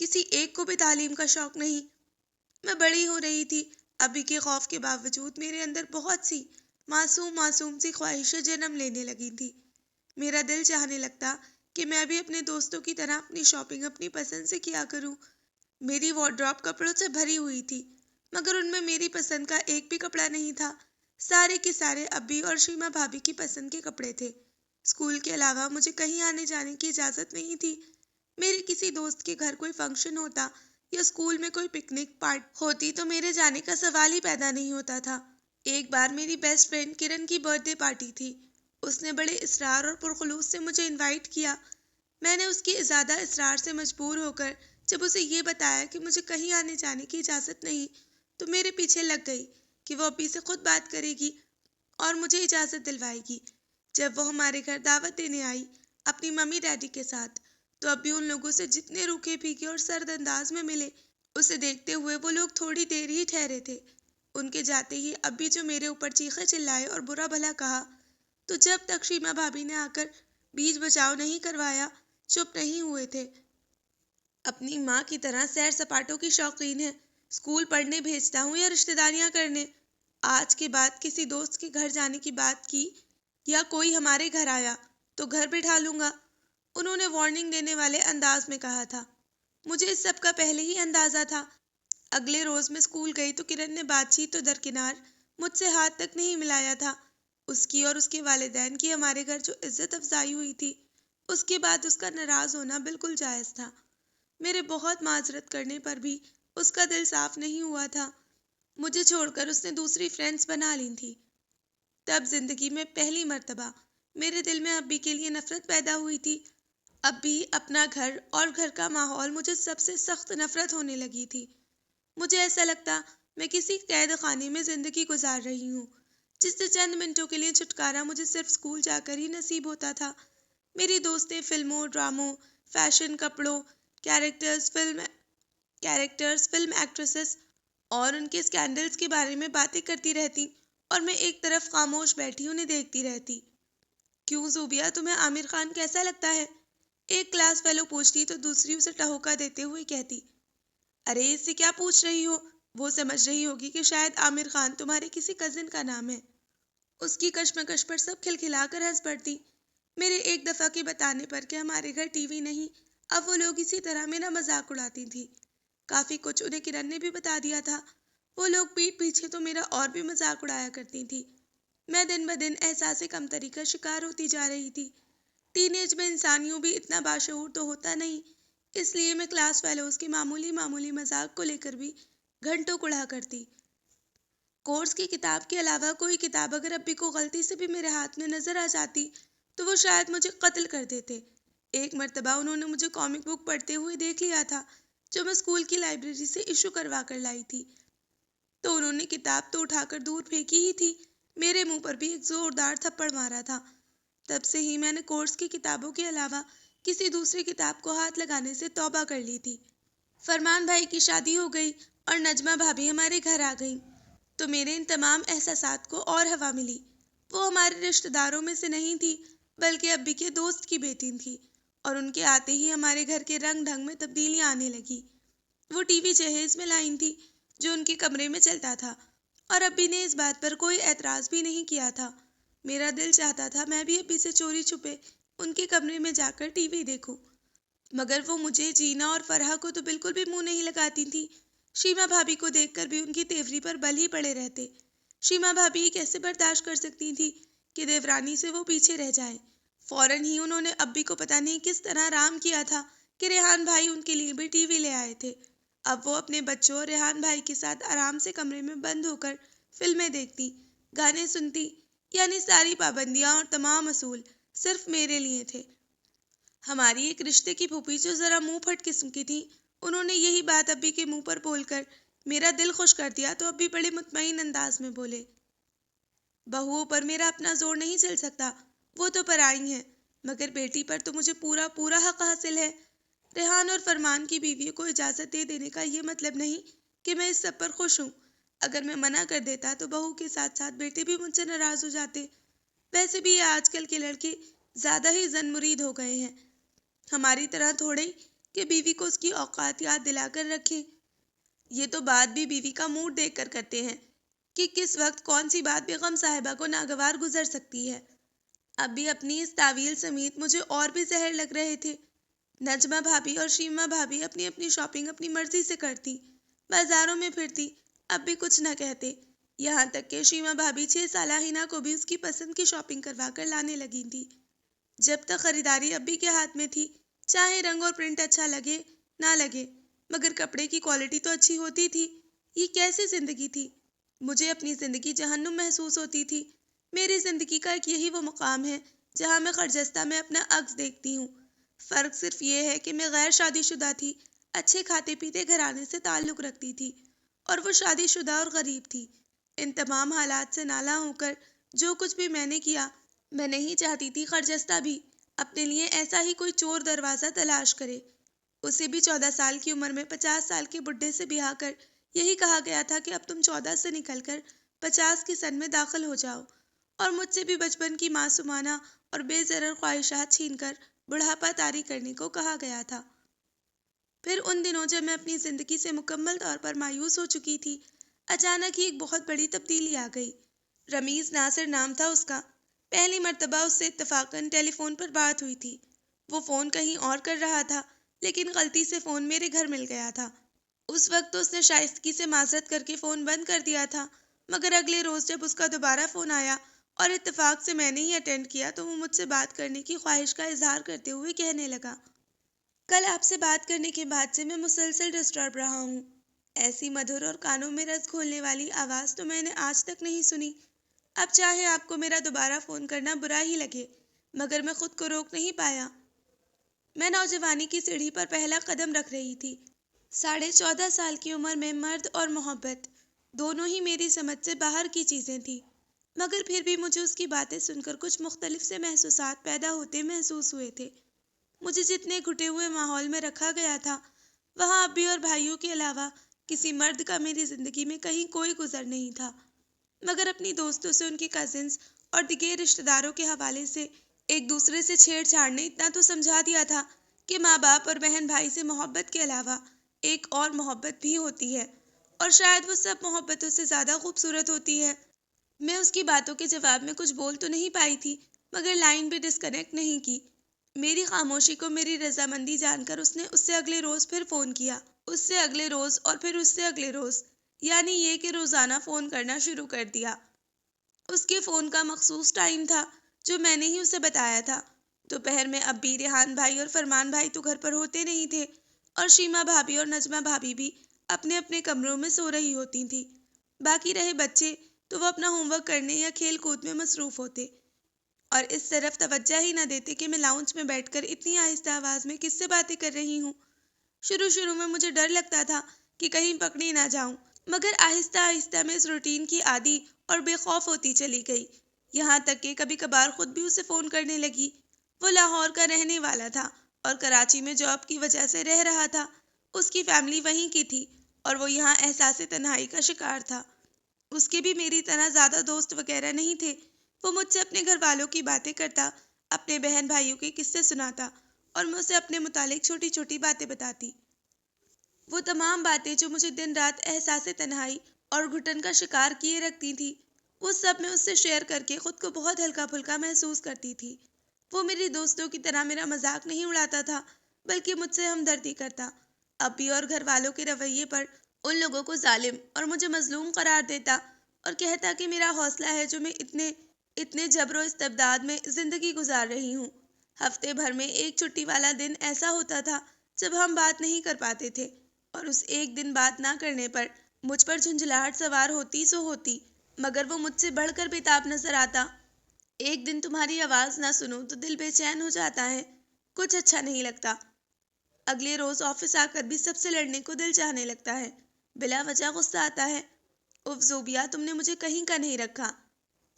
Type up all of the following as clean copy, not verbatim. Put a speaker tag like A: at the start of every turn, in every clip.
A: کسی ایک کو بھی تعلیم کا شوق نہیں۔ میں بڑی ہو رہی تھی، ابھی کے خوف کے باوجود میرے اندر بہت سی معصوم سی خواہشیں جنم لینے لگی تھی۔ میرا دل چاہنے لگتا کہ میں بھی اپنے دوستوں کی طرح اپنی شاپنگ اپنی پسند سے کیا کروں۔ میری وارڈروب کپڑوں سے بھری ہوئی تھی، مگر ان میں میری پسند کا ایک بھی کپڑا نہیں تھا۔ سارے کے سارے ابی اور شیما بھابھی کی پسند کے کپڑے تھے۔ اسکول کے علاوہ مجھے کہیں آنے جانے کی اجازت نہیں تھی۔ میری کسی دوست کے گھر کوئی فنکشن ہوتا یا اسکول میں کوئی پکنک پارٹی ہوتی تو میرے جانے کا سوال ہی پیدا نہیں ہوتا تھا۔ ایک بار میری بیسٹ فرینڈ کرن کی برتھ ڈے پارٹی تھی۔ اس نے بڑے اصرار اور پرخلوص سے مجھے انوائٹ کیا۔ میں نے اس کی زیادہ اصرار سے مجبور ہو کر جب اسے یہ بتایا کہ مجھے کہیں آنے جانے کی اجازت نہیں، تو میرے پیچھے لگ گئی کہ وہ ابی سے خود بات کرے گی اور مجھے اجازت دلوائے گی۔ جب وہ ہمارے گھر دعوت دینے آئی اپنی ممی ڈیڈی کے ساتھ، تو ابی ان لوگوں سے جتنے روکھے پھیکے اور سرد انداز میں ملے، اسے دیکھتے ہوئے وہ لوگ تھوڑی دیر ہی ٹھہرے تھے۔ ان کے جاتے ہی ابی جو میرے اوپر چیخے چلائے اور برا بھلا کہا، تو جب تک شیما بھابھی نے آ کر بیچ بچاؤ نہیں کروایا چپ نہیں ہوئے تھے۔ اپنی ماں کی طرح سیر سپاٹوں کی شوقین ہے، اسکول پڑھنے بھیجتا ہوں یا رشتہ داریاں کرنے۔ آج کے بعد کسی دوست کے گھر جانے کی بات کی یا کوئی ہمارے گھر آیا تو گھر بٹھا لوں گا، انہوں نے وارننگ دینے والے انداز میں کہا تھا۔ مجھے اس سب کا پہلے ہی اندازہ تھا۔ اگلے روز میں اسکول گئی تو کرن نے بات چیت تو درکنار مجھ سے ہاتھ تک نہیں ملایا تھا۔ اس کی اور اس کے والدین کی ہمارے گھر جو عزت افزائی ہوئی تھی، اس کے بعد اس کا ناراض ہونا بالکل جائز تھا۔ میرے بہت معذرت کرنے پر بھی اس کا دل صاف نہیں ہوا تھا۔ مجھے چھوڑ کر اس نے دوسری فرینڈز بنا لی تھی۔ تب زندگی میں پہلی مرتبہ میرے دل میں ابی کے لیے نفرت پیدا ہوئی تھی۔ ابی، اپنا گھر اور گھر کا ماحول، مجھے سب سے سخت نفرت ہونے لگی تھی۔ مجھے ایسا لگتا میں کسی قید خانے میں زندگی گزار رہی ہوں، جس سے چند منٹوں کے لیے چھٹکارا مجھے صرف اسکول جا کر ہی نصیب ہوتا تھا۔ میری دوستیں فلموں، ڈراموں، فیشن، کپڑوں، کیریکٹرز، فلم ایکٹریسز اور ان کے اسکینڈلز کے بارے میں باتیں کرتی رہتی اور میں ایک طرف خاموش بیٹھی انہیں دیکھتی رہتی۔ کیوں زوبیا، تمہیں عامر خان کیسا لگتا ہے؟ ایک کلاس فیلو پوچھتی تو دوسری اسے ٹہوکا دیتے ہوئے کہتی، ارے اس سے کیا پوچھ رہی ہو؟ وہ سمجھ رہی ہوگی کہ شاید عامر خان تمہارے کسی کزن کا نام ہے۔ اس کی کشمکش پر سب کھلکھلا کر ہنس پڑتی۔ میرے ایک دفعہ کے بتانے پر کہ ہمارے گھر ٹی وی نہیں، اب وہ لوگ اسی طرح میرا مذاق اڑاتی تھی۔ کافی کچھ انہیں کرن نے بھی بتا دیا تھا۔ وہ لوگ پیٹھ پیچھے تو میرا اور بھی مذاق اڑایا کرتی تھی۔ میں دن بدن احساس کمتری کا شکار ہوتی جا رہی تھی۔ ٹین ایج میں انسان یوں بھی اتنا باشعور تو ہوتا نہیں، اس لیے میں کلاس فیلوز کے معمولی مذاق کو لے کر بھی گھنٹوں کڑھا کرتی۔ کورس کی کتاب کے علاوہ کوئی کتاب اگر ابی کو غلطی سے بھی میرے ہاتھ میں نظر آ جاتی تو وہ شاید مجھے قتل کر دیتے۔ ایک مرتبہ انہوں نے مجھے کامک بک پڑھتے ہوئے دیکھ لیا تھا، جو میں اسکول کی لائبریری سے ایشو کروا کر لائی تھی، تو انہوں نے کتاب تو اٹھا کر دور پھینکی ہی تھی، میرے منہ پر بھی ایک زوردار تھپڑ مارا تھا۔ تب سے ہی میں نے کورس کی کتابوں کے علاوہ کسی دوسری کتاب کو ہاتھ لگانے سے توبہ کر لی تھی۔ فرمان بھائی کی شادی ہو گئی اور نجمہ بھابھی ہمارے گھر آ گئیں، تو میرے ان تمام احساسات کو اور ہوا ملی۔ وہ ہمارے رشتہ داروں میں سے نہیں تھی، بلکہ ابی کے دوست کی بیٹی تھی، اور ان کے آتے ہی ہمارے گھر کے رنگ ڈھنگ میں تبدیلیاں آنے لگی۔ وہ ٹی وی جہیز میں لائیں تھی جو ان کے کمرے میں چلتا تھا، اور ابی نے اس بات پر کوئی اعتراض بھی نہیں کیا تھا۔ میرا دل چاہتا تھا میں بھی ابی سے چوری چھپے ان کے کمرے میں جا کر ٹی وی دیکھوں، مگر وہ مجھے، جینا اور فرحہ کو تو بالکل بھی منہ نہیں لگاتی تھی۔ شیما بھابھی کو دیکھ کر بھی ان کی تیوری پر بل ہی پڑے رہتے۔ شیما بھابھی کیسے برداشت کر سکتی تھی کہ دیورانی سے وہ پیچھے رہ جائیں۔ فوراً ہی انہوں نے ابی کو پتہ نہیں کس طرح رام کیا تھا کہ ریحان بھائی ان کے لیے بھی ٹی وی لے آئے تھے۔ اب وہ اپنے بچوں اور ریحان بھائی کے ساتھ آرام سے کمرے میں بند ہو کر فلمیں دیکھتی، گانے سنتی، یعنی ساری پابندیاں اور تمام اصول صرف میرے لیے تھے۔ ہماری ایک رشتے کی پھوپھی جو ذرا منہ پھٹ قسم کی تھی، انہوں نے یہی بات ابی کے منہ پر بول کر میرا دل خوش کر دیا تو ابی بڑے مطمئن انداز میں بولے، بہوؤں پر میرا اپنا زور نہیں چل سکتا، وہ تو پرائی ہیں، مگر بیٹی پر تو مجھے پورا حق حاصل ہے۔ ریحان اور فرمان کی بیویوں کو اجازت دے دینے کا یہ مطلب نہیں کہ میں اس سب پر خوش ہوں۔ اگر میں منع کر دیتا تو بہو کے ساتھ ساتھ بیٹے بھی مجھ سے ناراض ہو جاتے۔ ویسے بھی یہ آج کل کے لڑکے زیادہ ہی زن مرید ہو گئے ہیں، ہماری طرح تھوڑے کہ بیوی کو اس کی اوقات یاد دلا کر رکھیں۔ یہ تو بات بھی بیوی کا موڈ دیکھ کر کرتے ہیں کہ کس وقت کون سی بات بیگم صاحبہ کو ناگوار گزر سکتی ہے۔ اب بھی اپنی اس تعویل سمیت مجھے اور بھی زہر لگ رہے تھے۔ نجمہ بھابھی اور شیما بھابھی اپنی اپنی شاپنگ اپنی مرضی سے کرتی، بازاروں میں پھرتی، اب بھی کچھ نہ کہتے، یہاں تک کہ شیما بھابھی 6 سالہ ہینا کو بھی اس کی پسند کی شاپنگ کروا کر لانے لگی تھی۔ جب تک خریداری ابی کے ہاتھ میں تھی، چاہے رنگ اور پرنٹ اچھا لگے نہ لگے، مگر کپڑے کی کوالٹی تو اچھی ہوتی تھی۔ یہ کیسی زندگی تھی؟ مجھے اپنی زندگی جہنم محسوس ہوتی تھی۔ میری زندگی کا ایک یہی وہ مقام ہے جہاں میں خرجستہ میں اپنا عکس دیکھتی ہوں۔ فرق صرف یہ ہے کہ میں غیر شادی شدہ تھی، اچھے کھاتے پیتے گھرانے سے تعلق رکھتی تھی، اور وہ شادی شدہ اور غریب تھی۔ ان تمام حالات سے نالاں ہو کر جو کچھ بھی میں نے کیا، میں نہیں چاہتی تھی خرجستہ بھی اپنے لیے ایسا ہی کوئی چور دروازہ تلاش کرے۔ اسے بھی 14 سال کی عمر میں 50 سال کے بڈھے سے بیاہ کر یہی کہا گیا تھا کہ اب تم 14 سے نکل کر 50 کی سن میں داخل ہو جاؤ، اور مجھ سے بھی بچپن کی معصومانہ اور بے ضرر خواہشات چھین کر بڑھاپا طاری کرنے کو کہا گیا تھا۔ پھر ان دنوں جب میں اپنی زندگی سے مکمل طور پر مایوس ہو چکی تھی، اچانک ہی ایک بہت بڑی تبدیلی آ گئی۔ رمیز ناصر نام تھا اس کا۔ پہلی مرتبہ اس سے اتفاقاً ٹیلی فون پر بات ہوئی تھی۔ وہ فون کہیں اور کر رہا تھا، لیکن غلطی سے فون میرے گھر مل گیا تھا۔ اس وقت تو اس نے شائستگی سے معذرت کر کے فون بند کر دیا تھا، مگر اگلے روز جب اس کا دوبارہ فون آیا اور اتفاق سے میں نے ہی اٹینڈ کیا تو وہ مجھ سے بات کرنے کی خواہش کا اظہار کرتے ہوئے کہنے لگا، کل آپ سے بات کرنے کے بعد سے میں مسلسل ڈسٹرب رہا ہوں۔ ایسی مدھر اور کانوں میں رس گھولنے والی آواز تو میں نے آج تک نہیں سنی۔ اب چاہے آپ کو میرا دوبارہ فون کرنا برا ہی لگے، مگر میں خود کو روک نہیں پایا۔ میں نوجوانی کی سیڑھی پر پہلا قدم رکھ رہی تھی۔ 14.5 سال کی عمر میں مرد اور محبت دونوں ہی میری سمجھ سے باہر کی چیزیں تھیں، مگر پھر بھی مجھے اس کی باتیں سن کر کچھ مختلف سے محسوسات پیدا ہوتے محسوس ہوئے تھے۔ مجھے جتنے گھٹے ہوئے ماحول میں رکھا گیا تھا، وہاں ابی اور بھائیوں کے علاوہ کسی مرد کا میری زندگی میں کہیں کوئی گزر نہیں تھا، مگر اپنی دوستوں سے ان کی کزنز اور دیگر رشتہ داروں کے حوالے سے ایک دوسرے سے چھیڑ چھاڑ نے اتنا تو سمجھا دیا تھا کہ ماں باپ اور بہن بھائی سے محبت کے علاوہ ایک اور محبت بھی ہوتی ہے، اور شاید وہ سب محبتوں سے زیادہ خوبصورت ہوتی ہے۔ میں اس کی باتوں کے جواب میں کچھ بول تو نہیں پائی تھی، مگر لائن بھی ڈسکنیکٹ نہیں کی۔ میری خاموشی کو میری رضامندی جان کر اس نے اس سے اگلے روز پھر فون کیا، اس سے اگلے روز اور پھر اس سے اگلے روز، یعنی یہ کہ روزانہ فون کرنا شروع کر دیا۔ اس کے فون کا مخصوص ٹائم تھا جو میں نے ہی اسے بتایا تھا۔ دوپہر میں ابی، ریحان بھائی اور فرمان بھائی تو گھر پر ہوتے نہیں تھے، اور شیما بھابھی اور نجمہ بھابھی بھی اپنے اپنے کمروں میں سو رہی ہوتی تھیں۔ باقی رہے بچے تو وہ اپنا ہوم ورک کرنے یا کھیل کود میں مصروف ہوتے، اور اس طرف توجہ ہی نہ دیتے کہ میں لاؤنج میں بیٹھ کر اتنی آہستہ آواز میں کس سے باتیں کر رہی ہوں۔ شروع میں مجھے ڈر لگتا تھا کہ کہیں پکڑی نہ جاؤں، مگر آہستہ آہستہ میں اس روٹین کی عادی اور بے خوف ہوتی چلی گئی، یہاں تک کہ کبھی کبھار خود بھی اسے فون کرنے لگی۔ وہ لاہور کا رہنے والا تھا اور کراچی میں جاب کی وجہ سے رہ رہا تھا۔ اس کی فیملی وہیں کی تھی اور وہ یہاں احساس تنہائی کا شکار تھا۔ اس کے بھی میری طرح زیادہ دوست وغیرہ نہیں تھے۔ وہ مجھ سے اپنے گھر والوں کی باتیں کرتا، اپنے بہن بھائیوں کے قصے سناتا، اور میں اسے اپنے متعلق چھوٹی چھوٹی باتیں بتاتی۔ وہ تمام باتیں جو مجھے دن رات احساس تنہائی اور گھٹن کا شکار کیے رکھتی تھی، وہ سب میں اس سے شیئر کر کے خود کو بہت ہلکا پھلکا محسوس کرتی تھی۔ وہ میری دوستوں کی طرح میرا مذاق نہیں اڑاتا تھا، بلکہ مجھ سے ہمدردی کرتا۔ ابی اور گھر والوں کے رویے پر ان لوگوں کو ظالم اور مجھے مظلوم قرار دیتا، اور کہتا کہ میرا حوصلہ ہے جو میں اتنے جبر و استبداد میں زندگی گزار رہی ہوں۔ ہفتے بھر میں ایک چھٹی والا دن ایسا ہوتا تھا جب ہم بات نہیں کر پاتے تھے، اور اس ایک دن بات نہ کرنے پر مجھ پر جھنجھلاہٹ سوار ہوتی سو ہوتی، مگر وہ مجھ سے بڑھ کر بےتاب نظر آتا۔ ایک دن تمہاری آواز نہ سنوں تو دل بے چین ہو جاتا ہے، کچھ اچھا نہیں لگتا۔ اگلے روز آفس آ کر بھی سب سے لڑنے کو دل چاہنے لگتا ہے، بلا وجہ غصہ آتا ہے۔ اف زوبیا، تم نے مجھے کہیں کا نہیں رکھا۔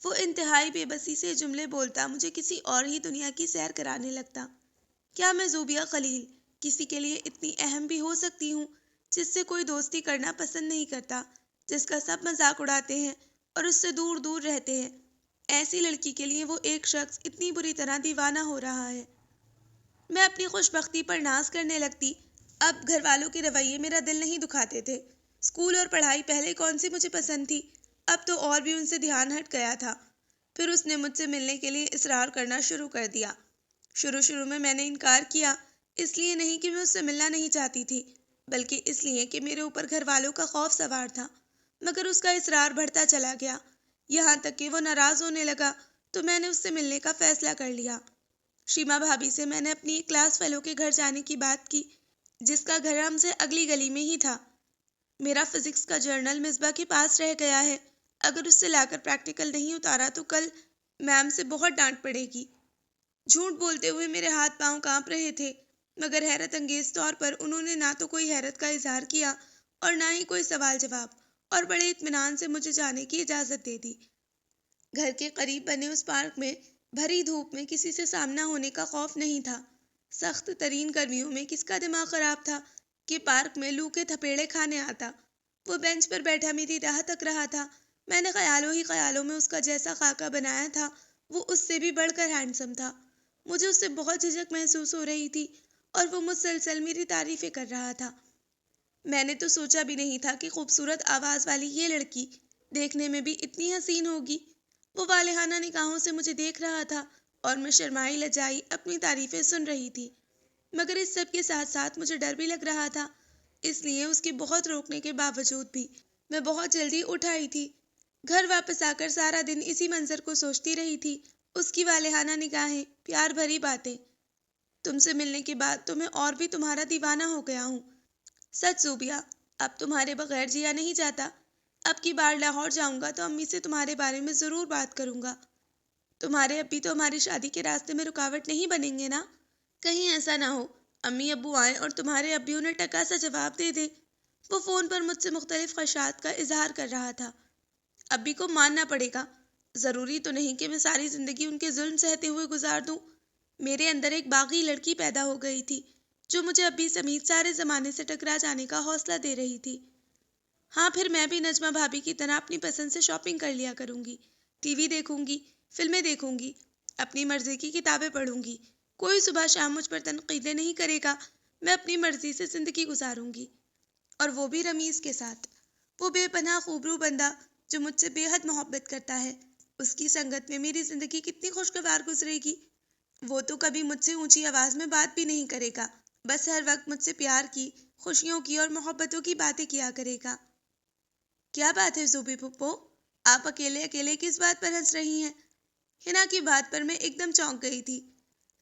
A: وہ انتہائی بے بسی سے جملے بولتا مجھے کسی اور ہی دنیا کی سیر کرانے لگتا۔ کیا میں زوبیا خلیل کسی کے لیے اتنی اہم بھی ہو سکتی ہوں جس سے کوئی دوستی کرنا پسند نہیں کرتا، جس کا سب مذاق اڑاتے ہیں اور اس سے دور دور رہتے ہیں؟ ایسی لڑکی کے لیے وہ ایک شخص اتنی بری طرح دیوانہ ہو رہا ہے۔ میں اپنی خوش بختی پر ناز کرنے لگتی۔ اب گھر والوں کے رویے میرا دل نہیں دکھاتے تھے۔ اسکول اور پڑھائی پہلے کون سی مجھے پسند تھی، اب تو اور بھی ان سے دھیان ہٹ گیا تھا۔ پھر اس نے مجھ سے ملنے کے لیے اصرار کرنا شروع کر دیا۔ شروع میں نے انکار کیا، اس لیے نہیں کہ میں اس سے ملنا نہیں چاہتی تھی، بلکہ اس لیے کہ میرے اوپر گھر والوں کا خوف سوار تھا۔ مگر اس کا اصرار بڑھتا چلا گیا، یہاں تک کہ وہ ناراض ہونے لگا تو میں نے اس سے ملنے کا فیصلہ کر لیا۔ شیما بھابھی سے میں نے اپنی ایک کلاس فیلو کے گھر جانے کی بات کی، جس کا گھر ہم سے اگلی گلی میں ہی تھا۔ میرا فزکس کا جرنل مصباح کے پاس رہ گیا ہے، اگر اس سے لا کر پریکٹیکل نہیں اتارا تو کل میم سے بہت ڈانٹ پڑے گی۔ جھوٹ بولتے ہوئے میرے ہاتھ پاؤں کانپ رہے تھے، مگر حیرت انگیز طور پر انہوں نے نہ تو کوئی حیرت کا اظہار کیا اور نہ ہی کوئی سوال جواب، اور بڑے اطمینان سے مجھے جانے کی اجازت دے دی۔ گھر کے قریب بنے اس پارک میں بھری دھوپ میں کسی سے سامنا ہونے کا خوف نہیں تھا۔ سخت ترین گرمیوں میں کس کا دماغ خراب تھا کہ پارک میں لو کے تھپیڑے کھانے آتا۔ وہ بینچ پر بیٹھا میری راہ تک رہا تھا۔ میں نے خیالوں ہی خیالوں میں اس کا جیسا خاکہ بنایا تھا وہ اس سے بھی بڑھ کر ہینڈسم تھا۔ مجھے اس سے بہت جھجک محسوس ہو رہی تھی اور وہ مسلسل میری تعریفیں کر رہا تھا۔ میں نے تو سوچا بھی نہیں تھا کہ خوبصورت آواز والی یہ لڑکی دیکھنے میں بھی اتنی حسین ہوگی۔ وہ والہانہ نگاہوں سے مجھے دیکھ رہا تھا اور میں شرمائی لجائی اپنی تعریفیں سن رہی تھی، مگر اس سب کے ساتھ ساتھ مجھے ڈر بھی لگ رہا تھا۔ اس لیے اس کی بہت روکنے کے باوجود بھی میں بہت جلدی اٹھ آئی تھی۔ گھر واپس آ کر سارا دن اسی منظر کو سوچتی رہی تھی، اس کی والہانہ نگاہیں، پیار بھری باتیں۔ تم سے ملنے کے بعد تو میں اور بھی تمہارا دیوانہ ہو گیا ہوں۔ سچ زوبیہ، اب تمہارے بغیر جیا نہیں جاتا۔ اب کی بار لاہور جاؤں گا تو امی سے تمہارے بارے میں ضرور بات کروں گا۔ تمہارے ابی تو ہماری شادی کے راستے میں رکاوٹ نہیں بنیں گے نا؟ کہیں ایسا نہ ہو امی ابو آئیں اور تمہارے ابی انہیں ٹکا سا جواب دے دے۔ وہ فون پر مجھ سے مختلف خدشات کا اظہار کر رہا تھا۔ ابی کو ماننا پڑے گا، ضروری تو نہیں کہ میں ساری زندگی ان کے ظلم سہتے ہوئے گزار دوں۔ میرے اندر ایک باغی لڑکی پیدا ہو گئی تھی جو مجھے ابی سمیت سارے زمانے سے ٹکرا جانے کا حوصلہ دے رہی تھی۔ ہاں، پھر میں بھی نجمہ بھابھی کی طرح اپنی پسند سے شاپنگ کر لیا کروں گی، ٹی وی دیکھوں گی، فلمیں دیکھوں گی، اپنی مرضی کی کتابیں پڑھوں گی۔ کوئی صبح شام مجھ پر تنقیدیں نہیں کرے گا، میں اپنی مرضی سے زندگی گزاروں گی، اور وہ بھی رمیز کے ساتھ۔ وہ بے پناہ خوبرو بندہ جو مجھ سے بے حد محبت کرتا ہے، اس کی سنگت میں میری زندگی کتنی خوشگوار گزرے گی۔ وہ تو کبھی مجھ سے اونچی آواز میں بات بھی نہیں کرے گا، بس ہر وقت مجھ سے پیار کی، خوشیوں کی اور محبتوں کی باتیں کیا کرے گا۔ کیا بات ہے زوبی پھپھو، آپ اکیلے اکیلے کس بات پر ہنس رہی ہیں؟ ہنا کی بات پر میں ایک دم چونک گئی تھی۔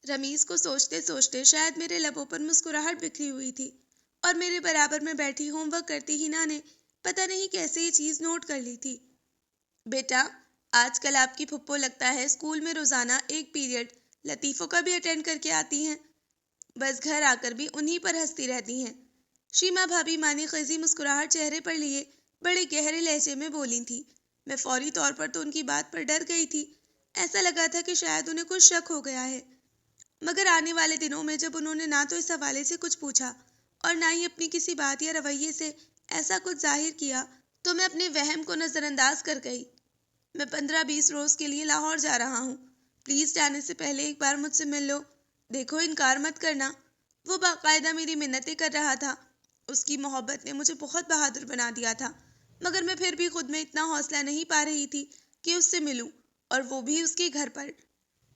A: رمیز کو سوچتے سوچتے شاید میرے لبوں پر مسکراہٹ بکھری ہوئی تھی، اور میرے برابر میں بیٹھی ہوم ورک کرتی ہنا نے پتہ نہیں کیسے یہ چیز نوٹ کر لی تھی۔ بیٹا، آج کل آپ کی پھپھو لگتا ہے اسکول میں روزانہ ایک پیریڈ لطیفوں کا بھی اٹینڈ کر کے آتی ہیں، بس گھر آ کر بھی انہی پر ہنستی رہتی ہیں۔ شیما بھابھی مانی خیزی مسکراہٹ چہرے پر لیے بڑے گہرے لہجے میں بولی تھی۔ میں فوری طور پر تو ان کی بات پر ڈر گئی تھی، ایسا لگا تھا کہ شاید انہیں کچھ شک ہو گیا ہے۔ مگر آنے والے دنوں میں جب انہوں نے نہ تو اس حوالے سے کچھ پوچھا اور نہ ہی اپنی کسی بات یا رویے سے ایسا کچھ ظاہر کیا تو میں اپنے وہم کو نظر انداز کر گئی۔ میں 15-20 روز کے لیے لاہور جا رہا ہوں، پلیز جانے سے پہلے ایک بار مجھ سے مل لو۔ دیکھو، انکار مت کرنا۔ وہ باقاعدہ میری منتیں کر رہا تھا۔ اس کی محبت نے مجھے بہت بہادر بنا دیا تھا، مگر میں پھر بھی خود میں اتنا حوصلہ نہیں پا رہی تھی کہ اس سے ملوں، اور وہ بھی اس کے گھر پر۔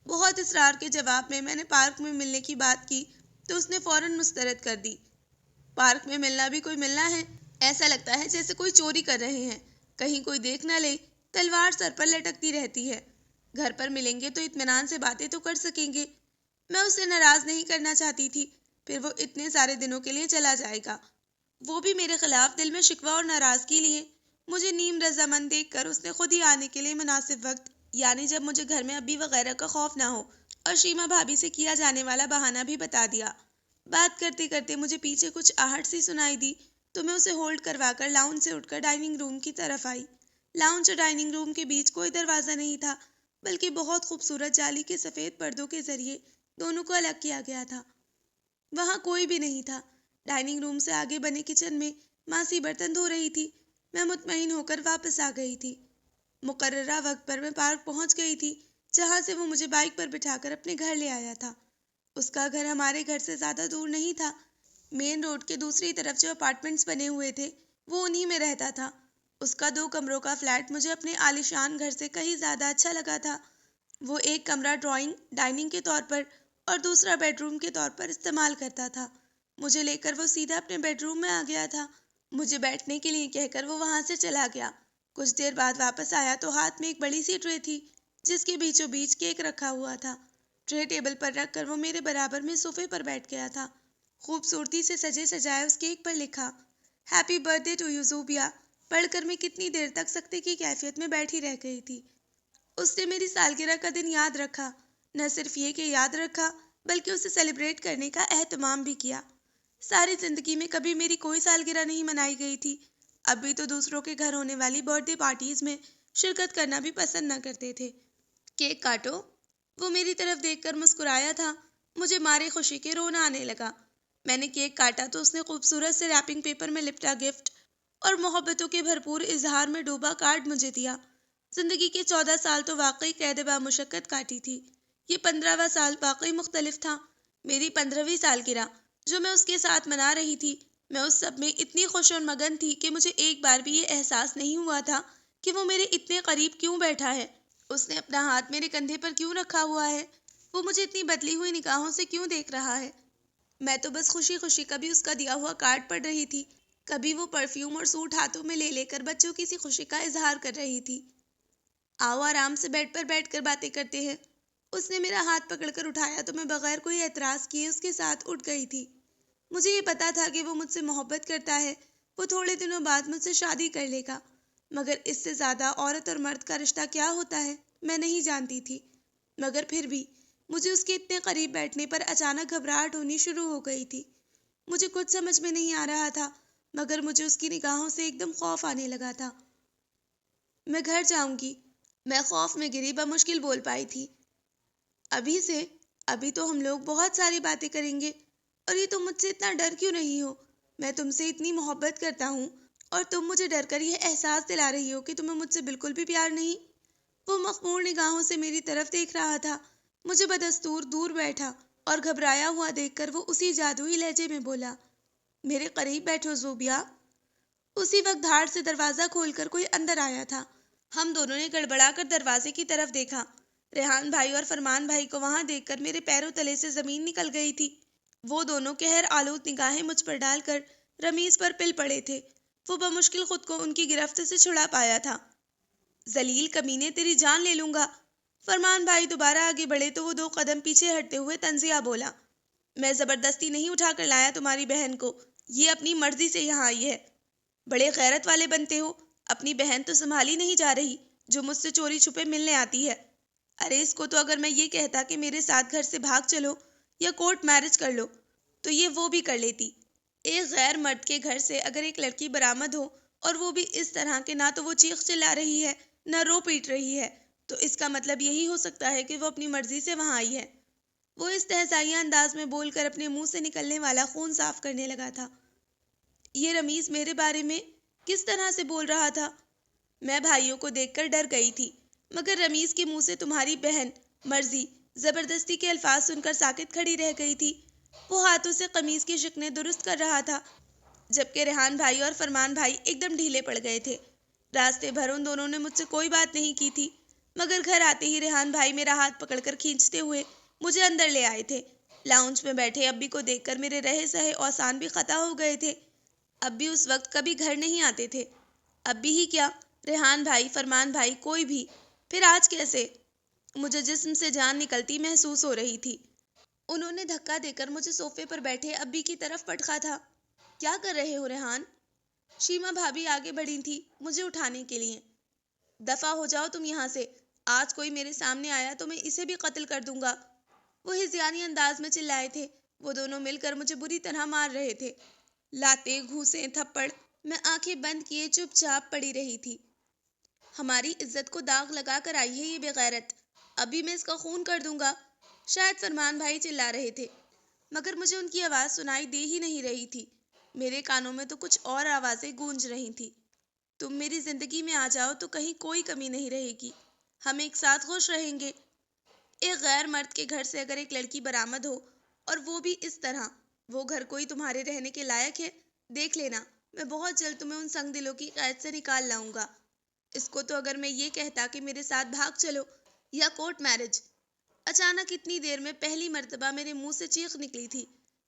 A: بہت اصرار کے جواب میں نے پارک میں ملنے کی بات کی تو اس نے فوراً مسترد کر دی۔ پارک میں ملنا بھی کوئی ملنا ہے؟ ایسا لگتا ہے جیسے کوئی چوری کر رہے ہیں، کہیں کوئی دیکھ نہ لے، تلوار سر پر لٹکتی رہتی ہے۔ گھر پر ملیں گے تو اطمینان سے باتیں تو کر سکیں گے۔ میں اسے ناراض نہیں کرنا چاہتی تھی، پھر وہ اتنے سارے دنوں کے لیے چلا جائے گا، وہ بھی میرے خلاف دل میں شکوہ اور ناراضگی لیے۔ مجھے نیم رضامند دیکھ کر اس نے خود ہی آنے کے لیے مناسب وقت، یعنی جب مجھے گھر میں ابی وغیرہ کا خوف نہ ہو، اور شیما بھابھی سے کیا جانے والا بہانہ بھی بتا دیا۔ بات کرتے کرتے مجھے پیچھے کچھ آہٹ سی سنائی دی تو میں اسے ہولڈ کروا کر لاؤنج سے اٹھ کر ڈائننگ روم کی طرف آئی۔ لاؤنج اور ڈائننگ روم کے بیچ کوئی دروازہ نہیں تھا، بلکہ بہت خوبصورت جالی کے سفید پردوں کے ذریعے دونوں کو الگ کیا گیا تھا۔ وہاں کوئی بھی نہیں تھا۔ ڈائننگ روم سے آگے بنے کچن میں ماسی برتن دھو رہی تھی۔ میں مطمئن ہو کر واپس آ گئی تھی۔ مقررہ وقت پر میں پارک پہنچ گئی تھی، جہاں سے وہ مجھے بائک پر بٹھا کر اپنے گھر لے آیا تھا۔ اس کا گھر ہمارے گھر سے زیادہ دور نہیں تھا۔ مین روڈ کے دوسری طرف جو اپارٹمنٹس بنے ہوئے تھے وہ انہی میں رہتا تھا۔ اس کا 2 کمروں کا فلیٹ مجھے اپنے عالیشان گھر سے کہیں زیادہ اچھا لگا تھا۔ وہ ایک کمرہ ڈرائنگ ڈائننگ کے طور پر اور دوسرا بیڈ روم کے طور پر استعمال کرتا تھا۔ مجھے لے کر وہ سیدھا اپنے بیڈ روم میں آ گیا تھا۔ مجھے بیٹھنے کے لیے کہہ کر وہ وہاں سے چلا گیا۔ کچھ دیر بعد واپس آیا تو ہاتھ میں ایک بڑی سی ٹرے تھی جس کے بیچوں بیچ کیک رکھا ہوا تھا۔ ٹرے ٹیبل پر رکھ کر وہ میرے برابر میں صوفے پر بیٹھ گیا تھا۔ خوبصورتی سے سجے سجائے اس کیک پر لکھا happy birthday to you Zobia پڑھ کر میں کتنی دیر تک سکتے کی کیفیت میں بیٹھی رہ گئی تھی۔ اس نے میری سالگرہ کا دن یاد رکھا، نہ صرف یہ کہ یاد رکھا بلکہ اسے سیلیبریٹ کرنے کا اہتمام بھی کیا۔ ساری زندگی میں کبھی میری کوئی سالگرہ نہیں منائی گئی تھی۔ اب بھی تو دوسروں کے گھر ہونے والی برتھ ڈے پارٹیز میں شرکت کرنا بھی پسند نہ کرتے تھے۔ کیک کاٹو۔ وہ میری طرف دیکھ کر مسکرایا تھا۔ مجھے مارے خوشی کے رونا آنے لگا۔ میں نے کیک کاٹا تو اس نے خوبصورت سے ریپنگ پیپر میں لپٹا گفٹ اور محبتوں کے بھرپور اظہار میں ڈوبا کارڈ مجھے دیا۔ زندگی کے 14 سال تو واقعی قید بامشقت کاٹی تھی۔ یہ 15واں سال واقعی مختلف تھا۔ میری 15ویں سالگرہ جو میں اس کے ساتھ منا رہی تھی، میں اس سب میں اتنی خوش اور مگن تھی کہ مجھے ایک بار بھی یہ احساس نہیں ہوا تھا کہ وہ میرے اتنے قریب کیوں بیٹھا ہے، اس نے اپنا ہاتھ میرے کندھے پر کیوں رکھا ہوا ہے، وہ مجھے اتنی بدلی ہوئی نگاہوں سے کیوں دیکھ رہا ہے۔ میں تو بس خوشی خوشی کبھی اس کا دیا ہوا کارڈ پڑھ رہی تھی، کبھی وہ پرفیوم اور سوٹ ہاتھوں میں لے لے کر بچوں کی سی خوشی کا اظہار کر رہی تھی۔ آؤ آرام سے بیڈ پر بیٹھ کر باتیں کرتے ہیں۔ اس نے میرا ہاتھ پکڑ کر اٹھایا تو میں بغیر کوئی اعتراض کیے اس کے ساتھ اٹھ گئی تھی۔ مجھے یہ پتا تھا کہ وہ مجھ سے محبت کرتا ہے، وہ تھوڑے دنوں بعد مجھ سے شادی کر لے گا، مگر اس سے زیادہ عورت اور مرد کا رشتہ کیا ہوتا ہے میں نہیں جانتی تھی۔ مگر پھر بھی مجھے اس کے اتنے قریب بیٹھنے پر اچانک گھبراہٹ ہونی شروع ہو گئی تھی۔ مجھے کچھ سمجھ میں نہیں آ رہا تھا، مگر مجھے اس کی نگاہوں سے ایک دم خوف آنے لگا تھا۔ میں گھر جاؤں گی، میں خوف میں گری بمشکل بول پائی تھی۔ ابھی تو ہم لوگ بہت ساری باتیں کریں گے، اور یہ تم مجھ سے اتنا ڈر کیوں رہی ہو؟ میں تم سے اتنی محبت کرتا ہوں اور تم مجھے ڈر کر یہ احساس دلا رہی ہو کہ تمہیں مجھ سے بالکل بھی پیار نہیں۔ وہ مخمور نگاہوں سے میری طرف دیکھ رہا تھا۔ مجھے بدستور دور بیٹھا اور گھبرایا ہوا دیکھ کر وہ اسی جادوئی لہجے میں بولا، میرے قریب بیٹھو زوبیا۔ اسی وقت دھاڑ سے دروازہ کھول کر کوئی اندر آیا تھا۔ ہم دونوں نے گڑبڑا کر دروازے کی طرف دیکھا۔ ریحان بھائی اور فرمان بھائی کو وہاں دیکھ کر میرے پیروں تلے سے زمین نکل گئی تھی۔ وہ دونوں قہر آلود نگاہیں مجھ پر ڈال کر رمیز پر پل پڑے تھے۔ وہ بمشکل خود کو ان کی گرفت سے چھڑا پایا تھا۔ ذلیل کمینے، تیری جان لے لوں گا۔ فرمان بھائی دوبارہ آگے بڑھے تو وہ 2 قدم پیچھے ہٹتے ہوئے طنزیہ بولا، میں زبردستی نہیں اٹھا کر لایا تمہاری بہن کو، یہ اپنی مرضی سے یہاں آئی ہے۔ بڑے غیرت والے بنتے ہو، اپنی بہن تو سنبھالی نہیں جا رہی جو مجھ سے چوری چھپے ملنے آتی ہے۔ ارے اس کو تو اگر میں یہ کہتا کہ میرے ساتھ گھر سے بھاگ چلو یا کورٹ میرج کر لو تو یہ وہ بھی کر لیتی۔ ایک غیر مرد کے گھر سے اگر ایک لڑکی برآمد ہو اور وہ بھی اس طرح کہ نہ تو وہ چیخ چلا رہی ہے نہ رو پیٹ رہی ہے، تو اس کا مطلب یہی ہو سکتا ہے کہ وہ اپنی مرضی سے وہاں آئی ہے۔ وہ استہزائیہ انداز میں بول کر اپنے منہ سے نکلنے والا خون صاف کرنے لگا تھا۔ یہ رمیز میرے بارے میں کس طرح سے بول رہا تھا؟ میں بھائیوں کو دیکھ کر ڈر گئی تھی، مگر رمیز کے منہ سے تمہاری بہن، مرضی، زبردستی کے الفاظ سن کر ساکت کھڑی رہ گئی تھی۔ وہ ہاتھوں سے قمیض کی شکنیں درست کر رہا تھا، جبکہ ریحان بھائی اور فرمان بھائی ایک دم ڈھیلے پڑ گئے تھے۔ راستے بھر ان دونوں نے مجھ سے کوئی بات نہیں کی تھی، مگر گھر آتے ہی ریحان بھائی میرا ہاتھ پکڑ کر کھینچتے ہوئے مجھے اندر لے آئے تھے۔ لاؤنج میں بیٹھے ابی کو دیکھ کر میرے رہے سہے اوسان بھی خطا ہو گئے تھے۔ ابی اس وقت کبھی گھر نہیں آتے تھے۔ ابی ہی کیا، ریحان بھائی، فرمان بھائی، کوئی بھی۔ پھر آج کیسے؟ مجھے جسم سے جان نکلتی محسوس ہو رہی تھی۔ انہوں نے دھکا دے کر مجھے صوفے پر بیٹھے ابی کی طرف پٹکا تھا۔ کیا کر رہے ہو ریحان؟ شیما بھابھی آگے بڑھی تھی مجھے اٹھانے کے لیے۔ دفع ہو جاؤ تم یہاں سے، آج کوئی میرے سامنے آیا تو میں اسے بھی قتل کر دوں گا، وہ ہذیانی انداز میں چلائے تھے۔ وہ دونوں مل کر مجھے بری طرح مار رہے تھے، لاتے، گھوسے، تھپڑ۔ میں آنکھیں بند کیے چپ چاپ پڑی رہی تھی۔ ہماری عزت کو داغ لگا کر آئی ہے یہ بے غیرت، ابھی میں اس کا خون کر دوں گا، شاید فرمان بھائی چلا رہے تھے، مگر مجھے ان کی آواز سنائی دے ہی نہیں رہی تھی۔ میرے کانوں میں تو کچھ اور آوازیں گونج رہی تھی۔ تم میری زندگی میں آ جاؤ تو کہیں کوئی کمی نہیں رہے گی، ہم ایک ساتھ خوش رہیں گے۔ ایک غیر مرد کے گھر سے اگر ایک لڑکی برآمد ہو اور وہ بھی اس طرح۔ وہ گھر کوئی تمہارے رہنے کے لائق ہے؟ دیکھ لینا، میں بہت جلد تمہیں ان سنگ دلوں کی قید سے نکال لاؤں گا۔ اس کو تو اگر میں یہ کہتا کہ میرے ساتھ بھاگ چلو یا کورٹ میرج۔ اچانک اتنی دیر میں پہلی مرتبہ میرے منہ سے چیخ نکلی تھی۔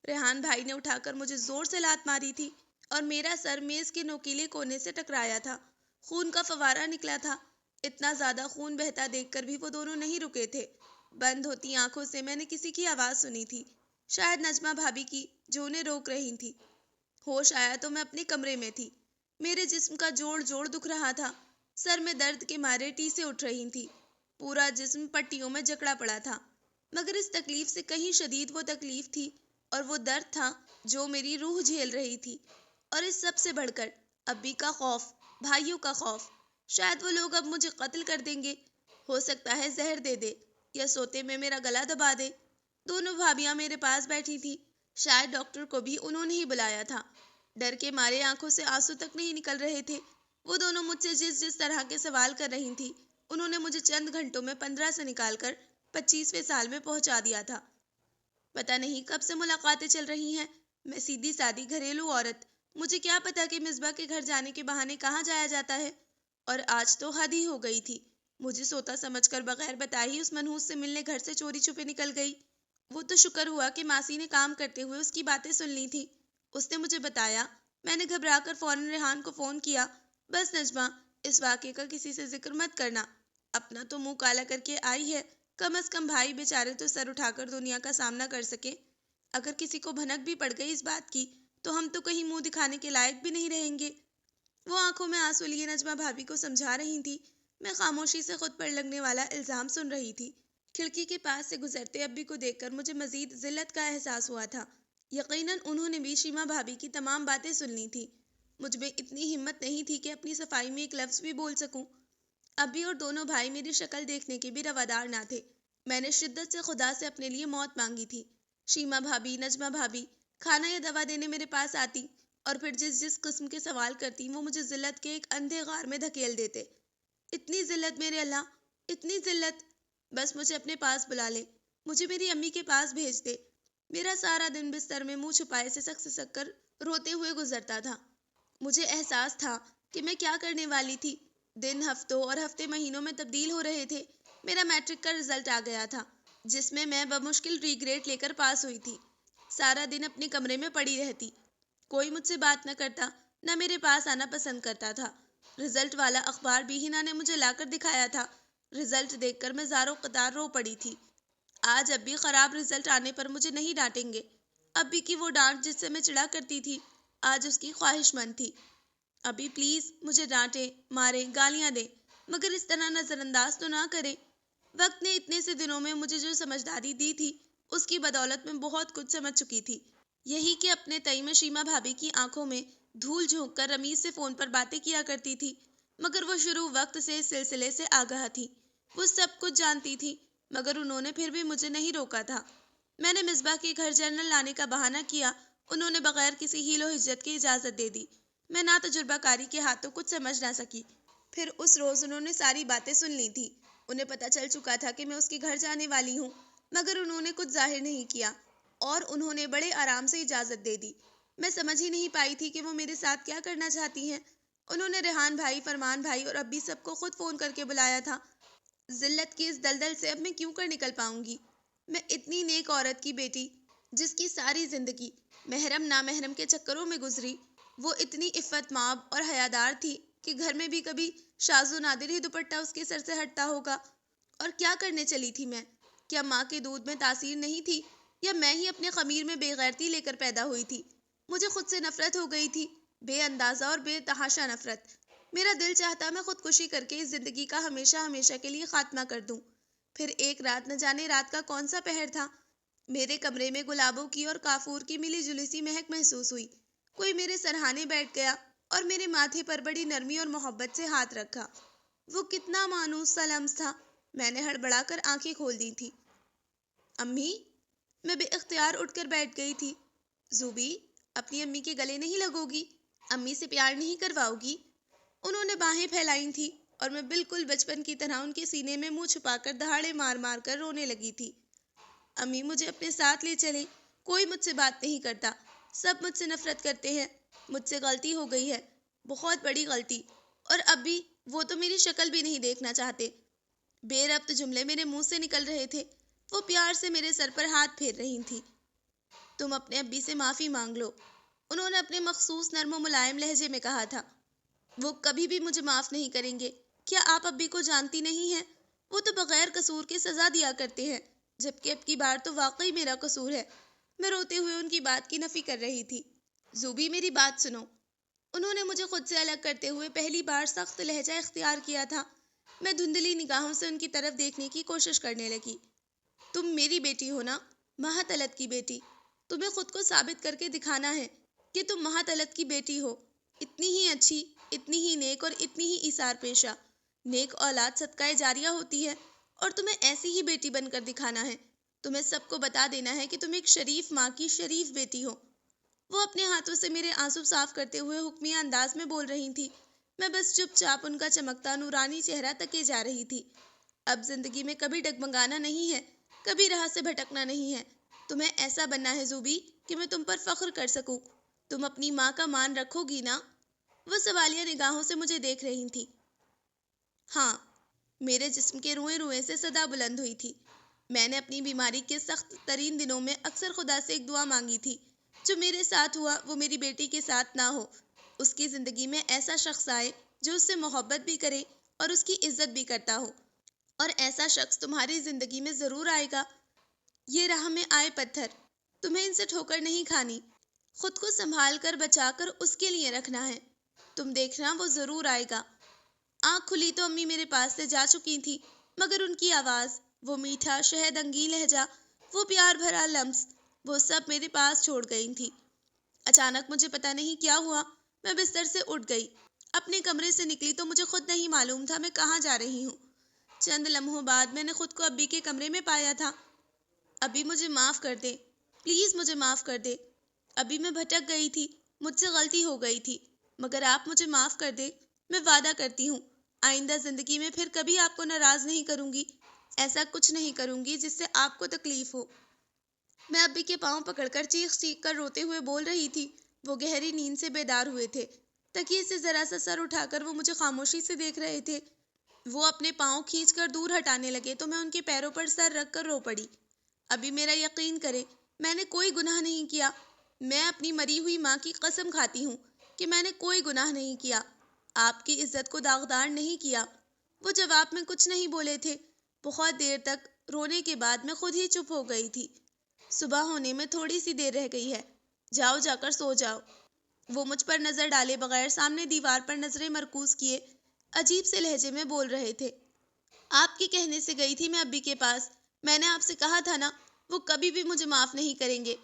A: ریحان بھائی نے اٹھا کر مجھے زور سے لات ماری تھی اور میرا سر میز کے نوکیلے کونے سے ٹکرایا تھا۔ خون کا فوارہ نکلا تھا۔ اتنا زیادہ خون بہتا دیکھ کر بھی وہ دونوں نہیں رکے تھے۔ بند ہوتی آنکھوں سے میں نے کسی کی آواز سنی تھی، شاید نجمہ بھابی کی، جو انہیں روک رہی تھی۔ ہوش آیا تو میں اپنے کمرے میں تھی۔ میرے جسم کا جوڑ جوڑ دکھ رہا تھا۔ سر میں درد کے مارے ٹیسیں اٹھ رہی تھی۔ پورا جسم پٹیوں میں جکڑا پڑا تھا، مگر اس تکلیف سے کہیں شدید وہ تکلیف تھی اور وہ درد تھا جو میری روح جھیل رہی تھی۔ اور اس سب سے بڑھ کر ابی کا خوف، بھائیوں کا خوف۔ شاید وہ لوگ اب مجھے قتل کر دیں گے، ہو سکتا ہے زہر دے دے یا سوتے میں میرا گلا دبا دے۔ دونوں بھابیاں میرے پاس بیٹھی تھی، شاید ڈاکٹر کو بھی انہوں نے ہی بلایا تھا۔ ڈر کے مارے آنکھوں سے آنسو تک نہیں نکل رہے تھے۔ وہ دونوں مجھ سے جس طرح کے سوال کر رہی تھی، انہوں نے مجھے چند گھنٹوں میں 15 سے نکال کر 25ویں سال میں پہنچا دیا تھا۔ پتہ نہیں کب سے ملاقاتیں چل رہی ہیں۔ میں سیدھی سادی گھریلو عورت، مجھے کیا پتا کہ مصباح کے گھر جانے کے بہانے کہاں جایا جاتا ہے۔ اور آج تو حد ہی ہو گئی تھی۔ مجھے سوتا سمجھ کر بغیر بتائے ہی اس منحوس سے ملنے گھر سے چوری چھپے نکل گئی۔ وہ تو شکر ہوا کہ ماسی نے کام کرتے ہوئے اس کی باتیں سن لی تھی۔ اس نے مجھے بتایا۔ میں نے گھبرا کر فوراً ریحان کو فون کیا۔ بس نجمہ، اس واقعے کا کسی سے ذکر مت کرنا۔ اپنا تو منہ کالا کر کے آئی ہے، کم از کم بھائی بیچارے تو سر اٹھا کر دنیا کا سامنا کر سکے۔ اگر کسی کو بھنک بھی پڑ گئی اس بات کی تو ہم تو کہیں منہ دکھانے کے لائق بھی نہیں رہیں گے۔ وہ آنکھوں میں آنسو لیے نجمہ بھابی کو سمجھا رہی تھی۔ میں خاموشی سے خود پر لگنے والا الزام سن رہی تھی۔ کھڑکی کے پاس سے گزرتے ابی کو دیکھ کر مجھے مزید ذلت کا احساس ہوا تھا۔ یقیناً انہوں نے بھی شیما بھابی کی تمام باتیں سن لی تھی۔ مجھ میں اتنی ہمت نہیں تھی کہ اپنی صفائی میں ایک لفظ بھی بول سکوں۔ ابی اور دونوں بھائی میری شکل دیکھنے کے بھی روادار نہ تھے۔ میں نے شدت سے خدا سے اپنے لیے موت مانگی تھی۔ شیما بھابی، نجمہ بھابی کھانا یا دوا دینے میرے پاس آتی اور پھر جس قسم کے سوال کرتی وہ مجھے ذلت کے ایک اندھے غار میں دھکیل دیتے۔ اتنی ذلت میرے اللہ، اتنی ذلت! بس مجھے اپنے پاس بلا لے، مجھے میری امی کے پاس بھیج دے۔ میرا سارا دن بستر میں منہ چھپائے سسک سسک کر روتے ہوئے گزرتا تھا۔ مجھے احساس تھا کہ میں کیا کرنے والی تھی۔ دن ہفتوں اور ہفتے مہینوں میں تبدیل ہو رہے تھے۔ میرا میٹرک کا رزلٹ آ گیا تھا، جس میں میں بمشکل ری گریڈ لے کر پاس ہوئی تھی۔ سارا دن اپنے کمرے میں پڑی رہتی۔ کوئی مجھ سے بات نہ کرتا، نہ میرے پاس آنا پسند کرتا تھا۔ رزلٹ والا اخبار بھی ہنا نے مجھے لا کر دکھایا تھا۔ رزلٹ دیکھ کر میں زاروں قطار رو پڑی تھی۔ آج اب بھی خراب رزلٹ آنے پر مجھے نہیں ڈانٹیں گے۔ ابی کی وہ ڈانٹ جس سے میں چڑا کرتی تھی، آج اس کی خواہش مند تھی۔ ابی پلیز مجھے ڈانٹے، مارے، گالیاں دے، مگر اس طرح نظر انداز تو نہ کرے۔ وقت نے اتنے سے دنوں میں مجھے جو سمجھداری دی تھی، اس کی بدولت میں بہت کچھ سمجھ چکی تھی۔ یہی کہ اپنے تئیں میں شیما بھابی کی آنکھوں میں دھول جھونک کر رمیز سے فون پر باتیں کیا کرتی تھی، مگر وہ شروع وقت سے اس سلسلے سے آگاہ تھی۔ وہ سب کچھ جانتی تھی، مگر انہوں نے پھر بھی مجھے نہیں روکا تھا۔ میں نے مصباح کے گھر جرنل لانے کا بہانہ کیا، انہوں نے بغیر کسی حیل و حجت کی اجازت دے دی۔ میں نا تجربہ کاری کے ہاتھوں کچھ سمجھ نہ سکی۔ پھر اس روز انہوں نے ساری باتیں سن لی تھی۔ انہیں پتہ چل چکا تھا کہ میں اس کے گھر جانے والی ہوں، مگر انہوں نے کچھ ظاہر نہیں کیا اور انہوں نے بڑے آرام سے اجازت دے دی۔ میں سمجھ ہی نہیں پائی تھی کہ وہ میرے ساتھ کیا کرنا چاہتی ہیں۔ انہوں نے ریحان بھائی، فرمان بھائی اور ابی سب کو خود فون کر کے بلایا تھا۔ ذلت کی اس دلدل سے اب میں کیوں کر نکل پاؤں گی؟ میں اتنی نیک عورت کی بیٹی، جس کی ساری زندگی محرم نامحرم کے چکروں میں گزری، وہ اتنی عفت مآب اور حیادار تھی کہ گھر میں بھی کبھی شاذ و نادر ہی دوپٹہ اس کے سر سے ہٹتا ہوگا۔ اور کیا کرنے چلی تھی میں؟ کیا ماں کے دودھ میں تاثیر نہیں تھی، یا میں ہی اپنے خمیر میں بے غیرتی لے کر پیدا ہوئی تھی؟ مجھے خود سے نفرت ہو گئی تھی، بے اندازہ اور بے تحاشا نفرت۔ میرا دل چاہتا میں خودکشی کر کے اس زندگی کا ہمیشہ ہمیشہ کے لیے خاتمہ کر دوں۔ پھر ایک رات، نہ جانے رات کا کون سا پہر تھا، میرے کمرے میں گلابوں کی اور کافور کی ملی جلی سی مہک محسوس ہوئی۔ کوئی میرے سرہانے بیٹھ گیا اور میرے ماتھے پر بڑی نرمی اور محبت سے ہاتھ رکھا۔ وہ کتنا مانوس سا لمس تھا۔ میں نے ہڑبڑا کر آنکھیں کھول دی تھی۔ امی؟ میں بے اختیار اٹھ کر بیٹھ گئی تھی۔ زوبی، اپنی امی کے گلے نہیں لگو گی؟ امی سے پیار نہیں کرواؤ گی؟ انہوں نے باہیں پھیلائی تھی اور میں بالکل بچپن کی طرح ان کے سینے میں منہ چھپا کر دہاڑے مار مار کر رونے لگی تھی۔ امی مجھے اپنے ساتھ لے چلیں،
B: کوئی مجھ سے بات نہیں کرتا، سب مجھ سے نفرت کرتے ہیں۔ مجھ سے غلطی ہو گئی ہے، بہت بڑی غلطی، اور اب بھی وہ تو میری شکل بھی نہیں دیکھنا چاہتے۔ بے ربط جملے میرے منہ سے نکل رہے تھے، وہ پیار سے میرے سر پر ہاتھ پھیر رہی تھی۔ تم اپنے ابی سے معافی مانگ لو، انہوں نے اپنے مخصوص نرم و ملائم لہجے میں کہا تھا۔ وہ کبھی بھی مجھے معاف نہیں کریں گے۔ کیا آپ ابی کو جانتی نہیں ہیں؟ وہ تو بغیر قصور کے سزا دیا کرتے ہیں، جبکہ اب کی بار تو واقعی میرا قصور ہے۔ میں روتے ہوئے ان کی بات کی نفی کر رہی تھی۔ زوبی میری بات سنو۔ انہوں نے مجھے خود سے الگ کرتے ہوئے پہلی بار سخت لہجہ اختیار کیا تھا۔ میں دھندلی نگاہوں سے ان کی طرف دیکھنے کی کوشش کرنے لگی۔ تم میری بیٹی ہو نا، مہاتلت کی بیٹی۔ تمہیں خود کو ثابت کر کے دکھانا ہے کہ تم مہاتلت کی بیٹی ہو، اتنی ہی اچھی، اتنی ہی نیک اور اتنی ہی ایثار پیشہ۔ نیک اولاد صدقہ جاریہ ہوتی ہے، اور تمہیں ایسی ہی بیٹی بن کر دکھانا ہے۔ تمہیں سب کو بتا دینا ہے کہ تم ایک شریف ماں کی شریف بیٹی ہو۔ وہ اپنے ہاتھوں سے میرے آنسو صاف کرتے ہوئے حکمیہ انداز میں بول رہی تھی۔ میں بس چپ چاپ ان کا چمکتا نورانی چہرہ تکے جا رہی تھی۔ اب زندگی میں کبھی ڈگمگانا نہیں ہے، کبھی راہ سے بھٹکنا نہیں ہے۔ تمہیں ایسا بننا ہے زوبی کہ میں تم پر فخر کر سکوں۔ تم اپنی ماں کا مان رکھو گی نا؟ وہ سوالیہ نگاہوں سے مجھے دیکھ رہی تھی۔ ہاں، میرے جسم کے روئیں روئیں سے صدا بلند ہوئی تھی۔ میں نے اپنی بیماری کے سخت ترین دنوں میں اکثر خدا سے ایک دعا مانگی تھی، جو میرے ساتھ ہوا وہ میری بیٹی کے ساتھ نہ ہو۔ اس کی زندگی میں ایسا شخص آئے جو اس سے محبت بھی کرے اور اس کی عزت بھی کرتا ہو، اور ایسا شخص تمہاری زندگی میں ضرور آئے گا۔ یہ راہ میں آئے پتھر، تمہیں ان سے ٹھوکر نہیں کھانی، خود کو سنبھال کر بچا کر اس کے لیے رکھنا ہے۔ تم دیکھنا وہ ضرور آئے گا۔ آنکھ کھلی تو امی میرے پاس سے جا چکی تھی، مگر ان کی آواز، وہ میٹھا شہد انگی لہجہ، وہ پیار بھرا لمس، وہ سب میرے پاس چھوڑ گئی تھی۔ اچانک مجھے پتہ نہیں کیا ہوا، میں بستر سے اٹھ گئی، اپنے کمرے سے نکلی تو مجھے خود نہیں معلوم تھا میں کہاں جا رہی ہوں۔ چند لمحوں بعد میں نے خود کو ابی کے کمرے میں پایا تھا۔ ابی مجھے معاف کر دے، پلیز مجھے معاف کر دے۔ ابھی میں بھٹک گئی تھی، مجھ سے غلطی ہو گئی تھی، مگر آپ مجھے معاف کر دے۔ میں وعدہ کرتی ہوں آئندہ زندگی میں پھر کبھی آپ کو ناراض نہیں کروں گی، ایسا کچھ نہیں کروں گی جس سے آپ کو تکلیف ہو۔ میں ابی کے پاؤں پکڑ کر چیخ چیخ کر روتے ہوئے بول رہی تھی۔ وہ گہری نیند سے بیدار ہوئے تھے۔ تکیے سے ذرا سا سر اٹھا کر وہ مجھے خاموشی سے دیکھ رہے تھے۔ وہ اپنے پاؤں کھینچ کر دور ہٹانے لگے تو میں ان کے پیروں پر سر رکھ کر رو پڑی۔ ابھی میرا یقین کرے، میں نے کوئی گناہ نہیں کیا۔ میں اپنی مری ہوئی ماں کی قسم کھاتی ہوں کہ میں نے کوئی گناہ نہیں کیا، آپ کی عزت کو داغدار نہیں کیا۔ وہ جواب میں کچھ نہیں بولے تھے۔ بہت دیر تک رونے کے بعد میں خود ہی چپ ہو گئی تھی۔ صبح ہونے میں تھوڑی سی دیر رہ گئی ہے، جاؤ جا کر سو جاؤ۔ وہ مجھ پر نظر ڈالے بغیر سامنے دیوار پر نظریں مرکوز کیے عجیب سے لہجے میں بول رہے تھے۔ آپ کے کہنے سے گئی تھی میں ابی کے پاس۔ میں نے آپ سے کہا تھا نا، وہ کبھی بھی مجھے معاف نہیں کریں گے،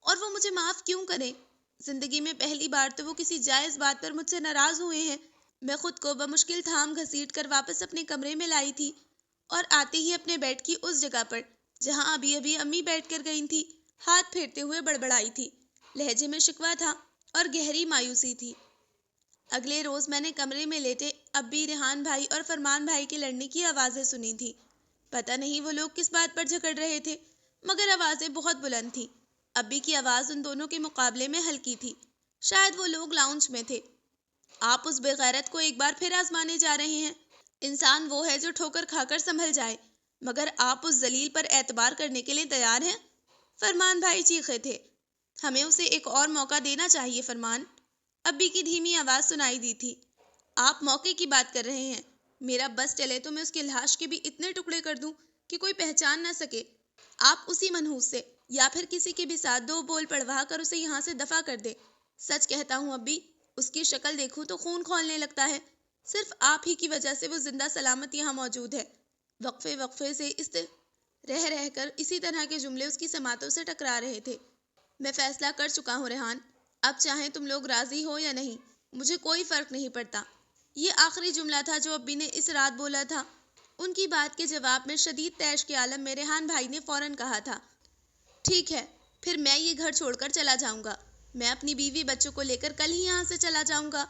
B: اور وہ مجھے معاف کیوں کریں؟ زندگی میں پہلی بار تو وہ کسی جائز بات پر مجھ سے ناراض ہوئے ہیں۔ میں خود کو بمشکل تھام گھسیٹ کر واپس اپنے کمرے میں لائی تھی، اور آتے ہی اپنے بیڈ کی اس جگہ پر جہاں ابھی امی بیٹھ کر گئی تھی ہاتھ پھیرتے ہوئے بڑبڑائی تھی۔ لہجے میں شکوہ تھا اور گہری مایوسی تھی۔ اگلے روز میں نے کمرے میں لیٹے ابی، ریحان بھائی اور فرمان بھائی کے لڑنے کی آوازیں سنی تھی۔ پتہ نہیں وہ لوگ کس بات پر جھگڑ رہے تھے، مگر آوازیں بہت بلند تھیں۔ ابی کی آواز ان دونوں کے مقابلے میں ہلکی تھی۔ شاید وہ لوگ لاؤنج میں تھے۔ آپ اس بے غیرت کو ایک بار پھر آزمانے جا رہے ہیں۔ انسان وہ ہے جو ٹھوکر کھا کر سنبھل جائے، مگر آپ اس ذلیل پر اعتبار کرنے کے لیے تیار ہیں؟ فرمان بھائی چیخے تھے۔ ہمیں اسے ایک اور موقع دینا چاہیے فرمان، ابی کی دھیمی آواز سنائی دی تھی۔ آپ موقع کی بات کر رہے ہیں؟ میرا بس چلے تو میں اس کی لاش کے بھی اتنے ٹکڑے کر دوں کہ کوئی پہچان نہ سکے۔ آپ اسی منحوس سے یا پھر کسی کے بھی ساتھ دو بول پڑوا کر اسے یہاں سے دفع کر دے۔ سچ کہتا ہوں ابی، اس کی شکل دیکھوں تو خون کھولنے لگتا ہے۔ صرف آپ ہی کی وجہ سے وہ زندہ سلامت یہاں موجود ہے۔ وقفے وقفے سے رہ کر اسی طرح کے جملے اس کی سماعتوں سے ٹکرا رہے تھے۔ میں فیصلہ کر چکا ہوں ریحان، اب چاہیں تم لوگ راضی ہو یا نہیں، مجھے کوئی فرق نہیں پڑتا۔ یہ آخری جملہ تھا جو ابی نے اس رات بولا تھا۔ ان کی بات کے جواب میں شدید طیش کے عالم میں ریحان بھائی نے فوراً کہا تھا، ٹھیک ہے، پھر میں یہ گھر چھوڑ کر چلا جاؤں گا۔ میں اپنی بیوی بچوں کو لے کر کل ہی یہاں سے چلا جاؤں گا۔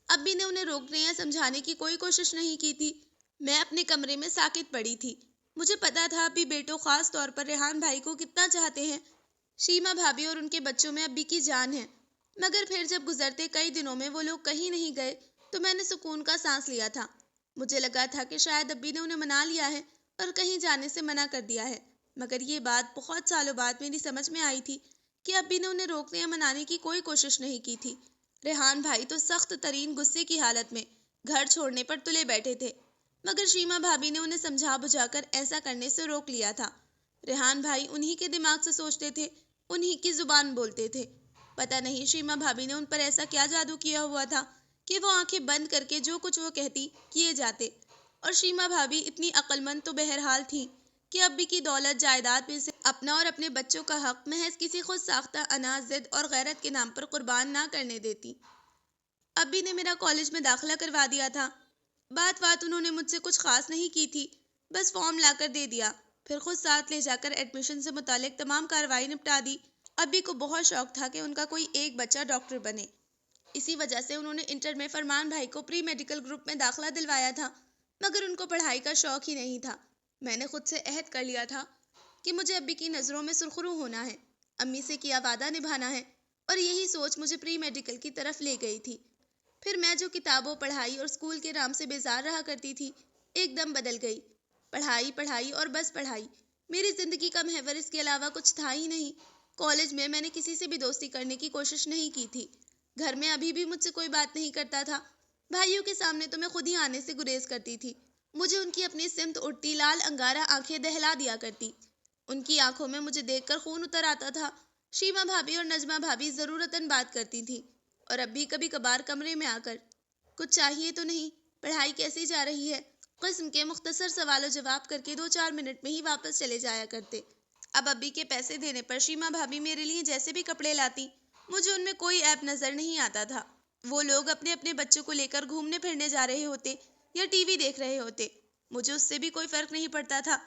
B: ابی نے انہیں روکنے یا سمجھانے کی کوئی کوشش نہیں کی تھی۔ میں اپنے کمرے میں ساکت پڑی تھی۔ مجھے پتا تھا ابی بیٹوں، خاص طور پر ریحان بھائی کو کتنا چاہتے ہیں۔ شیما بھابھی اور ان کے بچوں میں ابی کی جان ہے، مگر پھر جب گزرتے کئی دنوں میں وہ لوگ کہیں نہیں گئے تو میں نے سکون کا سانس لیا تھا۔ مجھے لگا تھا کہ شاید ابی نے انہیں منا لیا ہے اور کہیں جانے سے منع کر دیا ہے، مگر یہ بات بہت سالوں بعد میری سمجھ میں آئی تھی کہ ابی نے انہیں روکنے یا منانے کی کوئی کوشش نہیں کی تھی۔ ریحان بھائی تو سخت ترین غصے کی حالت میں گھر چھوڑنے پر تلے بیٹھے تھے، مگر شیما بھابھی نے انہیں سمجھا بجھا کر ایسا کرنے سے روک لیا تھا۔ ریحان بھائی انہی کے دماغ سے سوچتے تھے، انہی کی زبان بولتے تھے۔ پتہ نہیں شیما بھابھی نے ان پر ایسا کیا جادو کیا ہوا تھا کہ وہ آنکھیں بند کر کے جو کچھ وہ کہتی کیے جاتے، اور شیما بھابھی اتنی عقل مند تو بہرحال تھی کہ ابی کی دولت جائیداد میں سے اپنا اور اپنے بچوں کا حق محض کسی خود ساختہ انا، ضد اور غیرت کے نام پر قربان نہ کرنے دیتی۔ ابی نے میرا کالج میں داخلہ کروا دیا تھا۔ بات انہوں نے مجھ سے کچھ خاص نہیں کی تھی، بس فارم لا کر دے دیا، پھر خود ساتھ لے جا کر ایڈمیشن سے متعلق تمام کارروائی نپٹا دی۔ ابی کو بہت شوق تھا کہ ان کا کوئی ایک بچہ ڈاکٹر بنے، اسی وجہ سے انہوں نے انٹر میں فرمان بھائی کو پری میڈیکل گروپ میں داخلہ دلوایا تھا، مگر ان کو پڑھائی کا شوق ہی نہیں تھا۔ میں نے خود سے عہد کر لیا تھا کہ مجھے ابی کی نظروں میں سرخرو ہونا ہے، امی سے کیا وعدہ نبھانا ہے، اور یہی سوچ مجھے پری میڈیکل کی طرف لے گئی تھی۔ پھر میں جو کتابوں، پڑھائی اور اسکول کے نام سے بیزار رہا کرتی تھی، ایک دم بدل گئی۔ پڑھائی اور بس پڑھائی، میری زندگی کا محور اس کے علاوہ کچھ تھا ہی نہیں۔ کالج میں نے کسی سے بھی دوستی کرنے کی کوشش نہیں کی تھی، گھر میں ابھی بھی مجھ سے کوئی بات نہیں کرتا تھا، بھائیوں کے سامنے تو میں خود ہی آنے سے گریز کرتی تھی۔ مجھے ان کی اپنی سمت اٹھتی لال انگارہ آنکھیں دہلا دیا کرتی، ان کی آنکھوں میں مجھے دیکھ کر خون اتر آتا تھا۔ شیما بھابھی اور نجمہ بھابھی ضرورتاً بات کرتی تھی، اور ابھی کبھی کبھار کمرے میں آ کر کچھ چاہیے تو نہیں، پڑھائی کیسی جا رہی ہے قسم کے مختصر سوال و جواب کر کے 2-4 منٹ میں ہی واپس چلے جایا کرتے۔ اب ابی کے پیسے دینے پر شیما بھابھی میرے لیے جیسے بھی کپڑے لاتی، مجھے ان میں کوئی عیب نظر نہیں آتا تھا۔ وہ لوگ اپنے اپنے بچوں کو لے کر گھومنے پھرنے جا رہے ہوتے یا ٹی وی دیکھ رہے ہوتے، مجھے اس سے بھی کوئی فرق نہیں پڑتا تھا۔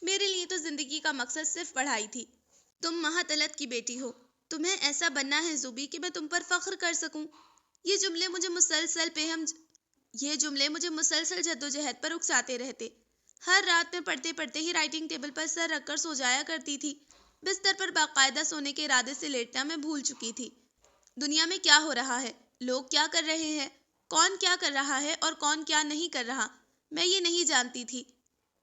B: میرے لیے تو زندگی کا مقصد صرف پڑھائی تھی۔ تم مہاتلت کی بیٹی ہو، تمہیں ایسا بننا ہے زوبی کہ میں تم پر فخر کر سکوں۔ یہ جملے مجھے مسلسل جدوجہد پر اکساتے رہتے۔ ہر رات میں پڑھتے پڑھتے ہی رائٹنگ ٹیبل پر سر رکھ کر سو جایا کرتی تھی۔ بستر پر باقاعدہ سونے کے ارادے سے لیٹنا میں بھول چکی تھی۔ دنیا میں کیا ہو رہا ہے، لوگ کیا کر رہے ہیں، کون کیا کر رہا ہے اور کون کیا نہیں کر رہا، میں یہ نہیں جانتی تھی۔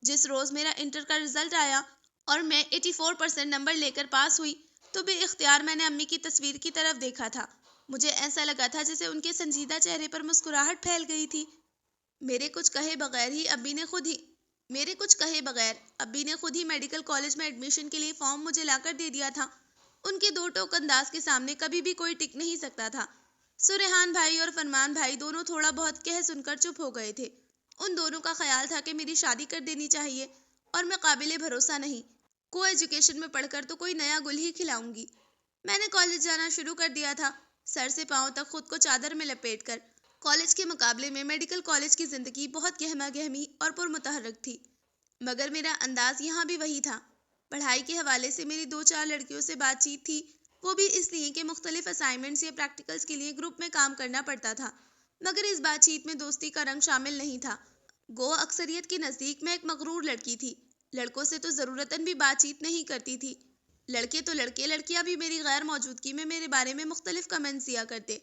B: جس روز میرا انٹر کا رزلٹ آیا اور میں 84% نمبر لے کر پاس ہوئی تو بے اختیار میں نے امی کی تصویر کی طرف دیکھا تھا۔ مجھے ایسا لگا تھا جیسے ان کے سنجیدہ چہرے پر مسکراہٹ پھیل گئی تھی۔ میرے کچھ کہے بغیر ابی نے خود ہی میڈیکل کالج میں ایڈمیشن کے لیے فارم مجھے لا کر دے دیا تھا۔ ان کے 2 ٹوک انداز کے سامنے کبھی بھی کوئی ٹک نہیں سکتا تھا۔ ریحان بھائی اور فرمان بھائی دونوں تھوڑا بہت کہہ سن کر چپ ہو گئے تھے۔ ان دونوں کا خیال تھا کہ میری شادی کر دینی چاہیے، اور میں قابل بھروسہ نہیں، کو ایجوکیشن میں پڑھ کر تو کوئی نیا گل ہی کھلاؤں گی۔ میں نے کالج جانا شروع کر دیا تھا، سر سے پاؤں تک خود کو چادر میں لپیٹ کر۔ کالج کے مقابلے میں میڈیکل کالج کی زندگی بہت گہما گہمی اور پرمتحرک تھی، مگر میرا انداز یہاں بھی وہی تھا۔ پڑھائی کے حوالے سے میری 2-4 لڑکیوں سے بات چیت تھی، وہ بھی اس لیے کہ مختلف اسائنمنٹس یا پریکٹیکلز کے لیے گروپ میں کام کرنا پڑتا تھا، مگر اس بات چیت میں دوستی کا رنگ شامل نہیں تھا۔ گو اکثریت کے نزدیک میں ایک مغرور لڑکی تھی، لڑکوں سے تو ضرورتاً بھی بات چیت نہیں کرتی تھی۔ لڑکے تو لڑکے، لڑکیاں بھی میری غیر موجودگی میں میرے بارے میں مختلف کمنٹس دیا کرتے،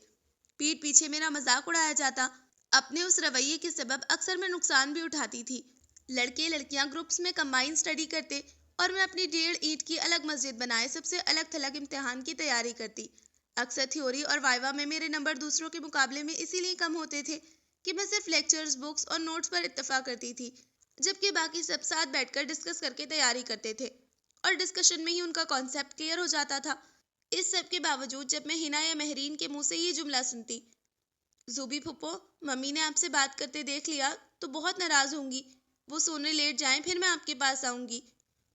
B: پیٹھ پیچھے میرا مذاق اڑایا جاتا۔ اپنے اس رویے کے سبب اکثر میں نقصان بھی اٹھاتی تھی۔ لڑکے لڑکیاں گروپس میں کمبائن اسٹڈی کرتے اور میں اپنی 1.5 اینٹ کی الگ مسجد بنائے سب سے الگ تھلگ امتحان کی تیاری کرتی۔ اکثر تھیوری اور وائوا میں میرے نمبر دوسروں کے مقابلے میں اسی لیے کم ہوتے تھے کہ میں صرف لیکچرز، بکس اور نوٹس پر اتفاق کرتی تھی، جبکہ باقی سب ساتھ بیٹھ کر ڈسکس کر کے تیاری کرتے تھے، اور ڈسکشن میں ہی ان کا کانسیپٹ کلیئر ہو جاتا تھا۔ اس سب کے باوجود جب میں ہنا یا مہرین کے منہ سے یہ جملہ سنتی، زوبی پھپھو، ممی نے آپ سے بات کرتے دیکھ لیا تو بہت ناراض ہوں گی، وہ سونے لیٹ جائیں پھر میں آپ کے پاس آؤں گی،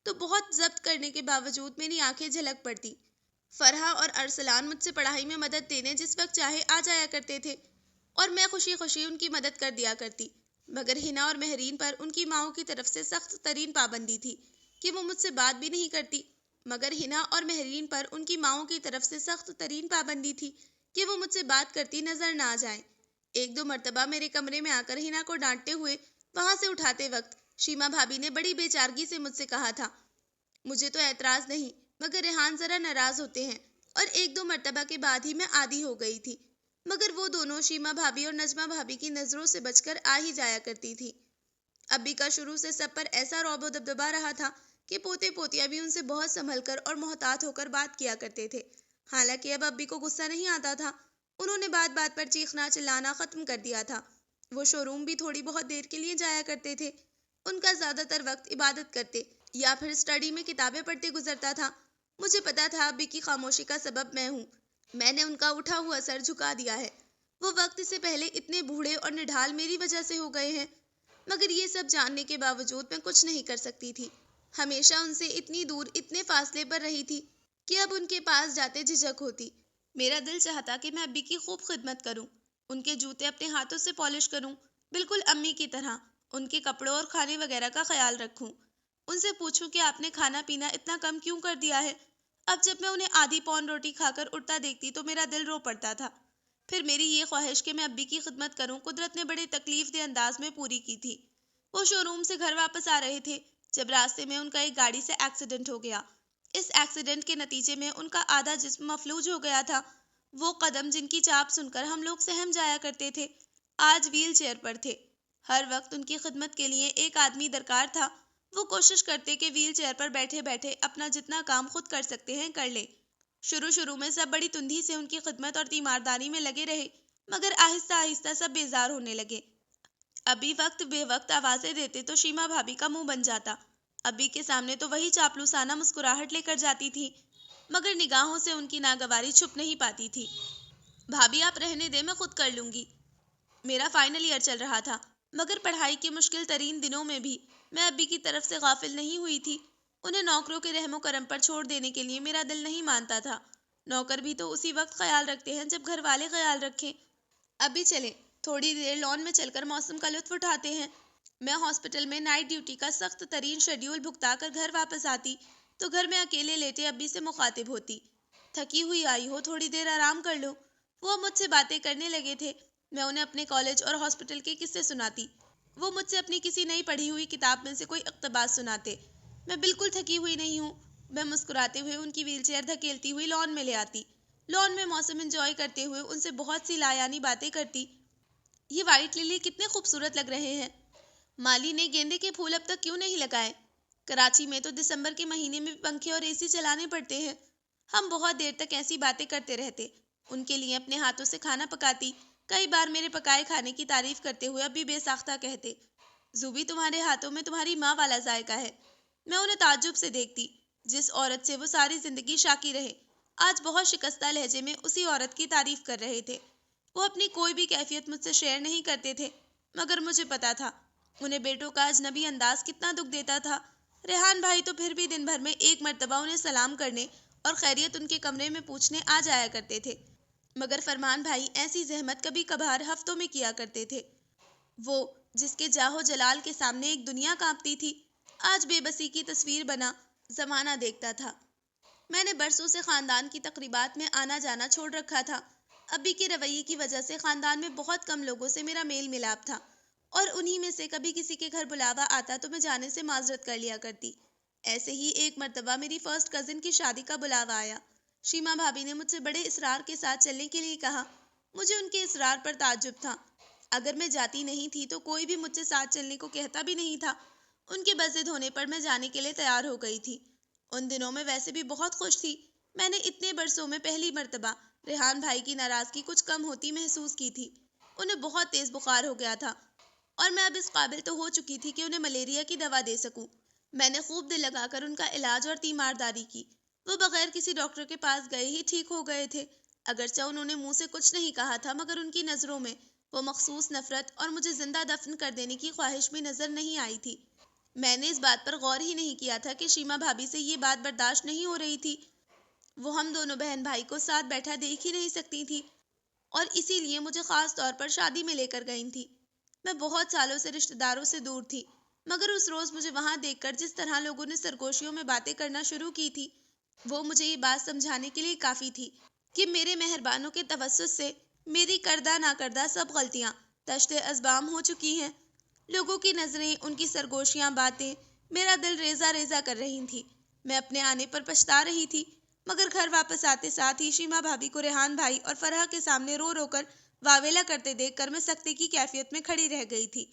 B: تو بہت ضبط کرنے کے باوجود میری آنکھیں جھلک پڑتی۔ فرحہ اور ارسلان مجھ سے پڑھائی میں مدد دینے جس وقت چاہے آ جایا کرتے تھے، اور میں خوشی خوشی ان کی مدد کر دیا کرتی، مگر ہنا اور مہرین پر ان کی ماؤں کی طرف سے سخت ترین پابندی تھی کہ وہ مجھ سے بات بھی نہیں کرتی۔ نظر نہ آ جائیں۔ 1-2 مرتبہ میرے کمرے میں آ کر ہنا کو ڈانٹتے ہوئے وہاں سے اٹھاتے وقت شیما بھابھی نے بڑی بے چارگی سے مجھ سے کہا تھا، مجھے تو اعتراض نہیں، مگر ریحان ذرا ناراض ہوتے ہیں اور 1-2 مرتبہ کے بعد ہی میں عادی ہو گئی تھی، مگر وہ دونوں شیما بھابی اور نجمہ بھابی کی نظروں سے بچ کر آ ہی جایا کرتی تھی۔ ابی کا شروع سے سب پر ایسا رعب و دبدبا رہا تھا کہ پوتے پوتیاں بھی ان سے بہت سنبھل کر اور محتاط ہو کر بات کیا کرتے تھے۔ حالانکہ اب ابی کو غصہ نہیں آتا تھا، انہوں نے بات بات پر چیخنا چلانا ختم کر دیا تھا۔ وہ شو روم بھی تھوڑی بہت دیر کے لیے جایا کرتے تھے۔ ان کا زیادہ تر وقت عبادت کرتے یا پھر اسٹڈی میں کتابیں پڑھتے گزرتا تھا۔ مجھے پتا تھا ابی کی خاموشی کا سبب میں ہوں۔ میں نے ان کا اٹھا ہوا سر جھکا دیا ہے۔ وہ وقت سے پہلے اتنے بوڑھے اور نڈھال میری وجہ سے ہو گئے ہیں، مگر یہ سب جاننے کے باوجود میں کچھ نہیں کر سکتی تھی۔ ہمیشہ ان سے اتنی دور، اتنے فاصلے پر رہی تھی کہ اب ان کے پاس جاتے جھجک ہوتی۔ میرا دل چاہتا کہ میں ابی کی خوب خدمت کروں، ان کے جوتے اپنے ہاتھوں سے پالش کروں، بالکل امی کی طرح، ان کے کپڑوں اور کھانے وغیرہ کا خیال رکھوں، ان سے پوچھوں کہ آپ نے کھانا پینا اتنا کم کیوں کر دیا ہے۔ اب جب میں انہیں آدھی پون روٹی کھا کر اٹھتا دیکھتی تو میرا دل رو پڑتا تھا۔ پھر میری یہ خواہش کہ میں ابی کی خدمت کروں قدرت نے بڑے تکلیف دہ انداز میں پوری کی تھی۔ وہ شو روم سے گھر واپس آ رہے تھے جب راستے میں ان کا ایک گاڑی سے ایکسیڈنٹ ہو گیا۔ اس ایکسیڈنٹ کے نتیجے میں ان کا آدھا جسم مفلوج ہو گیا تھا۔ وہ قدم جن کی چاپ سن کر ہم لوگ سہم جایا کرتے تھے، آج ویل چیئر پر تھے۔ ہر وقت ان کی خدمت کے لیے ایک آدمی درکار تھا۔ وہ کوشش کرتے کہ ویل چیئر پر بیٹھے بیٹھے اپنا جتنا کام خود کر سکتے ہیں کر لیں۔ شروع میں سب بڑی تندھی سے ان کی خدمت اور تیمارداری میں لگے رہے، مگر آہستہ آہستہ سب بیزار ہونے لگے۔ ابھی وقت بے وقت آوازیں دیتے تو شیما بھابی کا منہ بن جاتا۔ ابی کے سامنے تو وہی چاپلوسانہ مسکراہٹ لے کر جاتی تھی، مگر نگاہوں سے ان کی ناگواری چھپ نہیں پاتی تھی۔ بھابی آپ رہنے دیں، میں خود کر لوں گی۔ میرا فائنل ایئر چل رہا تھا، مگر پڑھائی کے مشکل ترین دنوں میں بھی میں ابی کی طرف سے غافل نہیں ہوئی تھی۔ انہیں نوکروں کے رحم و کرم پر چھوڑ دینے کے لیے میرا دل نہیں مانتا تھا۔ نوکر بھی تو اسی وقت خیال رکھتے ہیں جب گھر والے خیال رکھیں۔ ابھی چلیں، تھوڑی دیر لان میں چل کر موسم کا لطف اٹھاتے ہیں۔ میں ہاسپٹل میں نائٹ ڈیوٹی کا سخت ترین شیڈیول بھگتا کر گھر واپس آتی تو گھر میں اکیلے لیٹے ابی سے مخاطب ہوتی۔ تھکی ہوئی آئی ہو، تھوڑی دیر آرام کر لو۔ وہ مجھ سے باتیں کرنے لگے تھے۔ میں انہیں اپنے کالج اور ہاسپٹل کے قصے سناتی۔ وہ مجھ سے اپنی کسی نئی پڑھی ہوئی کتاب میں سے کوئی اقتباس سناتے۔ میں بالکل تھکی ہوئی نہیں ہوں۔ میں مسکراتے ہوئے ان کی ویل چیئر دھکیلتی ہوئی لان میں لے آتی۔ لان میں موسم انجوائے کرتے ہوئے ان سے بہت سی لایانی باتیں کرتی۔ یہ وائٹ للی کتنے خوبصورت لگ رہے ہیں۔ مالی نے گیندے کے پھول اب تک کیوں نہیں لگائے؟ کراچی میں تو دسمبر کے مہینے میں پنکھے اور اے سی چلانے پڑتے ہیں۔ ہم بہت دیر تک ایسی باتیں کرتے رہتے۔ ان کے لیے اپنے ہاتھوں سے کھانا پکاتی۔ کئی بار میرے پکائے کھانے کی تعریف کرتے ہوئے ابھی بے ساختہ کہتے، زوبی تمہارے ہاتھوں میں تمہاری ماں والا ذائقہ ہے۔ میں انہیں تعجب سے دیکھتی۔ جس عورت سے وہ ساری زندگی شاکی رہے، آج بہت شکستہ لہجے میں اسی عورت کی تعریف کر رہے تھے۔ وہ اپنی کوئی بھی کیفیت مجھ سے شیئر نہیں کرتے تھے، مگر مجھے پتا تھا انہیں بیٹوں کا اجنبی انداز کتنا دکھ دیتا تھا۔ ریحان بھائی تو پھر بھی دن بھر میں ایک مرتبہ انہیں سلام کرنے اور خیریت ان کے کمرے میں پوچھنے آ جایا کرتے تھے، مگر فرمان بھائی ایسی زحمت کبھی کبھار ہفتوں میں کیا کرتے تھے۔ وہ جس کے جاہ و جلال کے سامنے ایک دنیا کانپتی تھی، آج بے بسی کی تصویر بنا زمانہ دیکھتا تھا۔ میں نے برسوں سے خاندان کی تقریبات میں آنا جانا چھوڑ رکھا تھا۔ ابی کے رویے کی وجہ سے خاندان میں بہت کم لوگوں سے میرا میل ملاپ تھا، اور انہی میں سے کبھی کسی کے گھر بلاوا آتا تو میں جانے سے معذرت کر لیا کرتی۔ ایسے ہی ایک مرتبہ میری فرسٹ کزن کی شادی کا بلاوا آیا۔ شیما بھابی نے مجھ سے بڑے اصرار کے ساتھ چلنے کے لیے کہا۔ مجھے ان کے اصرار پر تعجب تھا۔ اگر میں جاتی نہیں تھی تو کوئی بھی مجھ سے ساتھ چلنے کو کہتا بھی نہیں تھا۔ ان کے بضد ہونے پر میں جانے کے لیے تیار ہو گئی تھی۔ ان دنوں میں ویسے بھی بہت خوش تھی۔ میں نے اتنے برسوں میں پہلی مرتبہ ریحان بھائی کی ناراضگی کچھ کم ہوتی محسوس کی تھی۔ انہیں بہت تیز بخار ہو گیا تھا، اور میں اب اس قابل تو ہو چکی تھی کہ انہیں ملیریا کی دوا دے سکوں۔ میں نے خوب دل لگا کر ان کا علاج اور تیمارداری کی۔ وہ بغیر کسی ڈاکٹر کے پاس گئے ہی ٹھیک ہو گئے تھے۔ اگرچہ انہوں نے منہ سے کچھ نہیں کہا تھا، مگر ان کی نظروں میں وہ مخصوص نفرت اور مجھے زندہ دفن کر دینے کی خواہش بھی نظر نہیں آئی تھی۔ میں نے اس بات پر غور ہی نہیں کیا تھا کہ شیما بھابی سے یہ بات برداشت نہیں ہو رہی تھی۔ وہ ہم دونوں بہن بھائی کو ساتھ بیٹھا دیکھ ہی نہیں سکتی تھی، اور اسی لیے مجھے خاص طور پر شادی میں لے کر گئی تھی۔ میں بہت سالوں سے رشتہ داروں سے دور تھی، مگر اس روز مجھے وہاں دیکھ کر جس طرح لوگوں نے سرگوشیوں میں باتیں کرنا شروع کی تھی، وہ مجھے یہ بات سمجھانے کے لیے کافی تھی کہ میرے مہربانوں کے توسط سے میری کردہ نہ کردہ سب غلطیاں تشت ازبام ہو چکی ہیں۔ لوگوں کی نظریں، ان کی سرگوشیاں، باتیں میرا دل ریزہ ریزہ کر رہی تھی۔
A: میں اپنے آنے پر پچھتا رہی تھی، مگر گھر واپس آتے ساتھ ہی شیما بھابھی کو ریحان بھائی اور فرحہ کے سامنے رو رو کر واویلا کرتے دیکھ کر میں سختی کی کیفیت میں کھڑی رہ گئی تھی۔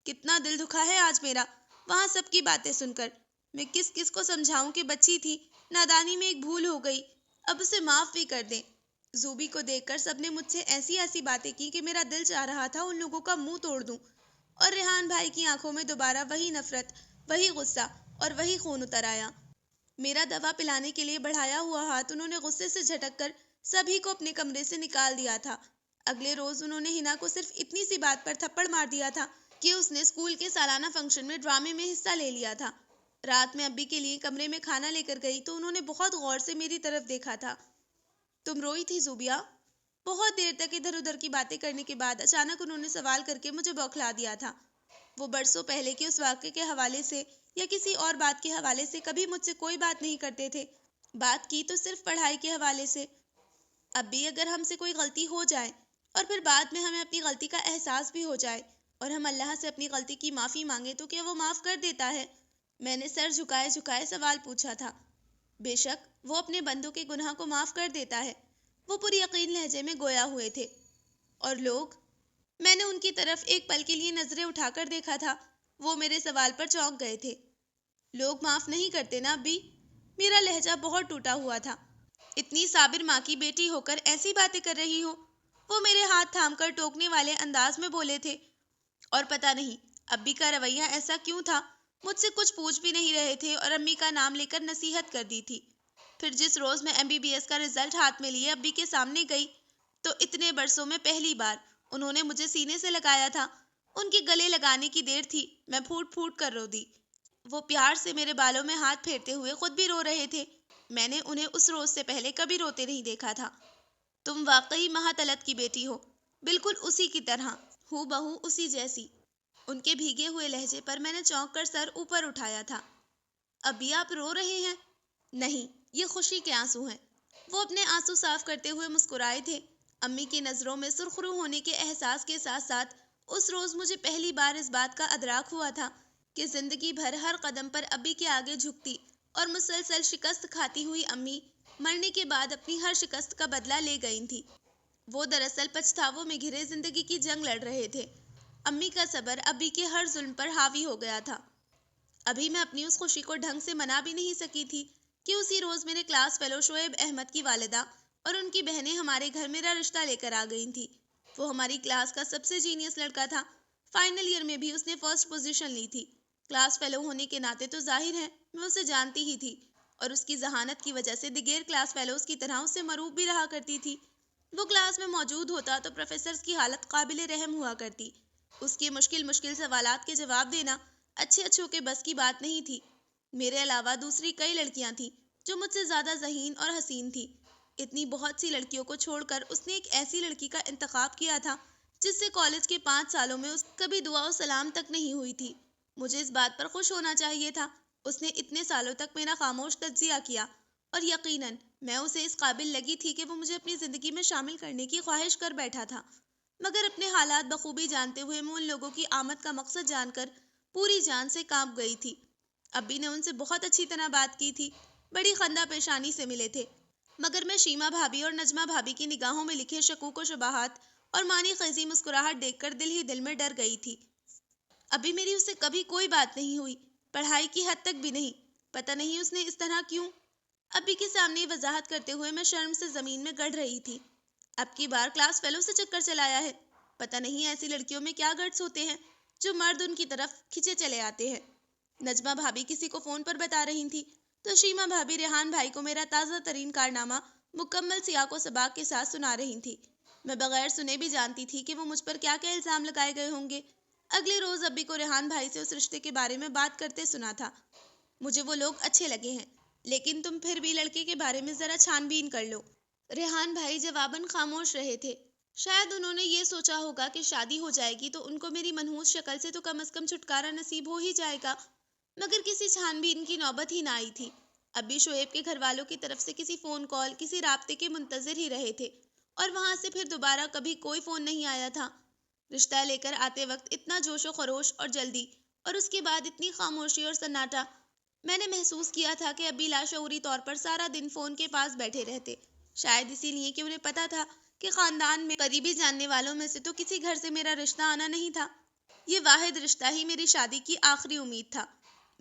A: کتنا دل دکھا ہے آج میرا وہاں سب کی باتیں سن کر۔ میں کس کس کو سمجھاؤں کہ بچی تھی، نادانی میں ایک بھول ہو گئی، اب اسے معاف بھی کر دیں۔ زوبی کو دیکھ کر سب نے مجھ سے ایسی ایسی باتیں کی کہ میرا دل چاہ رہا تھا ان لوگوں کا منہ توڑ دوں، اور ریحان بھائی کی آنکھوں میں دوبارہ وہی نفرت، وہی غصہ اور وہی خون اتر آیا۔ میرا دوا پلانے کے لیے بڑھایا ہوا ہاتھ انہوں نے غصے سے جھٹک کر سبھی کو اپنے کمرے سے نکال دیا تھا۔ اگلے روز انہوں نے ہنا کو صرف اتنی سی بات پر تھپڑ مار دیا تھا کہ اس نے اسکول کے سالانہ فنکشن میں ڈرامے میں حصہ لے لیا تھا۔ رات میں ابی کے لیے کمرے میں کھانا لے کر گئی تو انہوں نے بہت غور سے میری طرف دیکھا تھا۔ تم روئی تھی زوبیا؟ بہت دیر تک ادھر ادھر کی باتیں کرنے کے بعد اچانک انہوں نے سوال کر کے مجھے بوکھلا دیا تھا۔ وہ برسوں پہلے کے اس واقعے کے حوالے سے یا کسی اور بات کے حوالے سے کبھی مجھ سے کوئی بات نہیں کرتے تھے، بات کی تو صرف پڑھائی کے حوالے سے۔ اب بھی اگر ہم سے کوئی غلطی ہو جائے اور پھر بعد میں ہمیں اپنی غلطی کا احساس بھی ہو جائے اور ہم اللہ سے اپنی غلطی کی معافی مانگے تو کیا وہ معاف کر دیتا ہے؟ میں نے سر جھکائے جھکائے سوال پوچھا تھا۔ بے شک وہ اپنے بندوں کے گناہ کو معاف کر دیتا ہے، وہ پوری یقین لہجے میں گویا ہوئے تھے۔ اور لوگ؟ میں نے ان کی طرف ایک پل کے لیے نظریں اٹھا کر دیکھا تھا، وہ میرے سوال پر چونک گئے تھے۔ لوگ معاف نہیں کرتے نا ابی؟ میرا لہجہ بہت ٹوٹا ہوا تھا۔ اتنی صابر ماں کی بیٹی ہو کر ایسی باتیں کر رہی ہو؟ وہ میرے ہاتھ تھام کر ٹوکنے والے انداز میں بولے تھے، اور پتہ نہیں ابی کا رویہ ایسا کیوں تھا، مجھ سے کچھ پوچھ بھی نہیں رہے تھے اور امی کا نام لے کر نصیحت کر دی تھی۔ پھر جس روز میں MBBS کا رزلٹ ہاتھ میں لیے ابی کے سامنے گئی تو اتنے برسوں میں پہلی بار انہوں نے مجھے سینے سے لگایا تھا۔ ان کے گلے لگانے کی دیر تھی، میں پھوٹ پھوٹ کر رو دی۔ وہ پیار سے میرے بالوں میں ہاتھ پھیرتے ہوئے خود بھی رو رہے تھے۔ میں نے انہیں اس روز سے پہلے کبھی روتے نہیں دیکھا تھا۔ تم واقعی مہاتلت کی بیٹی ہو، بالکل اسی کی طرح، ہو بہو اسی جیسی۔ ان کے بھیگے ہوئے لہجے پر میں نے چونک کر سر اوپر اٹھایا تھا۔ ابھی آپ رو رہے ہیں؟ نہیں، یہ خوشی کے آنسو ہیں۔ وہ اپنے آنسو صاف کرتے ہوئے مسکرائے تھے۔ امی کی نظروں میں سرخرو ہونے کے احساس کے ساتھ ساتھ اس روز مجھے پہلی بار اس بات کا ادراک ہوا تھا کہ زندگی بھر ہر قدم پر ابی کے آگے جھکتی اور مسلسل شکست کھاتی ہوئی امی مرنے کے بعد اپنی ہر شکست کا بدلہ لے گئی تھی۔ وہ دراصل پچھتاووں میں گھرے زندگی کی جنگ لڑ رہے تھے۔ امی کا صبر ابی کے ہر ظلم پر حاوی ہو گیا تھا۔ ابھی میں اپنی اس خوشی کو ڈھنگ سے منا بھی نہیں سکی تھی کہ اسی روز میرے کلاس فیلو شعیب احمد کی والدہ اور ان کی بہنیں ہمارے گھر میرا رشتہ لے کر آ گئی تھیں۔ وہ ہماری کلاس کا سب سے جینیس لڑکا تھا، فائنل ایئر میں بھی اس نے فرسٹ پوزیشن لی تھی۔ کلاس فیلو ہونے کے ناطے تو ظاہر ہے میں اسے جانتی ہی تھی، اور اس کی ذہانت کی وجہ سے دیگر کلاس فیلوز کی طرح اس سے مروب بھی رہا کرتی تھی۔ وہ کلاس میں موجود ہوتا تو پروفیسرز کی حالت قابل رحم ہوا کرتی۔ اس کے مشکل سوالات کے جواب دینا اچھے اچھوں کے بس کی بات نہیں تھی۔ میرے علاوہ دوسری کئی لڑکیاں تھیں جو مجھ سے زیادہ ذہین اور حسین تھی۔ اتنی بہت سی لڑکیوں کو چھوڑ کر اس نے ایک ایسی لڑکی کا انتخاب کیا تھا جس سے کالج کے 5 سالوں میں اس کبھی دعا و سلام تک نہیں ہوئی تھی۔ مجھے اس بات پر خوش ہونا چاہیے تھا، اس نے اتنے سالوں تک میرا خاموش تجزیہ کیا، اور یقیناً میں اسے اس قابل لگی تھی کہ وہ مجھے اپنی زندگی میں شامل کرنے کی خواہش کر بیٹھا تھا۔ مگر اپنے حالات بخوبی جانتے ہوئے میں ان لوگوں کی آمد کا مقصد جان کر پوری جان سے کانپ گئی تھی۔ ابی نے ان سے بہت اچھی طرح بات کی تھی، بڑی خندہ پیشانی سے ملے تھے، مگر میں شیما بھابھی اور نجمہ بھابھی کی نگاہوں میں لکھے شکوک و شبہات اور معنی خیزی مسکراہٹ دیکھ کر دل ہی دل میں ڈر گئی تھی۔ ابھی میری اس سے کبھی کوئی بات نہیں ہوئی، پڑھائی کی حد تک بھی نہیں، پتہ نہیں اس نے اس طرح کیوں۔ ابی کے سامنے وضاحت کرتے ہوئے میں شرم سے زمین میں گڑ رہی تھی۔ اب کی بار کلاس فیلو سے چکر چلایا ہے، پتہ نہیں ایسی لڑکیوں میں کیا گٹس ہوتے ہیں جو مرد ان کی طرف کھینچے چلے آتے ہیں۔ نجمہ بھابھی کسی کو فون پر بتا رہی تھی تو شیما بھابھی ریحان بھائی کو میرا تازہ ترین کارنامہ مکمل سیاق و سباق کے ساتھ سنا رہی تھی۔ میں بغیر سنے بھی جانتی تھی کہ وہ مجھ پر کیا کیا الزام لگائے گئے ہوں گے۔ اگلے روز ابی کو ریحان بھائی سے اس رشتے کے بارے میں بات کرتے سنا تھا۔ مجھے وہ لوگ اچھے لگے ہیں، لیکن تم پھر بھی لڑکے کے بارے میں ذرا چھان بین کر لو۔ ریحان بھائی جواباً خاموش رہے تھے۔ شاید انہوں نے یہ سوچا ہوگا کہ شادی ہو جائے گی تو ان کو میری منحوس شکل سے تو کم از کم چھٹکارا نصیب ہو ہی جائے گا، مگر کسی چھان بین کی نوبت ہی نہ آئی تھی۔ ابھی شعیب کے گھر والوں کی طرف سے کسی فون کال، کسی رابطے کے منتظر ہی رہے تھے، اور وہاں سے پھر دوبارہ کبھی کوئی فون نہیں آیا تھا۔ رشتہ لے کر آتے وقت اتنا جوش و خروش اور جلدی، اور اس کے بعد اتنی خاموشی اور سناٹا،
B: میں نے محسوس کیا تھا کہ ابی لاشعوری طور پر سارا دن فون کے پاس بیٹھے رہتے، شاید اسی لیے کہ انہیں پتا تھا کہ خاندان میں قریبی جاننے والوں میں سے تو کسی گھر سے میرا رشتہ آنا نہیں تھا۔ یہ واحد رشتہ ہی میری شادی کی آخری امید تھا،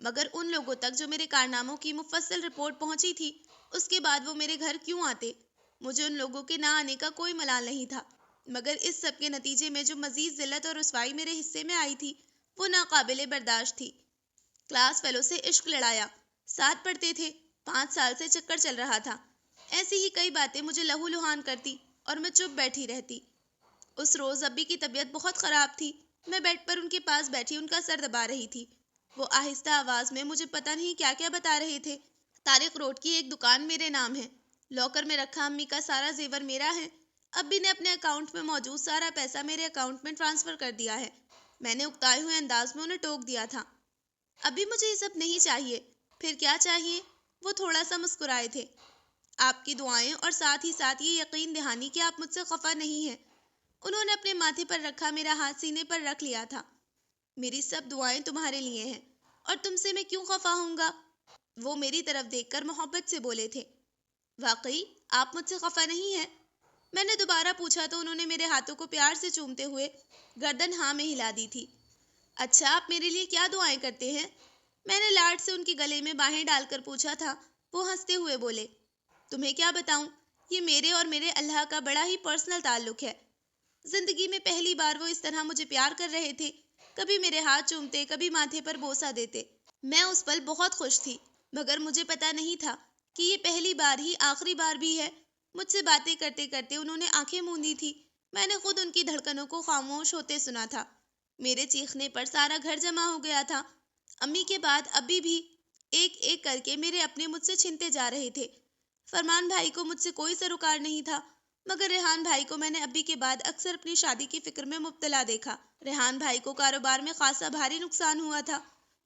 B: مگر ان لوگوں تک جو میرے کارناموں کی مفصل رپورٹ پہنچی تھی، اس کے بعد وہ میرے گھر کیوں آتے؟ مجھے ان لوگوں کے نہ آنے کا کوئی ملال نہیں تھا، مگر اس سب کے نتیجے میں جو مزید ذلت اور رسوائی میرے حصے میں آئی تھی وہ ناقابل برداشت تھی۔ کلاس فیلو سے عشق لڑایا، ساتھ پڑھتے تھے، 5 سال سے چکر چل رہا تھا۔ ایسی ہی کئی باتیں مجھے لہو لہان کرتی اور میں چپ بیٹھی رہتی۔ اس روز ابی کی طبیعت بہت خراب تھی۔ میں بیڈ پر ان کے پاس بیٹھی ان کا سر دبا رہی تھی۔ وہ آہستہ آواز میں مجھے پتہ نہیں کیا کیا بتا رہے تھے۔ طارق روڈ کی ایک دکان میرے نام ہے، لاکر میں رکھا امی کا سارا زیور میرا ہے، ابی نے اپنے اکاؤنٹ میں موجود سارا پیسہ میرے اکاؤنٹ میں ٹرانسفر کر دیا ہے۔ میں نے اکتائے ہوئے انداز میں انہیں ٹوک دیا تھا۔ ابھی مجھے یہ سب نہیں چاہیے۔ پھر کیا چاہیے؟ وہ تھوڑا سا مسکرائے تھے۔ آپ کی دعائیں اور ساتھ ہی ساتھ یہ یقین دہانی کہ آپ مجھ سے خفا نہیں ہیں۔ انہوں نے اپنے ماتھے پر رکھا میرا ہاتھ سینے پر رکھ لیا تھا۔ میری سب دعائیں تمہارے لیے ہیں، اور تم سے میں کیوں خفا ہوں گا؟ وہ میری طرف دیکھ کر محبت سے بولے تھے۔ واقعی آپ مجھ سے خفا نہیں ہیں؟ میں نے دوبارہ پوچھا تو انہوں نے میرے ہاتھوں کو پیار سے چومتے ہوئے گردن ہاں میں ہلا دی تھی۔ اچھا، آپ میرے لیے کیا دعائیں کرتے ہیں؟ میں نے لاڈ سے ان کے گلے میں باہیں ڈال کر پوچھا تھا۔ وہ ہنستے ہوئے بولے، تمہیں کیا بتاؤں، یہ میرے اور میرے اللہ کا بڑا ہی پرسنل تعلق ہے۔ زندگی میں پہلی بار وہ اس طرح مجھے پیار کر رہے تھے، کبھی میرے ہاتھ چومتے، کبھی ماتھے پر بوسہ دیتے۔ میں اس پل بہت خوش تھی، مگر مجھے پتا نہیں تھا کہ یہ پہلی بار ہی آخری بار بھی ہے۔ مجھ سے باتیں کرتے کرتے انہوں نے آنکھیں موندی تھی۔ میں نے خود ان کی دھڑکنوں کو خاموش ہوتے سنا تھا۔ میرے چیخنے پر سارا گھر جمع ہو گیا تھا۔ امی کے بعد ابی بھی ایک ایک کر کے میرے اپنے مجھ سے چھنتے جا رہے تھے۔ فرمان بھائی کو مجھ سے کوئی سروکار نہیں تھا، مگر ریحان بھائی کو میں نے ابی کے بعد اکثر اپنی شادی کی فکر میں مبتلا دیکھا۔ ریحان بھائی کو کاروبار میں خاصا بھاری نقصان ہوا تھا۔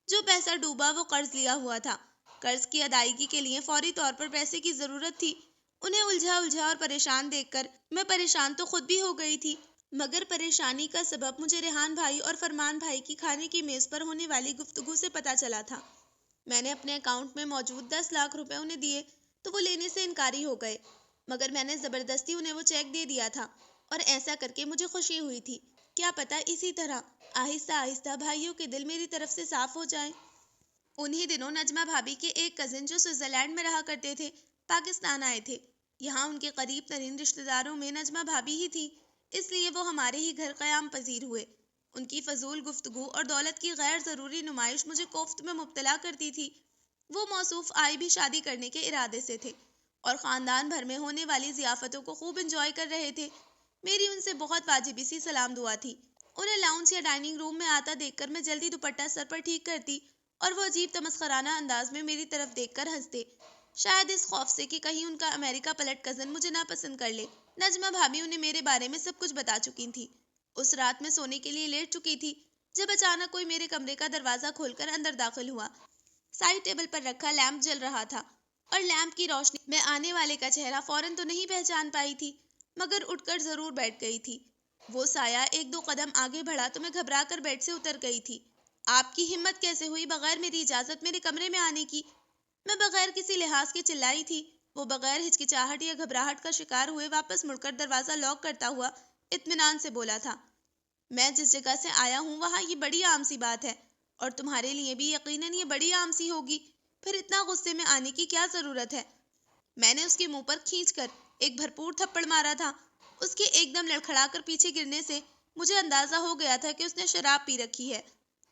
B: جو پیسہ ڈوبا وہ قرض لیا ہوا تھا۔ قرض کی ادائیگی کے لیے فوری طور پر پیسے کی ضرورت تھی۔ انہیں الجھا اور پریشان دیکھ کر میں پریشان تو خود بھی ہو گئی تھی، مگر پریشانی کا سبب مجھے ریحان بھائی اور فرمان بھائی کی کھانے کی میز پر ہونے والی گفتگو سے پتہ چلا تھا۔ میں نے اپنے اکاؤنٹ میں موجود 10 لاکھ روپے انہیں دیے تو وہ لینے سے انکاری ہو گئے، مگر میں نے زبردستی انہیں وہ چیک دے دیا تھا، اور ایسا کر کے مجھے خوشی ہوئی تھی۔ کیا پتہ اسی طرح آہستہ آہستہ بھائیوں کے دل میری طرف سے صاف ہو جائیں۔ انہی دنوں نجمہ بھابی کے ایک کزن جو سوئٹزرلینڈ میں رہا کرتے تھے، پاکستان آئے تھے۔ یہاں ان کے قریب ترین رشتہ داروں میں نجمہ بھابی ہی تھی، اس لیے وہ ہمارے ہی گھر قیام پذیر ہوئے۔ ان کی فضول گفتگو اور دولت کی غیر ضروری نمائش مجھے کوفت میں مبتلا کرتی تھی۔ وہ موصوف آئی بھی شادی کرنے کے ارادے سے تھے اور خاندان بھر میں ہونے والی ضیافتوں کو خوب انجوائے کر رہے تھے۔ میری ان سے بہت واجبی سی سلام دعا تھی۔ انہیں لاؤنج یا ڈائننگ روم میں آتا دیکھ کر میں جلدی دوپٹہ سر پر ٹھیک کرتی اور وہ عجیب تمسخرانہ انداز میں میری طرف دیکھ کر ہنستے، شاید اس خوف سے کہ کہیں ان کا امریکہ پلٹ کزن مجھے ناپسند کر لے۔ نجمہ بھابی انہیں میرے بارے میں سب کچھ بتا چکی تھی۔ اس رات میں سونے کے لیے لیٹ چکی تھی جب اچانک کوئی میرے کمرے کا دروازہ کھول کر اندر داخل ہوا۔ سائڈ ٹیبل پر رکھا لیمپ جل رہا تھا اور لیمپ کی روشنی میں آنے والے کا چہرہ فوراً تو نہیں پہچان پائی تھی، مگر اٹھ کر ضرور بیٹھ گئی تھی۔ وہ سایہ 1-2 قدم آگے بڑھا تو میں گھبرا کر بیڈ سے اتر گئی تھی۔ آپ کی ہمت کیسے ہوئی بغیر میری اجازت میرے کمرے میں آنے کی؟ میں بغیر کسی لحاظ کے چلائی تھی۔ وہ بغیر ہچکچاہٹ یا گھبراہٹ کا شکار ہوئے واپس مڑ کر دروازہ لاک کرتا ہوا اطمینان سے بولا تھا، میں جس جگہ سے آیا ہوں وہاں یہ بڑی عام سی بات ہے، اور تمہارے لیے بھی یقیناً یہ بڑی عام سی ہوگی، پھر اتنا غصے میں آنے کی کیا ضرورت ہے؟ میں نے اس کے منہ پر کھینچ کر ایک بھرپور تھپڑ مارا تھا۔ اس کے ایک دم لڑکھڑا کر پیچھے گرنے سے مجھے اندازہ ہو گیا تھا کہ اس نے شراب پی رکھی ہے۔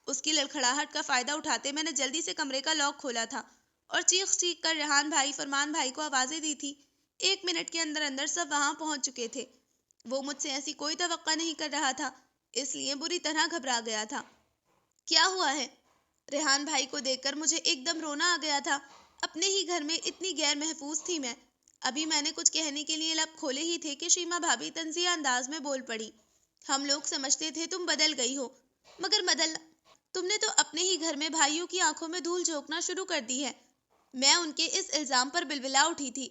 B: اس کی لڑکھڑاہٹ کا فائدہ اٹھاتے میں نے جلدی سے کمرے کا لاک کھولا تھا اور چیخ کر ریحان بھائی، فرمان بھائی کو آوازیں دی تھی۔ 1 منٹ کے اندر اندر سب وہاں پہنچ چکے تھے۔ وہ مجھ سے ایسی کوئی توقع نہیں کر رہا تھا، اس لیے بری طرح گھبرا گیا تھا۔ کیا ہوا ہے؟ ریحان بھائی کو دیکھ کر مجھے ایک دم رونا آ گیا تھا۔ اپنے ہی گھر میں اتنی غیر محفوظ تھی میں۔ ابھی میں نے کچھ کہنے کے لیے لب کھولے ہی تھے کہ شیما بھابی طنزیہ انداز میں بول پڑی، ہم لوگ سمجھتے تھے تم بدل گئی ہو، مگر تم نے تو اپنے ہی گھر میں بھائیوں کی آنکھوں میں دھول جھونکنا شروع کر دی ہے۔ میں ان کے اس الزام پر بلبلا اٹھی تھی۔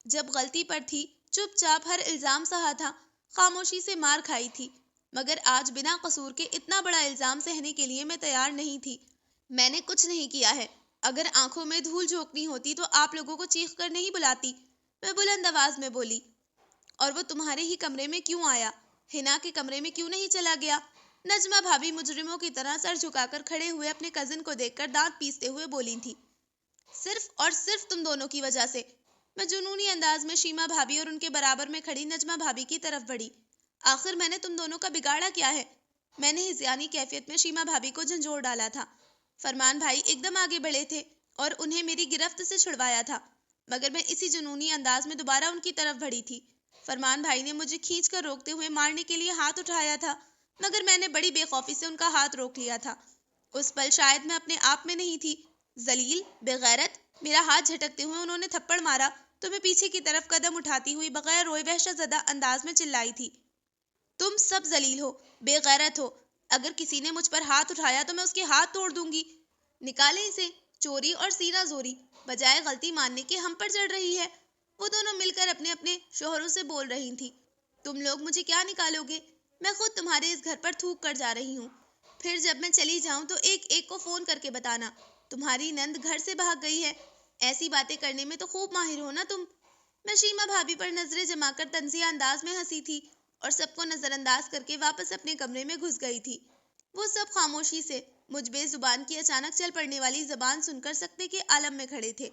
B: جب غلطی پر تھی چپ چاپ ہر الزام سہا تھا، خاموشی سے مار کھائی تھی، مگر آج بنا قصور کے اتنا بڑا الزام سہنے کے لیے میں تیار نہیں تھی۔ میں نے کچھ نہیں کیا ہے، اگر آنکھوں میں دھول جھونکنی ہوتی تو آپ لوگوں کو چیخ کر نہیں بلاتی، میں بلند آواز میں بولی۔ اور وہ تمہارے ہی کمرے میں کیوں آیا؟ حنا کے کمرے میں کیوں نہیں چلا گیا؟ نجمہ بھابی مجرموں کی طرح سر جھکا کر کھڑے ہوئے اپنے کزن کو دیکھ کر دانت پیستے ہوئے بولی تھی۔ صرف اور صرف تم دونوں کی وجہ سے۔ میں جنونی انداز میں شیما بھابی اور ان کے برابر میں کھڑی نجمہ بھابی کی طرف بڑھی۔ آخر میں نے تم دونوں کا بگاڑا کیا ہے؟ میں نے ہذیانی کیفیت میں شیما بھابی کو جھنجھوڑ ڈالا تھا۔ فرمان بھائی ایک دم آگے بڑھے تھے اور انہیں میری گرفت سے چھڑوایا تھا، مگر میں اسی جنونی انداز میں دوبارہ ان کی طرف بڑھی تھی۔ فرمان بھائی نے مجھے کھینچ کر روکتے ہوئے مارنے کے لیے ہاتھ اٹھایا تھا، مگر میں نے بڑی بے خوفی سے ان کا ہاتھ روک لیا تھا۔ اس پل شاید میں اپنے آپ میں نہیں تھی۔ ذلیل، بے غیرت! میرا ہاتھ جھٹکتے ہوئے انہوں نے تھپڑ مارا تو میں پیچھے کی طرف قدم اٹھاتی ہوئی بغیر روئے وحشت زدہ انداز میں چلائی تھی، تم سب ذلیل ہو، بے غیرت ہو۔ اگر کسی نے مجھ پر ہاتھ اٹھایا تو میں اس کے ہاتھ توڑ دوں گی۔ نکالیں اسے۔ چوری اور سینہ زوری بجائے غلطی ماننے کے ہم پر چڑھ رہی ہے۔ وہ دونوں مل کر اپنے اپنے شوہروں سے بول رہی تھی۔ تم لوگ مجھے کیا نکالو گے؟ میں خود تمہارے اس گھر پر تھوک کر جا رہی ہوں۔ پھر جب میں چلی جاؤں تو ایک ایک کو فون کر کے بتانا تمہاری نند گھر سے بھاگ گئی ہے۔ ایسی باتیں کرنے میں تو خوب ماہر ہو نا تم۔ میں شیما بھابی پر نظریں جما کر طنزیہ انداز میں ہنسی تھی اور سب کو نظر انداز کر کے واپس اپنے کمرے میں گھس گئی تھی۔ وہ سب خاموشی سے مجھ بے زبان کی اچانک چل پڑنے والی زبان سن کر سکتے کے عالم میں کھڑے تھے۔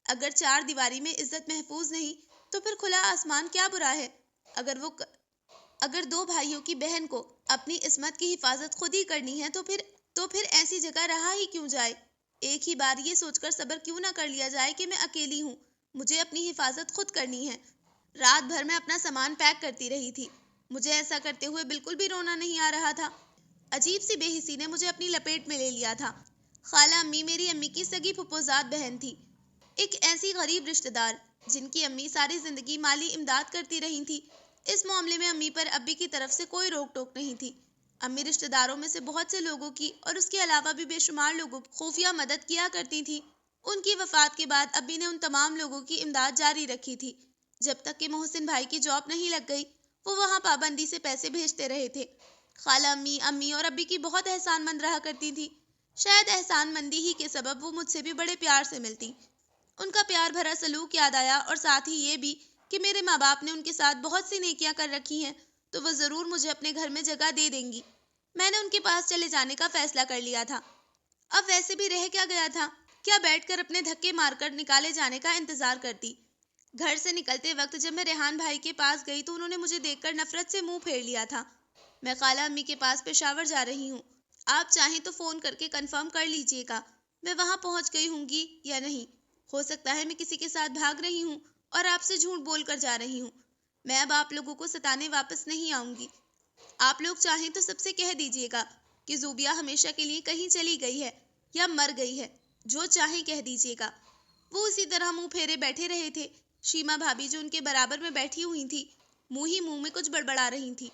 B: اگر چار دیواری میں عزت محفوظ نہیں تو پھر کھلا آسمان کیا برا ہے؟ اگر دو بھائیوں کی بہن کو اپنی عصمت کی حفاظت خود ہی کرنی ہے تو پھر ایسی جگہ رہا ہی کیوں جائے؟ ایک ہی بار یہ سوچ کر صبر کیوں نہ کر لیا جائے کہ میں اکیلی ہوں، مجھے اپنی حفاظت خود کرنی ہے۔ رات بھر میں اپنا سامان پیک کرتی رہی تھی، مجھے ایسا کرتے ہوئے بالکل بھی رونا نہیں آ رہا تھا۔ عجیب سی بے حسی نے مجھے اپنی لپیٹ میں لے لیا تھا۔ خالہ امی میری امی کی سگی پھپھوزاد بہن تھی، ایک ایسی غریب رشتہ دار جن کی امی ساری زندگی مالی امداد کرتی رہی تھی۔ اس معاملے میں امی پر ابی کی طرف سے کوئی روک ٹوک نہیں تھی۔ امی رشتہ داروں میں سے بہت سے لوگوں کی اور اس کے علاوہ بھی بے شمار لوگوں کی خفیہ مدد کیا کرتی تھی۔ ان کی وفات کے بعد ابی نے ان تمام لوگوں کی امداد جاری رکھی تھی۔ جب تک کہ محسن بھائی کی جاب نہیں لگ گئی وہ وہاں پابندی سے پیسے بھیجتے رہے تھے۔ خالہ امی اور ابی کی بہت احسان مند رہا کرتی تھی۔ شاید احسان مندی ہی کے سبب وہ مجھ سے بھی بڑے پیار سے ملتی۔ ان کا پیار بھرا سلوک یاد آیا اور ساتھ ہی یہ بھی کہ میرے ماں باپ نے ان کے ساتھ بہت سی نیکیاں کر رکھی ہیں تو وہ ضرور مجھے اپنے گھر میں جگہ دے دیں گی۔ میں نے ان کے پاس چلے جانے کا فیصلہ کر لیا تھا۔ اب ویسے بھی رہ کیا گیا تھا؟ کیا بیٹھ کر اپنے دھکے مار کر نکالے جانے کا انتظار کرتی؟ گھر سے نکلتے وقت جب میں ریحان بھائی کے پاس گئی تو انہوں نے مجھے دیکھ کر نفرت سے منہ پھیر لیا تھا۔ میں خالہ امی کے پاس پشاور جا رہی ہوں، آپ چاہیں تو فون کر کے کنفرم کر لیجئے گا میں وہاں پہنچ گئی ہوں گی یا نہیں۔ ہو سکتا ہے میں کسی کے ساتھ بھاگ رہی ہوں اور آپ سے جھوٹ بول کر جا رہی ہوں۔ میں اب آپ لوگوں کو ستانے واپس نہیں آؤں گی۔ آپ لوگ چاہیں تو سب سے کہہ دیجئے گا کہ زوبیہ ہمیشہ کے لیے کہیں چلی گئی ہے یا مر گئی ہے، جو چاہیں کہہ دیجئے گا۔ وہ اسی طرح منہ پھیرے بیٹھے رہے تھے۔ شیما بھابی جو ان کے برابر میں بیٹھی ہوئی تھی منہ ہی منہ میں کچھ بڑبڑا رہی تھی۔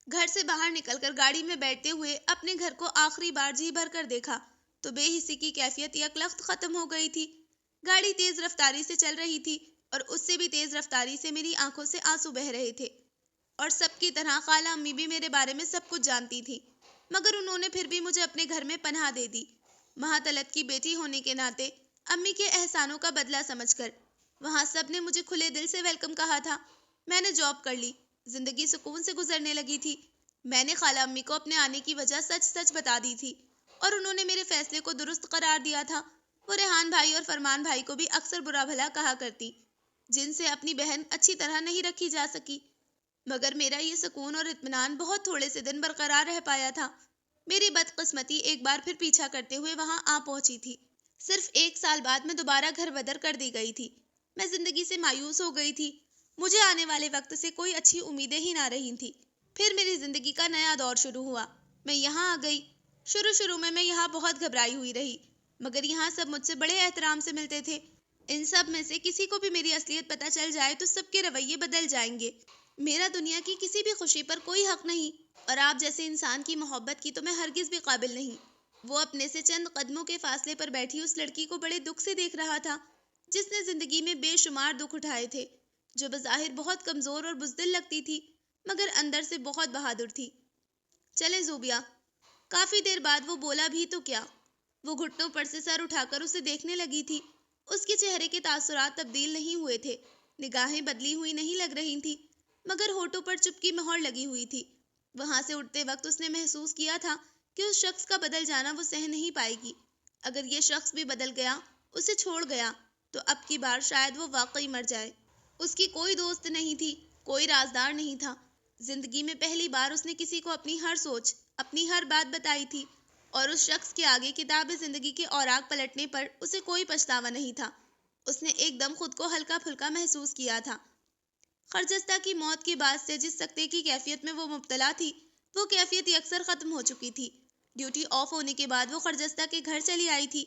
B: گھر سے باہر نکل کر گاڑی میں بیٹھتے ہوئے اپنے گھر کو آخری بار جی بھر کر دیکھا تو بے حسی کی کیفیت یکلخت ختم ہو گئی تھی۔ گاڑی تیز رفتاری سے چل رہی تھی اور اس سے بھی تیز رفتاری سے میری آنکھوں سے آنسو بہہ رہے تھے۔ اور سب کی طرح خالہ امی بھی میرے بارے میں سب کچھ جانتی تھی، مگر انہوں نے پھر بھی مجھے اپنے گھر میں پناہ دے دی۔ مہاتلت کی بیٹی ہونے کے ناطے امی کے احسانوں کا بدلہ سمجھ کر وہاں سب نے مجھے کھلے دل سے ویلکم کہا تھا۔ میں نے جاب کر لی، زندگی سکون سے گزرنے لگی تھی۔ میں نے خالہ امی کو اپنے آنے کی وجہ سچ سچ بتا دی تھی اور انہوں نے میرے فیصلے کو درست قرار دیا تھا۔ وہ ریحان بھائی اور فرمان بھائی کو بھی اکثر برا بھلا کہا کرتی، جن سے اپنی بہن اچھی طرح نہیں رکھی جا سکی، مگر میرا یہ سکون اور اطمینان بہت تھوڑے سے دن برقرار رہ پایا تھا۔ میری بدقسمتی ایک بار پھر پیچھا کرتے ہوئے وہاں آ پہنچی تھی۔ صرف 1 سال بعد میں دوبارہ گھر بدر کر دی گئی تھی۔ میں زندگی سے مایوس ہو گئی تھی، مجھے آنے والے وقت سے کوئی اچھی امیدیں ہی نہ رہی تھی۔ پھر میری زندگی کا نیا دور شروع ہوا، میں یہاں آ گئی۔ شروع میں یہاں بہت گھبرائی ہوئی رہی، مگر یہاں سب مجھ سے بڑے احترام سے ملتے تھے۔ ان سب میں سے کسی کو بھی میری اصلیت پتہ چل جائے تو سب کے رویے بدل جائیں گے۔ میرا دنیا کی کسی بھی خوشی پر کوئی حق نہیں، اور آپ جیسے انسان کی محبت کی تو میں ہرگز بھی قابل نہیں۔ وہ اپنے سے چند قدموں کے فاصلے پر بیٹھی اس لڑکی کو بڑے دکھ سے دیکھ رہا تھا جس نے زندگی میں بے شمار دکھ اٹھائے تھے، جو بظاہر بہت کمزور اور بزدل لگتی تھی مگر اندر سے بہت بہادر تھی۔ چلے زوبیہ۔ کافی دیر بعد وہ بولا بھی تو کیا، وہ گھٹنوں پر سے سر اٹھا کر اسے دیکھنے لگی تھی۔ اس کے چہرے کے تاثرات تبدیل نہیں ہوئے تھے، نگاہیں بدلی ہوئی نہیں لگ رہی تھی، مگر ہونٹوں پر چپ کی مہر لگی ہوئی تھی۔ وہاں سے اٹھتے وقت اس نے محسوس کیا تھا کہ اس شخص کا بدل جانا وہ سہ نہیں پائے گی۔ اگر یہ شخص بھی بدل گیا، اسے چھوڑ گیا، تو اب کی بار شاید وہ واقعی مر جائے۔ اس کی کوئی دوست نہیں تھی، کوئی رازدار نہیں تھا۔ زندگی میں پہلی بار اس نے کسی کو اپنی ہر سوچ، اپنی ہر بات بتائی تھی، اور اس شخص کے آگے کتاب زندگی کے اوراق پلٹنے پر اسے کوئی پچھتاوا نہیں تھا۔ اس نے ایک دم خود کو ہلکا پھلکا محسوس کیا تھا۔ خرجستہ کی موت کے بعد سے جس سکتے کی کیفیت میں وہ مبتلا تھی، وہ کیفیت اکثر ختم ہو چکی تھی۔ ڈیوٹی آف ہونے کے بعد وہ خرجستہ کے گھر چلی آئی تھی۔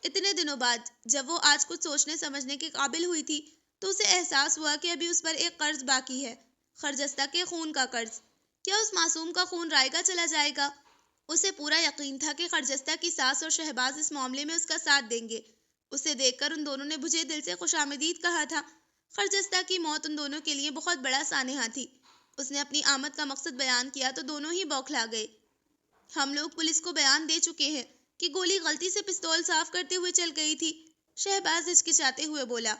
B: اتنے دنوں بعد جب وہ آج کچھ سوچنے سمجھنے کے قابل ہوئی تھی، تو اسے احساس ہوا کہ ابھی اس پر ایک قرض باقی ہے، خرجستہ کے خون کا قرض۔ کیا اس معصوم کا خون رائگاں چلا جائے گا؟ اسے پورا یقین تھا کہ خرجستہ کی ساس اور شہباز اس معاملے میں اس کا ساتھ دیں گے۔ اسے دیکھ کر ان دونوں نے بجھے دل سے خوش آمدید کہا تھا۔ خرجستہ کی موت ان دونوں کے لیے بہت بڑا سانحہ تھی۔ اس نے اپنی آمد کا مقصد بیان کیا تو دونوں ہی بوکھلا گئے۔ ہم لوگ پولیس کو بیان دے چکے ہیں کہ گولی غلطی سے پستول صاف کرتے ہوئے چل گئی تھی، شہباز ہچکچاتے ہوئے بولا۔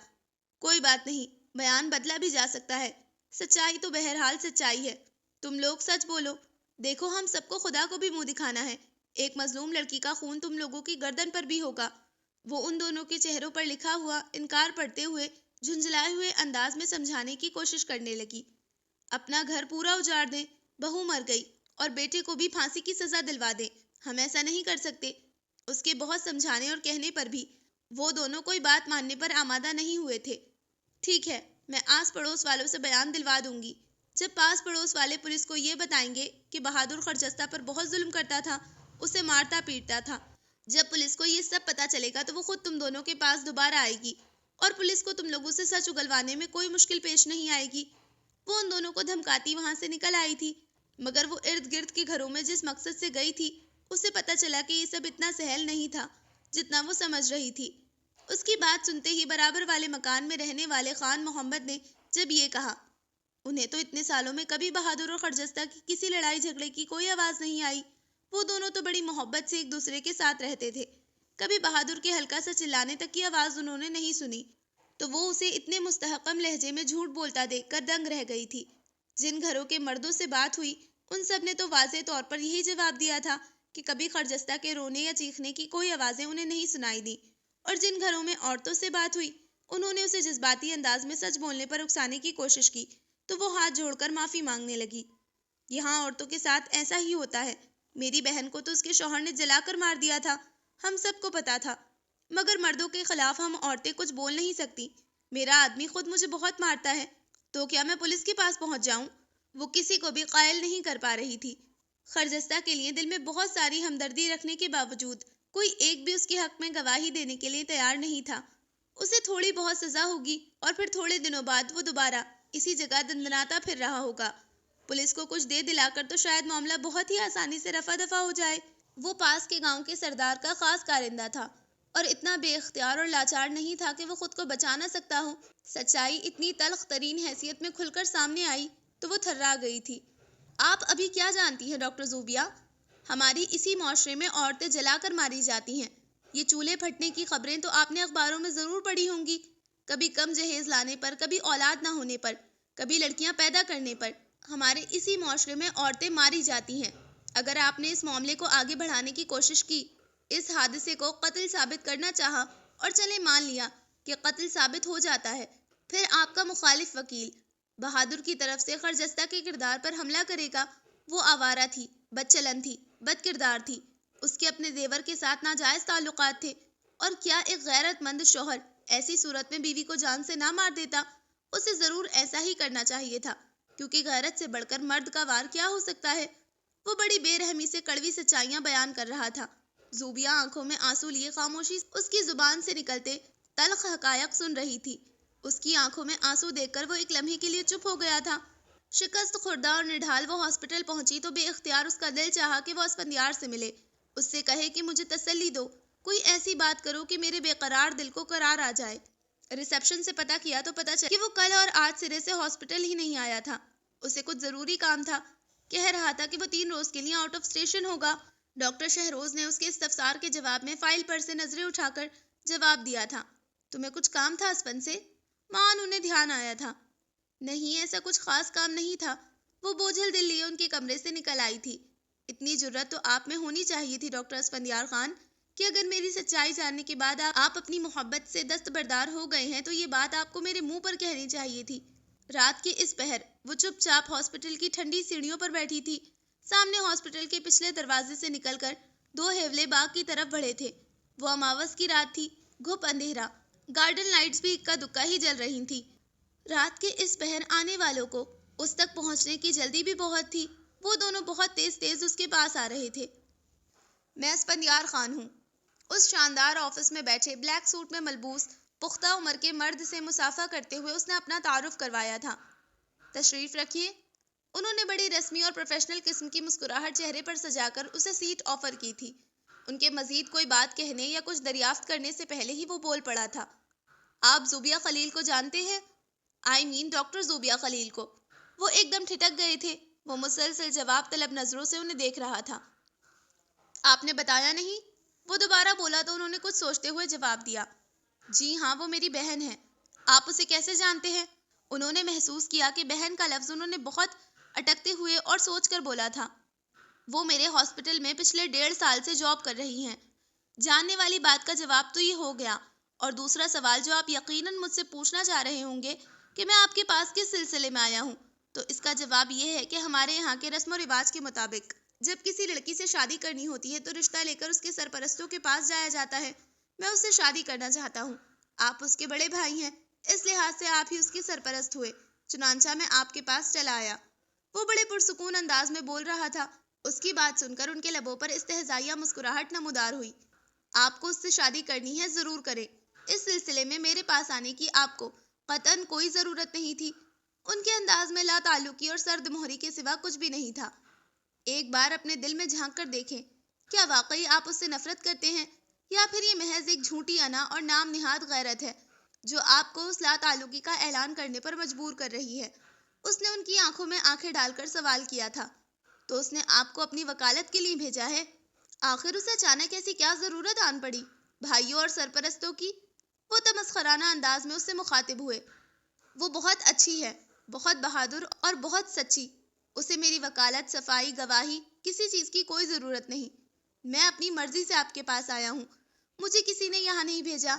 B: کوئی بات نہیں، بیان بدلا بھی جا سکتا ہے، سچائی تو بہرحال سچائی ہے۔ تم لوگ سچ بولو، دیکھو ہم سب کو خدا کو بھی منہ دکھانا ہے، ایک مظلوم لڑکی کا خون تم لوگوں کی گردن پر بھی ہوگا۔ وہ ان دونوں کے چہروں پر لکھا ہوا انکار پڑھتے ہوئے جھنجھلائے ہوئے انداز میں سمجھانے کی کوشش کرنے لگی۔ اپنا گھر پورا اجاڑ دیں، بہو مر گئی، اور بیٹے کو بھی پھانسی کی سزا دلوا دیں، ہم ایسا نہیں کر سکتے۔ اس کے بہت سمجھانے اور کہنے پر بھی وہ دونوں کوئی بات ماننے پر آمادہ نہیں ہوئے تھے۔ ٹھیک ہے، میں آس پڑوس والوں سے بیان دلوا دوں گی۔ جب پاس پڑوس والے پولیس کو یہ بتائیں گے کہ بہادر خرجستہ پر بہت ظلم کرتا تھا، اسے مارتا پیٹتا تھا، جب پولیس کو یہ سب پتہ چلے گا تو وہ خود تم دونوں کے پاس دوبارہ آئے گی، اور پولیس کو تم لوگوں سے سچ اگلوانے میں کوئی مشکل پیش نہیں آئے گی۔ وہ ان دونوں کو دھمکاتی وہاں سے نکل آئی تھی، مگر وہ ارد گرد کے گھروں میں جس مقصد سے گئی تھی، اسے پتہ چلا کہ یہ سب اتنا سہل نہیں تھا جتنا وہ سمجھ رہی تھی۔ اس کی بات سنتے ہی برابر والے مکان میں رہنے والے خان محمد نے جب یہ کہا، انہیں تو اتنے سالوں میں کبھی بہادر اور خرجستہ کی کسی لڑائی جھگڑے کی کوئی آواز نہیں آئی۔ وہ دونوں تو بڑی محبت سے ایک دوسرے کے ساتھ رہتے تھے، کبھی بہادر کے ہلکا سا چلانے تک کی آواز انہوں نے نہیں سنی، تو وہ اسے اتنے مستحکم لہجے میں جھوٹ بولتا دیکھ کر دنگ رہ گئی تھی۔ جن گھروں کے مردوں سے بات ہوئی، ان سب نے تو واضح طور پر یہی جواب دیا تھا کہ کبھی خرجستہ کے رونے یا چیخنے کی کوئی آوازیں انہیں نہیں سنائی دی، اور جن گھروں میں عورتوں سے بات ہوئی، انہوں نے اسے جذباتی انداز میں سچ بولنے پر اکسانے کی کوشش کی، تو وہ ہاتھ جوڑ کر معافی مانگنے لگی۔ یہاں عورتوں کے ساتھ ایسا ہی ہوتا ہے، میری بہن کو تو اس کے شوہر نے جلا کر مار دیا تھا، ہم سب کو پتا تھا، مگر مردوں کے خلاف ہم عورتیں کچھ بول نہیں سکتی۔ میرا آدمی خود مجھے بہت مارتا ہے، تو کیا میں پولیس کے پاس پہنچ جاؤں؟ وہ کسی کو بھی قائل نہیں کر پا رہی تھی۔ خرجستہ کے لیے دل میں بہت ساری ہمدردی رکھنے کے باوجود کوئی ایک بھی اس کے حق میں گواہی دینے کے لیے تیار نہیں تھا۔ اسے تھوڑی بہت سزا ہوگی، اور پھر تھوڑے دنوں بعد وہ دوبارہ اسی جگہ دندناتا پھر رہا ہوگا۔ پولیس کو کچھ دے دلا کر تو شاید معاملہ بہت ہی آسانی سے رفع دفع ہو جائے۔ وہ پاس کے گاؤں کے سردار کا خاص کارندہ تھا، اور اتنا بے اختیار اور لاچار نہیں تھا کہ وہ خود کو بچا نہ سکتا ہو۔ سچائی اتنی تلخ ترین حیثیت میں کھل کر سامنے آئی تو وہ تھرا گئی تھی۔ آپ ابھی کیا جانتی ہیں ڈاکٹر زوبیہ؟ ہماری اسی معاشرے میں عورتیں جلا کر ماری جاتی ہیں۔ یہ چولہے پھٹنے کی خبریں تو آپ نے اخباروں میں ضرور پڑھی ہوں گی، کبھی کم جہیز لانے پر، کبھی اولاد نہ ہونے پر، کبھی لڑکیاں پیدا کرنے پر۔ ہمارے اسی معاشرے میں عورتیں ماری جاتی ہیں۔ اگر آپ نے اس معاملے کو آگے بڑھانے کی کوشش کی، اس حادثے کو قتل ثابت کرنا چاہا، اور چلے مان لیا کہ قتل ثابت ہو جاتا ہے، پھر آپ کا مخالف وکیل بہادر کی طرف سے خرجستہ کے کردار پر حملہ کرے گا۔ وہ آوارہ تھی، بد چلن تھی، بد کردار تھی، اس کے اپنے دیور کے ساتھ ناجائز تعلقات تھے، اور کیا ایک غیرت مند شوہر ایسی صورت میں بیوی کو جان سے نہ مار دیتا؟ اسے ضرور ایسا ہی کرنا چاہیے تھا، کیونکہ غیرت سے بڑھ کر مرد کا وار کیا ہو سکتا ہے؟ وہ بڑی بے رحمی سے کڑوی سچائیاں بیان کر رہا تھا۔ زوبیہ آنکھوں میں آنسو لیے خاموشی اس کی زبان سے نکلتے تلخ حقائق سن رہی تھی۔ اس کی آنکھوں میں آنسو دیکھ کر وہ ایک لمحے کے لیے چپ ہو گیا تھا۔ شکست خوردہ اور نڈھال وہ ہاسپٹل پہنچی تو بے اختیار اس کا دل چاہا کہ وہ اسفندیار سے ملے، اس سے کہے کہ مجھے تسلی دو، کوئی ایسی بات کرو کہ میرے بے قرار دل کو قرار آ جائے۔ ریسیپشن سے پتہ کیا تو پتہ چلا کہ وہ کل اور آج سرے سے ہاسپٹل ہی نہیں آیا تھا۔ اسے کچھ ضروری کام تھا، کہہ رہا تھا کہ وہ 3 روز کے لیے آؤٹ آف اسٹیشن ہوگا۔ ڈاکٹر شہروز نے اس کے استفسار کے جواب میں فائل پر سے نظریں اٹھا کر جواب دیا تھا۔ تمہیں کچھ کام تھا اسپن سے؟ مان انہیں دھیان آیا تھا۔ نہیں، ایسا کچھ خاص کام نہیں تھا۔ وہ بوجھل دل لیے ان کے کمرے سے نکل آئی تھی۔ اتنی جرأت تو آپ میں ہونی چاہیے تھی ڈاکٹر اسفندیار خان کہ اگر میری سچائی جاننے کے بعد آپ اپنی محبت سے دستبردار ہو گئے ہیں تو یہ بات آپ کو میرے منہ پر کہنی چاہیے تھی۔ رات کے اس پہر وہ چپ چاپ ہاسپٹل کی ٹھنڈی سیڑھیوں پر بیٹھی تھی۔ سامنے ہاسپٹل کے پچھلے دروازے سے نکل کر 2 ہیولے باغ کی طرف بڑھے تھے۔ وہ اماوس کی رات تھی، گھپ اندھیرا، گارڈن لائٹس بھی اکا دکا ہی جل رہی تھی۔ رات کے اس پہر آنے والوں کو اس تک پہنچنے کی جلدی بھی بہت تھی۔ وہ دونوں بہت تیز تیز اس کے پاس آ رہے تھے۔ میں اسفندیار خان ہوں۔ اس شاندار آفس میں بیٹھے بلیک سوٹ میں ملبوس پختہ عمر کے مرد سے مصافحہ کرتے ہوئے اس نے اپنا تعارف کروایا تھا۔ تشریف رکھیے۔ انہوں نے بڑی رسمی اور پروفیشنل قسم کی مسکراہٹ چہرے پر سجا کر اسے سیٹ آفر کی تھی۔ ان کے مزید کوئی بات کہنے یا کچھ دریافت کرنے سے پہلے ہی وہ بول پڑا تھا۔ آپ زوبیہ خلیل کو جانتے ہیں؟ ڈاکٹر زوبیہ خلیل کو۔ وہ ایک دم ٹھٹک گئے تھے۔ وہ مسلسل جواب طلب نظروں سے انہیں دیکھ رہا تھا۔ آپ نے بتایا نہیں؟ وہ دوبارہ بولا تو انہوں نے کچھ سوچتے ہوئے جواب دیا۔ جی ہاں، وہ میری بہن ہے۔ آپ اسے کیسے جانتے ہیں؟ انہوں نے محسوس کیا کہ بہن کا لفظ انہوں نے بہت اٹکتے ہوئے اور سوچ کر بولا تھا۔ وہ میرے ہاسپٹل میں پچھلے 1.5 سال سے جاب کر رہی ہیں۔ جاننے والی بات کا جواب تو یہ ہو گیا، اور دوسرا سوال جو آپ یقیناً مجھ سے پوچھنا چاہ رہے ہوں گے کہ میں آپ کے پاس کس سلسلے میں آیا ہوں، تو اس کا جواب یہ ہے کہ ہمارے یہاں کے رسم و رواج کے مطابق جب کسی لڑکی سے شادی کرنی ہوتی ہے تو رشتہ لے کر اس کے سرپرستوں کے پاس جایا جاتا ہے۔ میں اس سے شادی کرنا چاہتا ہوں۔ آپ اس کے بڑے بھائی ہیں، اس لحاظ سے آپ ہی اس کے سرپرست ہوئے، چنانچہ میں آپ کے پاس چلا آیا۔ وہ بڑے پرسکون انداز میں بول رہا تھا۔ اس کی بات سن کر ان کے لبوں پر استہزائیہ مسکراہٹ نمودار ہوئی۔ آپ کو اس سے شادی کرنی ہے، ضرور کریں۔ اس سلسلے میں میرے پاس آنے کی آپ کو قطعاً کوئی ضرورت نہیں تھی۔ ان کے انداز میں لا تعلقی اور سرد مہری کے سوا کچھ بھی نہیں تھا۔ ایک بار اپنے دل میں جھانک کر دیکھیں، کیا واقعی آپ اس سے نفرت کرتے ہیں، یا پھر یہ محض ایک جھوٹی انا اور نام نہاد غیرت ہے جو آپ کو اس لا تعلقی کا اعلان کرنے پر مجبور کر رہی ہے؟ اس نے ان کی آنکھوں میں آنکھیں ڈال کر سوال کیا تھا۔ تو اس نے آپ کو اپنی وکالت کے لیے بھیجا ہے؟ آخر اسے اچانک ایسی کیا ضرورت آن پڑی؟ بھائیوں اور سرپرستوں کی؟ وہ تمسخرانہ انداز میں اس سے مخاطب ہوئے۔ وہ بہت اچھی ہے، بہت بہادر اور بہت سچی۔ اسے میری وکالت، صفائی، گواہی، کسی چیز کی کوئی ضرورت نہیں۔ میں اپنی مرضی سے آپ کے پاس آیا ہوں، مجھے کسی نے یہاں نہیں بھیجا۔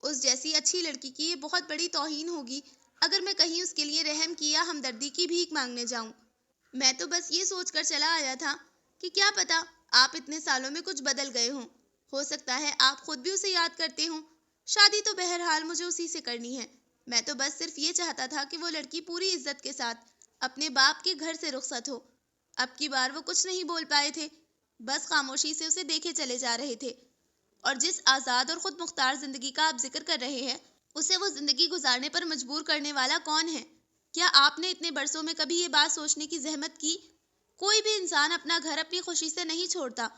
B: اس جیسی اچھی لڑکی کی یہ بہت بڑی توہین ہوگی اگر میں کہیں اس کے لیے رحم کی یا ہمدردی کی بھیک مانگنے جاؤں۔ میں تو بس یہ سوچ کر چلا آیا تھا کہ کیا پتا آپ اتنے سالوں میں کچھ بدل گئے ہوں۔ ہو سکتا ہے آپ خود بھی اسے یاد کرتے ہوں۔ شادی تو بہرحال مجھے اسی سے کرنی ہے۔ میں تو بس صرف یہ چاہتا تھا کہ وہ لڑکی پوری عزت کے ساتھ اپنے باپ کے گھر سے رخصت ہو۔ اب کی بار وہ کچھ نہیں بول پائے تھے، بس خاموشی سے اسے دیکھے چلے جا رہے تھے۔ اور جس آزاد اور خود مختار زندگی کا آپ ذکر کر رہے ہیں، اسے وہ زندگی گزارنے پر مجبور کرنے والا کون ہے؟ کیا آپ نے اتنے برسوں میں کبھی یہ بات سوچنے کی زحمت کی؟ کوئی بھی انسان اپنا گھر اپنی خوشی سے نہیں چھوڑتا،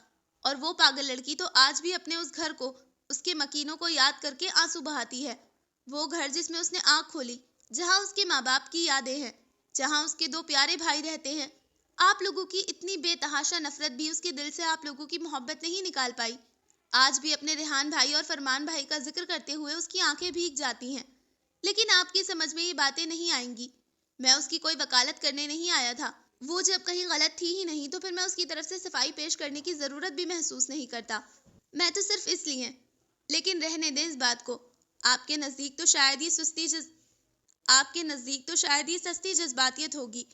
B: اور وہ پاگل لڑکی تو آج بھی اپنے اس گھر کو، اس کے مکینوں کو یاد کر کے آنسو بہاتی ہے۔ وہ گھر جس میں اس نے آنکھ کھولی، جہاں اس کے ماں باپ کی یادیں ہیں، جہاں اس کے 2 پیارے بھائی رہتے ہیں۔ آپ لوگوں کی اتنی بے تحاشا نفرت بھی اس کے دل سے آپ لوگوں کی محبت نہیں نکال پائی۔ آج بھی اپنے ریحان بھائی اور فرمان بھائی کا ذکر کرتے ہوئے اس کی آنکھیں بھیگ جاتی ہیں۔ لیکن آپ کی سمجھ میں یہ باتیں نہیں آئیں گی۔ میں اس کی کوئی وکالت کرنے نہیں آیا تھا۔ وہ جب کہیں غلط تھی ہی نہیں تو پھر میں اس کی طرف سے صفائی پیش کرنے کی ضرورت بھی محسوس نہیں کرتا۔ میں تو صرف اس لیے، لیکن رہنے دیں اس بات کو۔ آپ کے نزدیک تو شاید یہ سستی جذباتیت ہوگی۔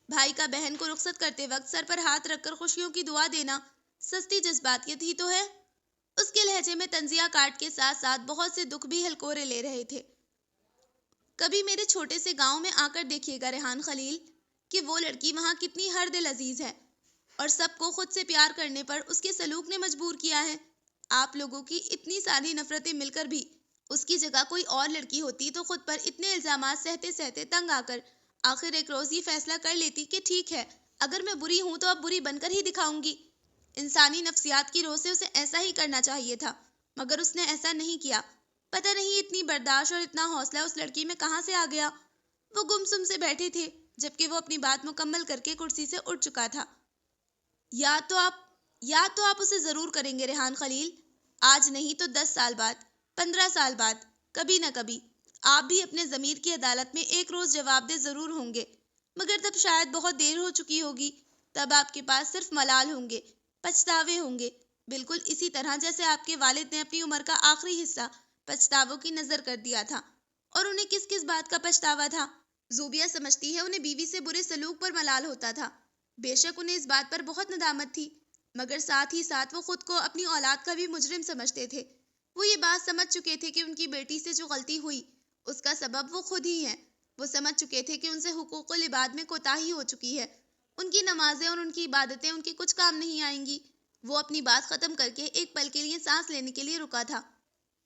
B: بھائی کا بہن کو رخصت کرتے وقت سر پر ہاتھ رکھ کر خوشیوں کی دعا دینا سستی جذباتیت ہی تو ہے۔ اس کے لہجے میں طنزیہ کاٹ کے ساتھ ساتھ بہت سے دکھ بھی ہلکورے لے رہے تھے۔ کبھی میرے چھوٹے سے گاؤں میں آ کر دیکھیے گا ریحان خلیل، کہ وہ لڑکی وہاں کتنی ہر دل عزیز ہے، اور سب کو خود سے پیار کرنے پر اس کے سلوک نے مجبور کیا ہے۔ آپ لوگوں کی اتنی ساری نفرتیں مل کر بھی اس کی جگہ کوئی اور لڑکی ہوتی تو خود پر اتنے الزامات سہتے سہتے تنگ آ کر آخر ایک روز یہ فیصلہ کر لیتی کہ ٹھیک ہے، اگر میں بری ہوں تو اب بری بن کر ہی دکھاؤں گی۔ انسانی نفسیات کی روح سے اسے ایسا ہی کرنا چاہیے تھا، مگر اس نے ایسا نہیں کیا۔ پتہ نہیں اتنی برداشت اور اتنا حوصلہ اس لڑکی میں کہاں سے آ گیا۔ وہ گمسم سے بیٹھے تھے جبکہ وہ اپنی بات مکمل کر کے کرسی سے اٹھ چکا تھا۔ یا تو آپ یاد تو آپ اسے ضرور کریں گے ریحان خلیل، آج نہیں تو 10 سال بعد، 15 سال بعد، کبھی نہ کبھی آپ بھی اپنے ضمیر کی عدالت میں ایک روز جواب دہ ضرور ہوں گے، مگر تب شاید بہت دیر ہو چکی ہوگی، تب آپ کے پاس صرف ملال ہوں گے، پچھتاوے ہوں گے، بالکل اسی طرح جیسے آپ کے والد نے اپنی عمر کا آخری حصہ پچھتاووں کی نظر کر دیا تھا۔ اور انہیں کس کس بات کا پچھتاوا تھا؟ زوبیہ سمجھتی ہے انہیں بیوی سے برے سلوک پر ملال ہوتا تھا۔ بے شک انہیں اس بات پر بہت ندامت تھی، مگر ساتھ ہی ساتھ وہ خود کو اپنی اولاد کا بھی مجرم سمجھتے تھے۔ وہ یہ بات سمجھ چکے تھے کہ ان کی بیٹی سے جو غلطی ہوئی اس کا سبب وہ خود ہی ہیں۔ وہ سمجھ چکے تھے کہ ان سے حقوق العباد میں کوتاہی ہو چکی ہے، ان کی نمازیں اور ان کی عبادتیں ان کے کچھ کام نہیں آئیں گی۔ وہ اپنی بات ختم کر کے ایک پل کے لیے سانس لینے کے لیے رکا تھا۔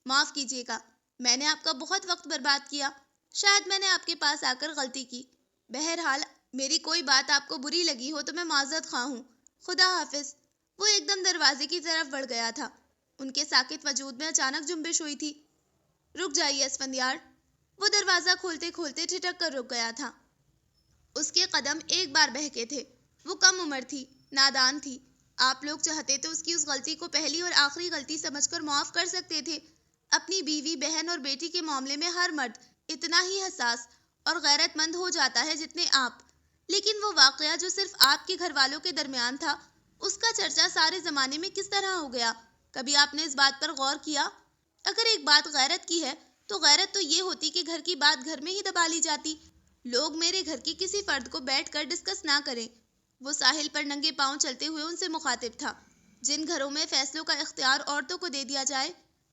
B: معاف کیجیے گا، میں نے آپ کا بہت وقت برباد کیا، شاید میں نے آپ کے پاس آ کر غلطی کی، بہرحال میری کوئی بات آپ کو بری لگی ہو تو میں معذرت خواہ ہوں، خدا حافظ۔ وہ ایک دم دروازے کی طرف بڑھ گیا تھا۔ ان کے ساکت وجود میں اچانک جنبش ہوئی تھی۔ رک جائیے اسفندیار۔ وہ دروازہ کھولتے کھولتے ٹھٹک کر رک گیا تھا۔ اس کے قدم ایک بار بہکے تھے۔ وہ کم عمر تھی، نادان تھی۔ آپ لوگ چاہتے تو اس کی اس غلطی کو پہلی اور آخری غلطی سمجھ کر معاف کر سکتے تھے۔ اپنی بیوی، بہن اور بیٹی کے معاملے میں ہر مرد اتنا ہی حساس اور غیرت مند ہو جاتا ہے جتنے آپ۔ لیکن وہ واقعہ جو صرف آپ کے گھر والوں کے درمیان تھا، اس کا چرچا سارے زمانے میں کس طرح ہو گیا؟ کبھی آپ نے اس بات پر غور کیا؟ اگر ایک بات غیرت کی ہے تو غیرت تو یہ ہوتی کہ گھر کی بات گھر میں ہی دبا لی جاتی۔ لوگ میرے گھر کی کسی فرد کو بیٹھ کر ڈسکس نہ کریں۔ وہ ساحل پر ننگے پاؤں چلتے ہوئے ان سے مخاطب تھا۔ جن گھروں میں فیصلوں کا اختیار عورتوں کو دے دیا جائے،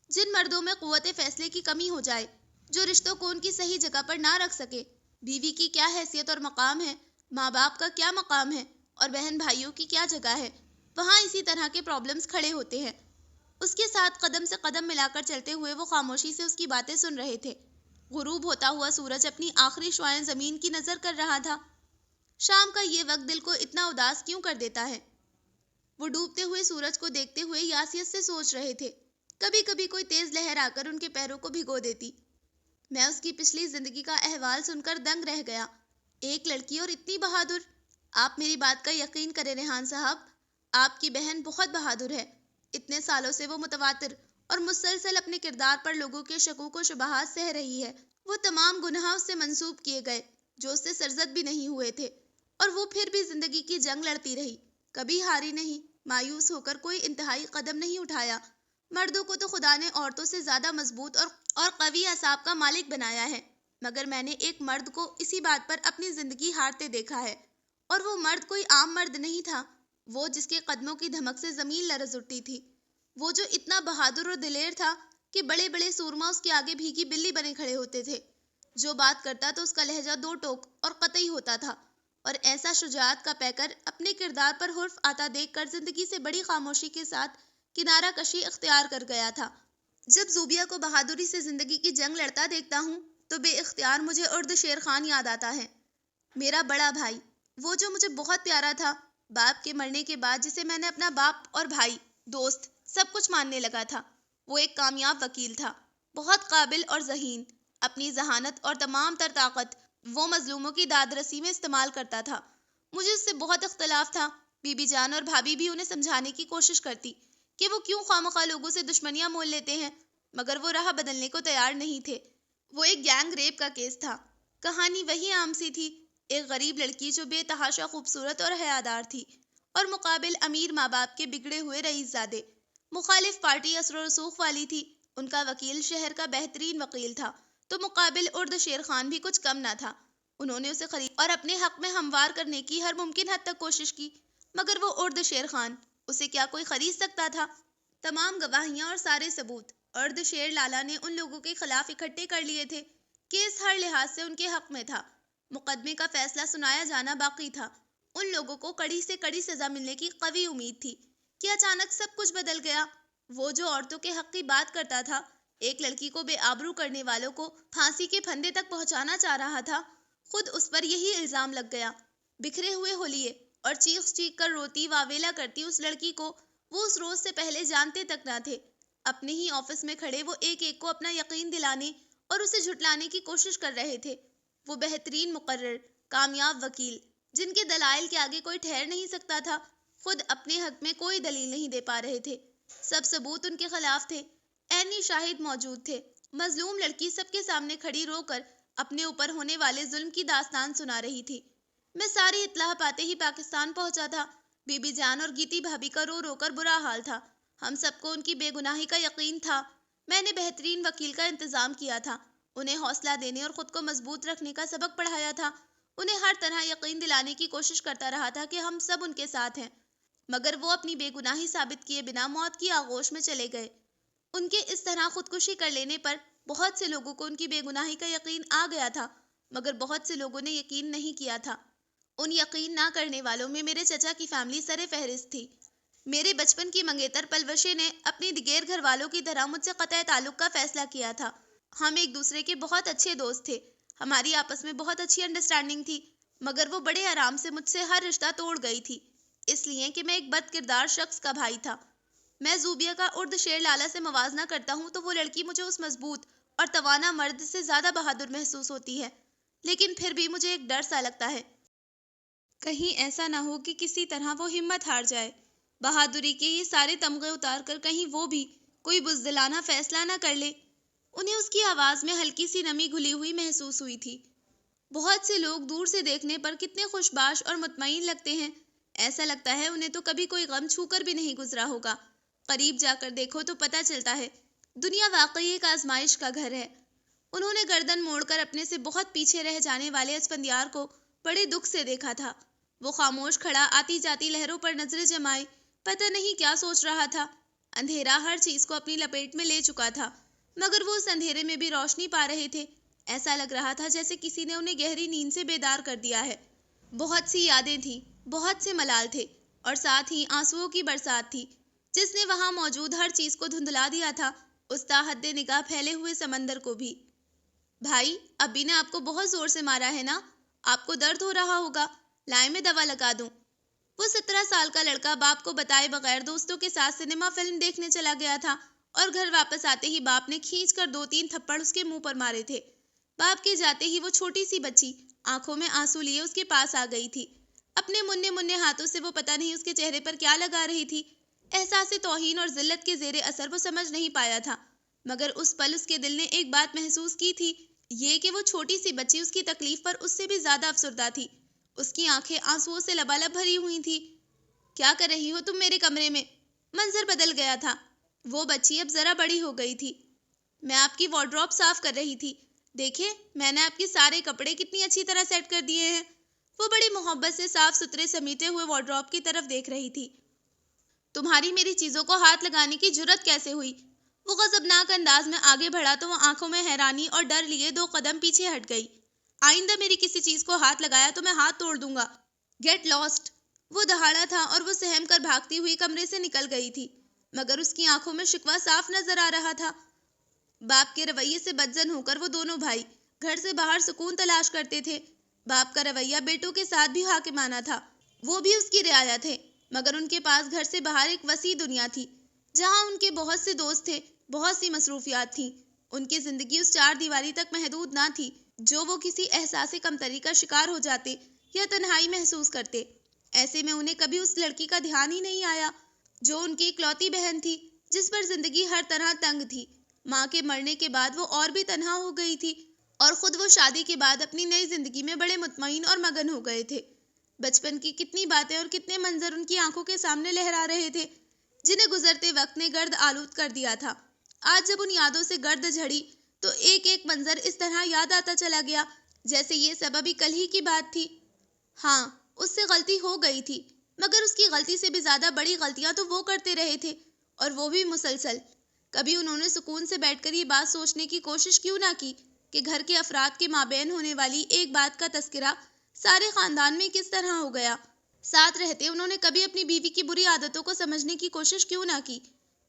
B: جن مردوں میں قوت فیصلے کی کمی ہو جائے، جو رشتوں کو ان کی صحیح جگہ پر نہ رکھ سکے، بیوی کی کیا حیثیت اور مقام ہے، ماں باپ کا کیا مقام ہے اور بہن بھائیوں کی کیا جگہ ہے، وہاں اسی طرح کے پرابلمز کھڑے ہوتے ہیں۔ اس کے ساتھ قدم سے قدم ملا کر چلتے ہوئے وہ خاموشی سے اس کی باتیں سن رہے تھے۔ غروب ہوتا ہوا سورج اپنی آخری شعاعیں زمین کی نظر کر رہا تھا۔ شام کا یہ وقت دل کو اتنا اداس کیوں کر دیتا ہے؟ وہ ڈوبتے ہوئے سورج کو دیکھتے ہوئے یاسیت سے سوچ رہے تھے۔ کبھی کبھی کوئی تیز لہر آ کر ان کے پیروں کو بھگو دیتی۔ میں اس کی پچھلی زندگی کا احوال سن کر دنگ رہ گیا۔ ایک لڑکی اور اتنی بہادر! آپ میری بات کا یقین کریں ریحان صاحب، آپ کی بہن بہت بہادر ہے۔ اتنے سالوں سے وہ متواتر اور مسلسل اپنے کردار پر لوگوں کے شکوک و شبہات سہ رہی ہے۔ وہ تمام گناہ اس سے منسوب کیے گئے جو اس سے سرزد بھی نہیں ہوئے تھے، اور وہ پھر بھی زندگی کی جنگ لڑتی رہی، کبھی ہاری نہیں، مایوس ہو کر کوئی انتہائی قدم نہیں اٹھایا۔ مردوں کو تو خدا نے عورتوں سے زیادہ مضبوط اور قوی اعصاب کا مالک بنایا ہے، مگر میں نے ایک مرد کو اسی بات پر اپنی زندگی ہارتے دیکھا ہے، اور وہ مرد کوئی عام مرد نہیں تھا، وہ جس کے قدموں کی دھمک سے زمین لرز اٹھتی تھی، وہ جو اتنا بہادر اور دلیر تھا کہ بڑے بڑے سورما اس کے آگے بھیگی بلی بنے کھڑے ہوتے تھے، جو بات کرتا تو اس کا لہجہ دو ٹوک اور قطعی ہوتا تھا، اور ایسا شجاعت کا پیکر اپنے کردار پر حرف آتا دیکھ کر زندگی سے بڑی خاموشی کے ساتھ کنارہ کشی اختیار کر گیا تھا۔ جب زوبیہ کو بہادری سے زندگی کی جنگ لڑتا دیکھتا ہوں تو بے اختیار مجھے ارد شیر خان یاد آتا ہے، میرا بڑا بھائی، وہ جو مجھے بہت پیارا تھا، باپ کے مرنے کے بعد جسے میں نے اپنا باپ اور بھائی، دوست، سب کچھ ماننے لگا تھا۔ وہ ایک کامیاب وکیل تھا، بہت قابل اور ذہین۔ اپنی ذہانت اور تمام تر طاقت وہ مظلوموں کی داد رسی میں استعمال کرتا تھا۔ مجھے اس سے بہت اختلاف تھا۔ بی بی جان اور بھابھی بھی انہیں سمجھانے کی کوشش کرتی کہ وہ کیوں خواہ لوگوں سے دشمنیاں مول لیتے ہیں، مگر وہ راہ بدلنے کو تیار نہیں تھے۔ وہ ایک گینگ ریپ کا کیس تھا۔ کہانی وہی عام سی تھی، ایک غریب لڑکی جو بے تحاشا خوبصورت اور حیادار تھی، اور مقابل امیر ماں باپ کے بگڑے ہوئے رئیس زادے۔ مخالف پارٹی اثر و رسوخ والی تھی، ان کا وکیل شہر کا بہترین وکیل تھا، تو مقابل ارد شیر خان بھی کچھ کم نہ تھا۔ انہوں نے اسے خرید اور اپنے حق میں ہموار کرنے کی ہر ممکن حد تک کوشش کی، مگر وہ ارد شیر خان، اسے کیا کوئی خرید سکتا تھا؟ تمام گواہیاں اور سارے ثبوت ارد شیر لالا نے ان لوگوں کے خلاف اکٹھے کر لیے تھے۔ کیس ہر لحاظ سے ان کے حق میں تھا، مقدمے کا فیصلہ سنایا جانا باقی تھا۔ ان لوگوں کو کڑی سے کڑی سزا ملنے کی قوی امید تھی کہ اچانک سب کچھ بدل گیا۔ وہ جو عورتوں کے حق کی بات کرتا تھا، ایک لڑکی کو بے آبرو کرنے والوں کو پھانسی کے پھندے تک پہنچانا چاہ رہا تھا، خود اس پر یہی الزام لگ گیا۔ بکھرے ہوئے ہولیے اور چیخ چیخ کر روتی واویلا کرتی اس لڑکی کو وہ اس روز سے پہلے جانتے تک نہ تھے۔ اپنے ہی آفس میں کھڑے وہ ایک ایک کو اپنا یقین دلانے اور اسے جھٹلانے کی کوشش کر رہے تھے۔ وہ بہترین مقرر، کامیاب وکیل، جن کے دلائل کے آگے کوئی ٹھہر نہیں سکتا تھا، خود اپنے حق میں کوئی دلیل نہیں دے پا رہے تھے۔ سب ثبوت ان کے خلاف تھے، عینی شاہد موجود تھے۔ مظلوم لڑکی سب کے سامنے کھڑی رو کر اپنے اوپر ہونے والے ظلم کی داستان سنا رہی تھی۔ میں ساری اطلاع پاتے ہی پاکستان پہنچا تھا۔ بی بی جان اور گیتی بھابھی کا رو رو کر برا حال تھا۔ ہم سب کو ان کی بے گناہی کا یقین تھا۔ میں نے بہترین وکیل کا انتظام کیا تھا، انہیں حوصلہ دینے اور خود کو مضبوط رکھنے کا سبق پڑھایا تھا، انہیں ہر طرح یقین دلانے کی کوشش کرتا رہا تھا کہ ہم سب ان کے ساتھ ہیں، مگر وہ اپنی بے گناہی ثابت کیے بنا موت کی آغوش میں چلے گئے۔ ان کے اس طرح خودکشی کر لینے پر بہت سے لوگوں کو ان کی بے گناہی کا یقین آ گیا تھا، مگر بہت سے لوگوں نے یقین نہیں کیا تھا۔ ان یقین نہ کرنے والوں میں میرے چچا کی فیملی سر فہرست تھی۔ میرے بچپن کی منگیتر پلوشے نے اپنی دیگر گھر والوں کی طرح مجھ سے قطع تعلق کا فیصلہ کیا تھا۔ ہم ایک دوسرے کے بہت اچھے دوست تھے، ہماری آپس میں بہت اچھی انڈرسٹینڈنگ تھی، مگر وہ بڑے آرام سے مجھ سے ہر رشتہ توڑ گئی تھی، اس لیے کہ میں ایک بد کردار شخص کا بھائی تھا۔ میں زوبیہ کا ارد شیر لالا سے موازنہ کرتا ہوں تو وہ لڑکی مجھے اس مضبوط اور توانا مرد سے زیادہ بہادر محسوس ہوتی ہے، لیکن پھر بھی مجھے ایک ڈر سا لگتا ہے، کہیں ایسا نہ ہو کہ کسی طرح وہ ہمت ہار جائے، بہادری کے یہ سارے تمغے اتار کر کہیں وہ بھی کوئی بزدلانہ فیصلہ نہ کر لے۔ انہیں اس کی آواز میں ہلکی سی نمی گھلی ہوئی محسوس ہوئی تھی۔ بہت سے لوگ دور سے دیکھنے پر کتنے خوشباش اور مطمئن لگتے ہیں، ایسا لگتا ہے انہیں تو کبھی کوئی غم چھو کر بھی نہیں گزرا ہوگا۔ قریب جا کر دیکھو تو پتہ چلتا ہے دنیا واقعی ایک آزمائش کا گھر ہے۔ انہوں نے گردن موڑ کر اپنے سے بہت پیچھے رہ جانے والے اسفندیار کو بڑے دکھ سے دیکھا تھا۔ وہ خاموش کھڑا آتی جاتی لہروں پر نظریں جمائے پتہ نہیں کیا سوچ رہا تھا۔ اندھیرا ہر چیز کو اپنی لپیٹ میں لے چکا تھا، مگر وہ اس اندھیرے میں بھی روشنی پا رہے تھے۔ ایسا لگ رہا تھا جیسے کسی نے انہیں گہری نیند سے بیدار کر دیا ہے۔ بہت سی یادیں تھیں، بہت سے ملال تھے، اور ساتھ ہی آنسوؤں کی برسات تھی جس نے وہاں موجود ہر چیز کو دھندلا دیا تھا، اس تا حد نگاہ پھیلے ہوئے سمندر کو بھی۔ بھائی، ابی نے آپ کو بہت زور سے مارا ہے نا؟ آپ کو درد ہو رہا ہوگا، لائے میں دوا لگا دوں۔ وہ 17 سال کا لڑکا باپ کو بتائے بغیر دوستوں کے ساتھ سنیما فلم دیکھنے چلا گیا تھا، اور گھر واپس آتے ہی باپ نے کھینچ کر 2-3 تھپڑ اس کے منہ پر مارے تھے۔ باپ کے جاتے ہی وہ چھوٹی سی بچی آنکھوں میں آنسو لیے اس کے پاس آ گئی تھی۔ اپنے مننے ہاتھوں سے وہ پتہ نہیں اس کے چہرے پر کیا لگا رہی تھی۔ احساس توہین اور ذلت کے زیر اثر وہ سمجھ نہیں پایا تھا، مگر اس پل اس کے دل نے ایک بات محسوس کی تھی، یہ کہ وہ چھوٹی سی بچی اس کی تکلیف پر اس سے بھی زیادہ افسردہ تھی۔ اس کی آنکھیں آنسوؤں سے لبالب بھری ہوئی تھی۔ کیا کر رہی ہو تم میرے کمرے میں؟ منظر بدل گیا تھا، وہ بچی اب ذرا بڑی ہو گئی تھی۔ میں آپ کی وارڈروب صاف کر رہی تھی، دیکھیں میں نے آپ کے سارے کپڑے کتنی اچھی طرح سیٹ کر دیے ہیں۔ وہ بڑی محبت سے صاف ستھرے سمیٹے ہوئے وارڈروب کی طرف دیکھ رہی تھی۔ تمہاری میری چیزوں کو ہاتھ لگانے کی جرت کیسے ہوئی؟ وہ غضبناک انداز میں آگے بڑھا تو وہ آنکھوں میں حیرانی اور ڈر لیے 2 قدم پیچھے ہٹ گئی۔ آئندہ میری کسی چیز کو ہاتھ لگایا تو میں ہاتھ توڑ دوں گا، گیٹ لاسٹ۔ وہ دہاڑا تھا اور وہ سہم کر بھاگتی ہوئی کمرے سے نکل گئی تھی، مگر اس کی آنکھوں میں شکوہ صاف نظر آ رہا تھا۔ باپ کے رویے سے بدزن ہو کر وہ دونوں بھائی گھر سے باہر سکون تلاش کرتے تھے۔ باپ کا رویہ بیٹوں کے ساتھ بھی حاکمانہ تھا، وہ بھی اس کی رعایا تھے، مگر ان کے پاس گھر سے باہر ایک وسیع دنیا تھی، جہاں ان کے بہت سے دوست تھے، بہت سی مصروفیات تھیں۔ ان کی زندگی اس 4 دیواری تک محدود نہ تھی جو وہ کسی احساس کمتری کا شکار ہو جاتے یا تنہائی محسوس کرتے۔ ایسے میں انہیں کبھی اس لڑکی کا دھیان ہی نہیں آیا جو ان کی اکلوتی بہن تھی، جس پر زندگی ہر طرح تنگ تھی۔ ماں کے مرنے کے بعد وہ اور بھی تنہا ہو گئی تھی، اور خود وہ شادی کے بعد اپنی نئی زندگی میں بڑے مطمئن اور مگن ہو گئے تھے۔ بچپن کی کتنی باتیں اور کتنے منظر ان کی آنکھوں کے سامنے لہرا رہے تھے، جنہیں گزرتے وقت نے گرد آلود کر دیا تھا۔ آج جب ان یادوں سے گرد جھڑی تو ایک ایک منظر اس طرح یاد آتا چلا گیا جیسے یہ سب ابھی کل ہی کی بات تھی۔ ہاں، اس سے غلطی ہو گئی تھی، مگر اس کی غلطی سے بھی زیادہ بڑی غلطیاں تو وہ کرتے رہے تھے، اور وہ بھی مسلسل۔ کبھی انہوں نے سکون سے بیٹھ کر یہ بات سوچنے کی کوشش کیوں نہ کی کہ گھر کے افراد کے مابین ہونے والی ایک بات کا تذکرہ سارے خاندان میں کس طرح ہو گیا؟ ساتھ رہتے انہوں نے کبھی اپنی بیوی کی بری عادتوں کو سمجھنے کی کوشش کیوں نہ کی؟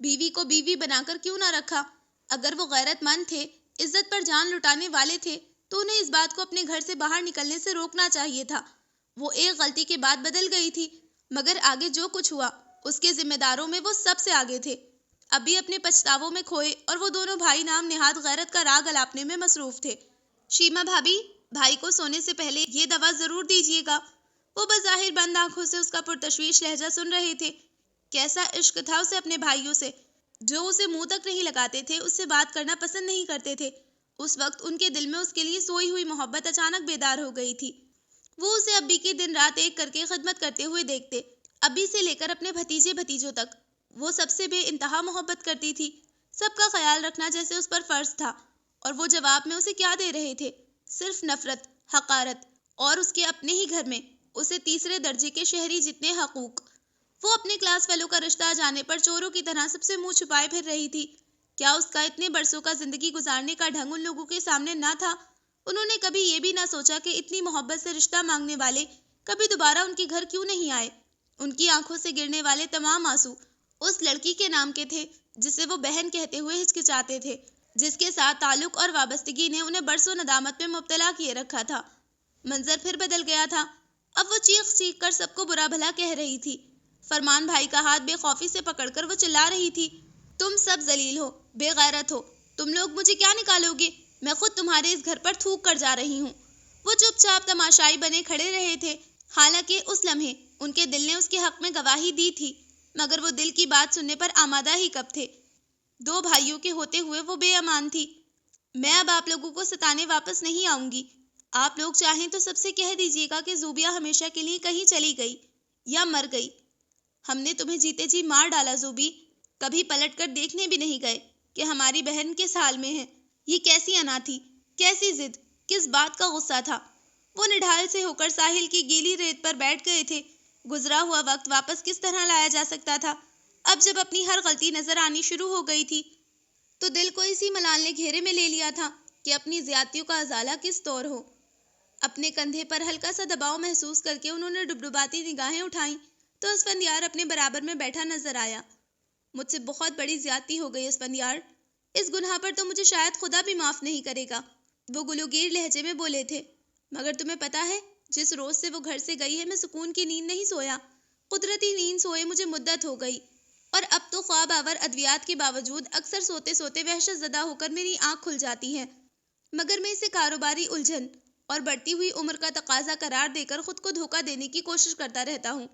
B: بیوی کو بیوی بنا کر کیوں نہ رکھا؟ اگر وہ غیرت مند تھے، عزت پر جان لٹانے والے تھے، تو انہیں اس بات کو اپنے گھر سے باہر نکلنے سے روکنا چاہیے تھا۔ وہ ایک غلطی کے بعد بدل گئی تھی، مگر آگے جو کچھ ہوا اس کے ذمہ داروں میں وہ سب سے آگے تھے۔ ابھی اپنے پچھتاووں میں کھوئے اور وہ دونوں بھائی نام نہاد غیرت کا راگ الاپنے میں مصروف تھے۔ شیما بھابھی، بھائی کو سونے سے پہلے یہ دوا ضرور دیجیے گا۔ وہ بظاہر بند آنکھوں سے اس کا پرتشویش لہجہ سن رہے تھے۔ کیسا عشق تھا اسے اپنے بھائیوں سے، جو اسے منہ تک نہیں لگاتے تھے، اس سے بات کرنا پسند نہیں کرتے تھے۔ اس وقت ان کے دل میں اس کے لیے سوئی ہوئی محبت اچانک بیدار ہو گئی تھی۔ وہ اسے ابی کی دن رات ایک کر کے خدمت کرتے ہوئے دیکھتے، ابی سے لے کر اپنے بھتیجے بھتیجوں تک۔ وہ سب سے بے انتہا محبت کرتی تھی، سب کا خیال رکھنا جیسے اس پر فرض تھا، اور وہ جواب میں اسے کیا دے رہے تھے؟ صرف نفرت، حقارت، اور اس کے اپنے ہی گھر میں اسے تیسرے درجے کے شہری جتنے حقوق۔ وہ اپنے کلاس فیلو کا رشتہ آ جانے پر چوروں کی طرح سب سے منہ چھپائے پھر رہی تھی۔ کیا اس کا اتنے برسوں کا زندگی گزارنے کا ڈھنگ ان لوگوں کے سامنے نہ تھا؟ انہوں نے کبھی یہ بھی نہ سوچا کہ اتنی محبت سے رشتہ مانگنے والے کبھی دوبارہ ان کے گھر کیوں نہیں آئے؟ ان کی آنکھوں سے گرنے والے تمام آنسو اس لڑکی کے نام کے تھے جسے وہ بہن کہتے ہوئے ہچکچاتے تھے، جس کے ساتھ تعلق اور وابستگی نے انہیں برسوں ندامت میں مبتلا کیے رکھا تھا۔ منظر پھر بدل گیا تھا۔ اب وہ چیخ چیخ کر سب کو برا بھلا کہہ رہی تھی۔ فرمان بھائی کا ہاتھ بے خوفی سے پکڑ کر وہ چلا رہی تھی، تم سب ذلیل ہو، بے غیرت ہو، تم لوگ مجھے کیا نکالو گے؟ میں خود تمہارے اس گھر پر تھوک کر جا رہی ہوں۔ وہ چپ چاپ تماشائی بنے کھڑے رہے تھے، حالانکہ اس لمحے ان کے دل نے اس کے حق میں گواہی دی تھی، مگر وہ دل کی بات سننے پر آمادہ ہی کب تھے؟ دو بھائیوں کے ہوتے ہوئے وہ بے امان تھی۔ میں اب آپ لوگوں کو ستانے واپس نہیں آؤں گی۔ آپ لوگ چاہیں تو سب سے کہہ دیجیے گا کہ زوبیہ ہمیشہ کے لیے کہیں چلی گئی یا مر گئی۔ ہم نے تمہیں جیتے جی مار ڈالا زوبی، کبھی پلٹ کر دیکھنے بھی نہیں گئے کہ ہماری بہن کس حال میں ہے۔ یہ کیسی انا تھی، کیسی ضد، کس بات کا غصہ تھا؟ وہ نڈھال سے ہو کر ساحل کی گیلی ریت پر بیٹھ گئے تھے۔ گزرا ہوا وقت واپس کس طرح لایا جا سکتا تھا؟ اب جب اپنی ہر غلطی نظر آنی شروع ہو گئی تھی تو دل کو اسی ملال نے گھیرے میں لے لیا تھا کہ اپنی زیادتیوں کا ازالہ کس طور ہو۔ اپنے کندھے پر ہلکا سا دباؤ محسوس کر کے انہوں نے ڈبڈباتی نگاہیں اٹھائیں تو اسفندیار اپنے برابر میں بیٹھا نظر آیا۔ مجھ سے بہت بڑی زیادتی ہو گئی اسفندیار، اس گناہ پر تو مجھے شاید خدا بھی معاف نہیں کرے گا، وہ گلوگیر لہجے میں بولے تھے۔ مگر تمہیں پتا ہے، جس روز سے وہ گھر سے گئی ہے میں سکون کی نیند نہیں سویا۔ قدرتی نیند سوئے مجھے مدت ہو گئی، اور اب تو خواب آور ادویات کے باوجود اکثر سوتے سوتے وحشت زدہ ہو کر میری آنکھ کھل جاتی ہے، مگر میں اسے کاروباری الجھن اور بڑھتی ہوئی عمر کا تقاضا قرار دے کر خود کو دھوکہ دینے کی کوشش کرتا رہتا ہوں۔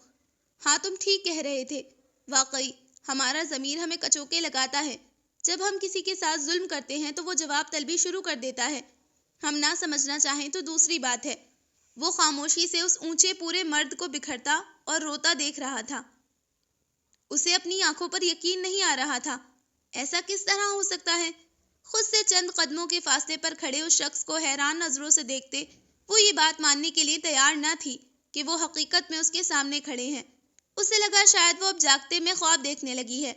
B: ہاں تم ٹھیک کہہ رہے تھے، واقعی ہمارا ضمیر ہمیں کچوکے لگاتا ہے۔ جب ہم کسی کے ساتھ ظلم کرتے ہیں تو وہ جواب طلبی شروع کر دیتا ہے۔ ہم نہ سمجھنا چاہیں تو دوسری بات ہے۔ وہ خاموشی سے اس اونچے پورے مرد کو بکھرتا اور روتا دیکھ رہا تھا۔ اسے اپنی آنکھوں پر یقین نہیں آ رہا تھا۔ ایسا کس طرح ہو سکتا ہے؟ خود سے چند قدموں کے فاصلے پر کھڑے اس شخص کو حیران نظروں سے دیکھتے وہ یہ بات ماننے کے لیے تیار نہ تھی کہ وہ حقیقت میں اس کے سامنے کھڑے ہیں۔ اسے لگا شاید وہ اب جاگتے میں خواب دیکھنے لگی ہے۔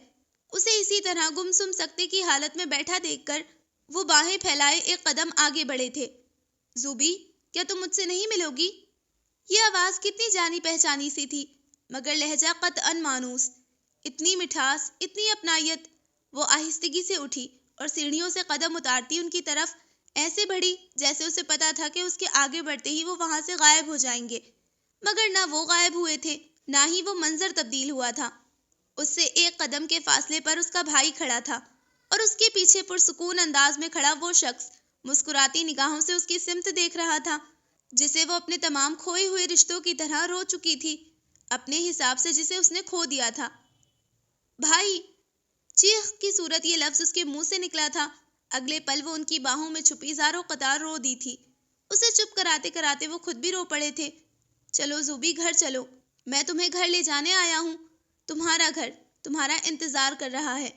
B: اسے اسی طرح گمسم سکتے کی حالت میں بیٹھا دیکھ کر وہ باہیں پھیلائے ایک قدم آگے بڑھے تھے۔ زوبی، کیا تم مجھ سے نہیں ملو گی؟ یہ آواز کتنی جانی پہچانی سی تھی، مگر لہجہ قطعاً مانوس، اتنی مٹھاس، اتنی اپنائیت۔ وہ آہستگی سے اٹھی اور سیڑھیوں سے قدم اتارتی ان کی طرف ایسے بڑھی جیسے اسے پتا تھا کہ اس کے آگے بڑھتے ہی وہ وہاں سے غائب ہو جائیں گے، مگر نہ وہ غائب ہوئے تھے، نہ ہی وہ منظر تبدیل ہوا تھا۔ اس سے ایک قدم کے فاصلے پر اس کا بھائی کھڑا تھا، اور اس کے پیچھے پرسکون انداز میں کھڑا وہ شخص مسکراتی نگاہوں سے اس کی سمت دیکھ رہا تھا، جسے وہ اپنے تمام کھوئے ہوئے رشتوں کی طرح رو چکی تھی، اپنے حساب سے جسے اس نے کھو دیا تھا۔ بھائی! چیخ کی صورت یہ لفظ اس کے منہ سے نکلا تھا۔ اگلے پل وہ ان کی باہوں میں چھپی زاروں قطار رو دی تھی۔ اسے چپ کراتے کراتے وہ خود بھی رو پڑے تھے۔ چلو زوبی، گھر چلو، میں تمہیں گھر لے جانے آیا ہوں، تمہارا گھر تمہارا انتظار کر رہا ہے۔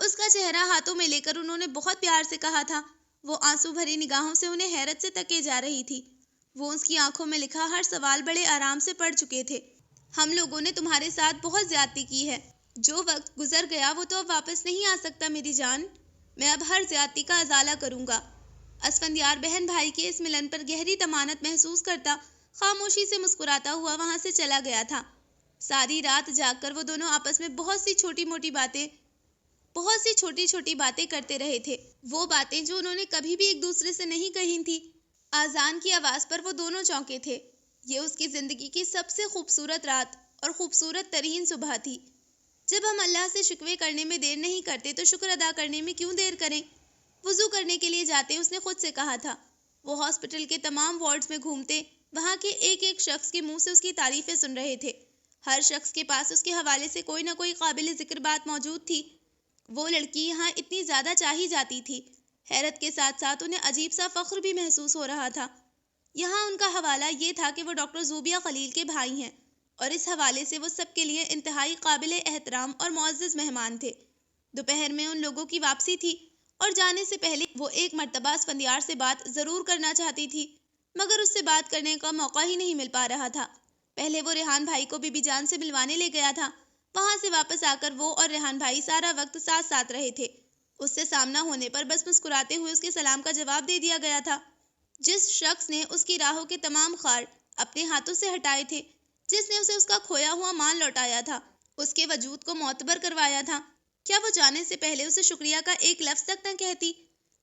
B: اس کا چہرہ ہاتھوں میں لے کر انہوں نے بہت پیار سے کہا تھا۔ وہ آنسو بھری نگاہوں سے انہیں حیرت سے تکے جا رہی تھی۔ وہ اس کی آنکھوں میں لکھا ہر سوال بڑے آرام سے پڑھ چکے تھے۔ ہم لوگوں نے تمہارے ساتھ بہت زیادتی کی ہے، جو وقت گزر گیا وہ تو اب واپس نہیں آ سکتا میری جان، میں اب ہر زیادتی کا ازالہ کروں گا۔ اسفندیار بہن بھائی کے اس ملن پر گہری طمانت محسوس کرتا خاموشی سے مسکراتا ہوا وہاں سے چلا گیا تھا۔ ساری رات جاگ کر وہ دونوں آپس میں بہت سی چھوٹی چھوٹی باتیں کرتے رہے تھے، وہ باتیں جو انہوں نے کبھی بھی ایک دوسرے سے نہیں کہی تھی۔ آذان کی آواز پر وہ دونوں چونکے تھے۔ یہ اس کی زندگی کی سب سے خوبصورت رات اور خوبصورت ترین صبح تھی۔ جب ہم اللہ سے شکوے کرنے میں دیر نہیں کرتے تو شکر ادا کرنے میں کیوں دیر کریں؟ وضو کرنے کے لیے جاتے اس نے خود سے کہا تھا۔ وہ ہاسپٹل کے تمام وارڈز میں گھومتے، وہاں کے ایک ایک شخص کے منہ سے اس کی تعریفیں سن رہے تھے۔ ہر شخص کے پاس اس کے حوالے سے کوئی نہ کوئی قابل ذکر بات موجود تھی۔ وہ لڑکی یہاں اتنی زیادہ چاہی جاتی تھی، حیرت کے ساتھ ساتھ انہیں عجیب سا فخر بھی محسوس ہو رہا تھا۔ یہاں ان کا حوالہ یہ تھا کہ وہ ڈاکٹر زوبیہ خلیل کے بھائی ہیں، اور اس حوالے سے وہ سب کے لیے انتہائی قابل احترام اور معزز مہمان تھے۔ دوپہر میں ان لوگوں کی واپسی تھی، اور جانے سے پہلے وہ ایک مرتبہ اسفندیار سے بات ضرور کرنا چاہتی تھی، مگر اس سے بات کرنے کا موقع ہی نہیں مل پا رہا تھا۔ پہلے وہ ریحان بھائی کو بی بی جان سے ملوانے لے گیا تھا، وہاں سے واپس آ کر وہ اور ریحان بھائی سارا وقت ساتھ ساتھ رہے تھے۔ اس سے سامنا ہونے پر بس مسکراتے ہوئے اس کے سلام کا جواب دے دیا گیا تھا۔ جس شخص نے اس کی راہوں کے تمام خار اپنے ہاتھوں سے ہٹائے تھے، جس نے اسے اس کا کھویا ہوا مان لوٹایا تھا، اس کے وجود کو معتبر کروایا تھا، کیا وہ جانے سے پہلے اسے شکریہ کا ایک لفظ تک نہ کہتی؟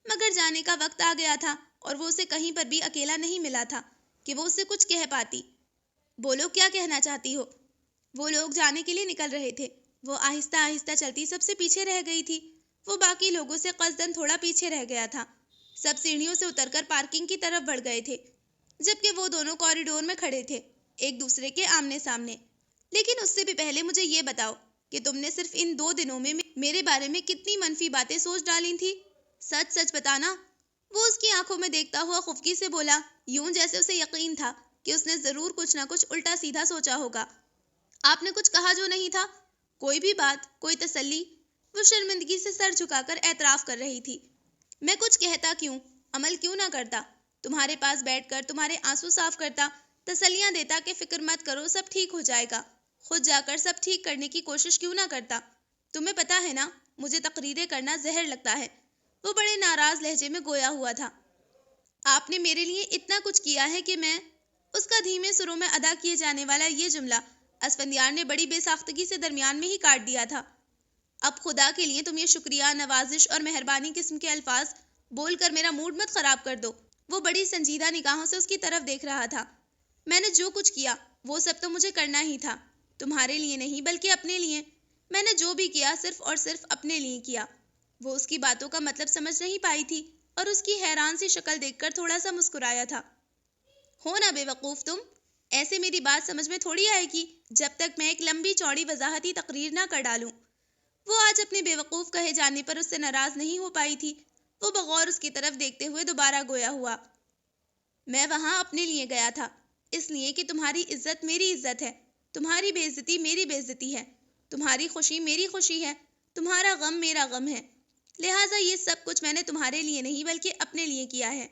B: مگر جانے کا وقت آ گیا تھا، اور وہ اسے کہیں پر بھی اکیلا نہیں ملا تھا کہ وہ اسے کچھ کہہ پاتی۔ بولو، کیا کہنا چاہتی ہو؟ وہ لوگ جانے کے لیے نکل رہے تھے۔ وہ آہستہ آہستہ چلتی سب سے پیچھے رہ گئی تھی۔ وہ باقی لوگوں سے قصداً تھوڑا پیچھے رہ گیا تھا۔ سب سیڑھیوں سے اتر کر پارکنگ کی طرف بڑھ گئے تھے، جبکہ وہ دونوں کوریڈور میں کھڑے تھے، ایک دوسرے کے آمنے سامنے۔ لیکن اس سے بھی پہلے مجھے یہ بتاؤ کہ تم نے صرف ان 2 دنوں میں میرے بارے میں کتنی منفی باتیں سوچ ڈالی تھی؟ سچ سچ بتانا۔ وہ اس کی آنکھوں میں دیکھتا ہوا خفگی سے بولا، یوں جیسے اسے یقین تھا کہ اس نے ضرور کچھ نہ کچھ الٹا سیدھا سوچا ہوگا۔ آپ نے کچھ کہا جو نہیں تھا؟ کوئی بھی بات، کوئی تسلی؟ وہ شرمندگی سے سر جھکا کر اعتراف کر رہی تھی۔ میں کچھ کہتا کیوں، عمل کیوں نہ کرتا؟ تمہارے پاس بیٹھ کر تمہارے آنسو صاف کرتا، تسلیاں دیتا کہ فکر مت کرو، سب ٹھیک ہو جائے گا۔ خود جا کر سب ٹھیک کرنے کی کوشش کیوں نہ کرتا؟ تمہیں پتا ہے نا، مجھے تقریریں کرنا زہر لگتا ہے۔ وہ بڑے ناراض لہجے میں گویا ہوا تھا۔ آپ نے میرے لیے اتنا کچھ کیا ہے کہ میں… اس کا دھیمے سروں میں ادا کیے جانے والا یہ جملہ اسفندیار نے بڑی بے ساختگی سے درمیان میں ہی کاٹ دیا تھا۔ اب خدا کے لیے تم یہ شکریہ، نوازش اور مہربانی قسم کے الفاظ بول کر میرا موڈ مت خراب کر دو۔ وہ بڑی سنجیدہ نگاہوں سے اس کی طرف دیکھ رہا تھا۔ میں نے جو کچھ کیا وہ سب تو مجھے کرنا ہی تھا، تمہارے لیے نہیں بلکہ اپنے لیے۔ میں نے جو بھی کیا صرف اور صرف اپنے لیے کیا۔ وہ اس کی باتوں کا مطلب سمجھ نہیں پائی تھی، اور اس کی حیران سی شکل دیکھ کر تھوڑا سا مسکرایا تھا۔ ہو نا بے وقوف تم، ایسے میری بات سمجھ میں تھوڑی آئے گی جب تک میں ایک لمبی چوڑی وضاحتی تقریر نہ کر ڈالوں۔ وہ آج اپنے بے وقوف کہے جانے پر اس سے ناراض نہیں ہو پائی تھی۔ وہ بغور اس کی طرف دیکھتے ہوئے دوبارہ گویا ہوا۔ میں وہاں اپنے لیے گیا تھا، اس لیے کہ تمہاری عزت میری عزت ہے، تمہاری بے عزتی میری بے عزتی ہے، تمہاری خوشی میری خوشی ہے، تمہارا غم میرا غم ہے۔ لہٰذا یہ سب کچھ میں نے تمہارے لیے نہیں بلکہ اپنے لیے کیا ہے۔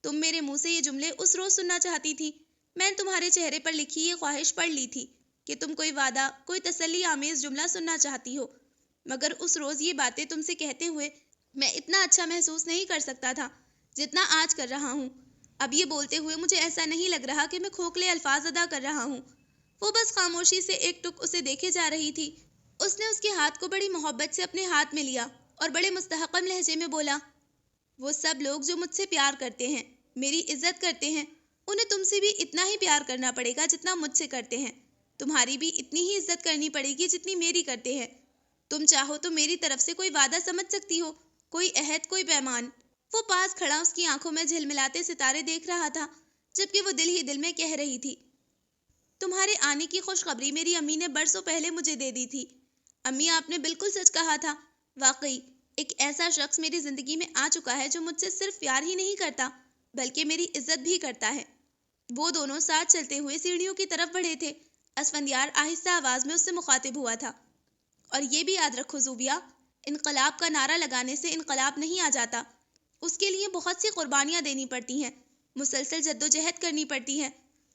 B: تم میرے منہ سے یہ جملے اس روز سننا چاہتی تھی۔ میں نے تمہارے چہرے پر لکھی یہ خواہش پڑھ لی تھی کہ تم کوئی وعدہ، کوئی تسلی آمیز جملہ سننا چاہتی ہو، مگر اس روز یہ باتیں تم سے کہتے ہوئے میں اتنا اچھا محسوس نہیں کر سکتا تھا جتنا آج کر رہا ہوں۔ اب یہ بولتے ہوئے مجھے ایسا نہیں لگ رہا کہ میں کھوکھلے الفاظ ادا کر رہا ہوں۔ وہ بس خاموشی سے ایک ٹک اسے دیکھے جا رہی تھی۔ اس نے اس کے ہاتھ کو بڑی محبت سے اپنے ہاتھ میں لیا اور بڑے مستحکم لہجے میں بولا، وہ سب لوگ جو مجھ سے پیار کرتے ہیں، میری عزت کرتے ہیں، انہیں تم سے بھی اتنا ہی پیار کرنا پڑے گا جتنا مجھ سے کرتے ہیں۔ تمہاری بھی اتنی ہی عزت کرنی پڑے گی جتنی میری کرتے ہیں۔ تم چاہو تو میری طرف سے کوئی وعدہ سمجھ سکتی ہو، کوئی عہد، کوئی پیمان۔ وہ پاس کھڑا اس کی آنکھوں میں جھلملاتے ستارے دیکھ رہا تھا، جبکہ وہ دل ہی دل میں کہہ رہی تھی، تمہارے آنے کی خوشخبری میری امی نے برسوں پہلے مجھے دے دی تھی۔ امی، آپ نے بالکل سچ کہا تھا۔ واقعی ایک ایسا شخص میری زندگی میں آ چکا ہے جو مجھ سے صرف پیار ہی نہیں کرتا بلکہ میری عزت بھی کرتا ہے۔ وہ دونوں ساتھ چلتے ہوئے سیڑھیوں کی طرف بڑھے تھے۔ اسفندیار آہستہ آواز میں اس سے مخاطب ہوا تھا، اور یہ بھی یاد رکھو زوبیہ، انقلاب کا نعرہ لگانے سے انقلاب نہیں آ جاتا، اس کے لیے بہت سی قربانیاں دینی پڑتی ہیں، مسلسل جدوجہد کرنی پڑتی ہے۔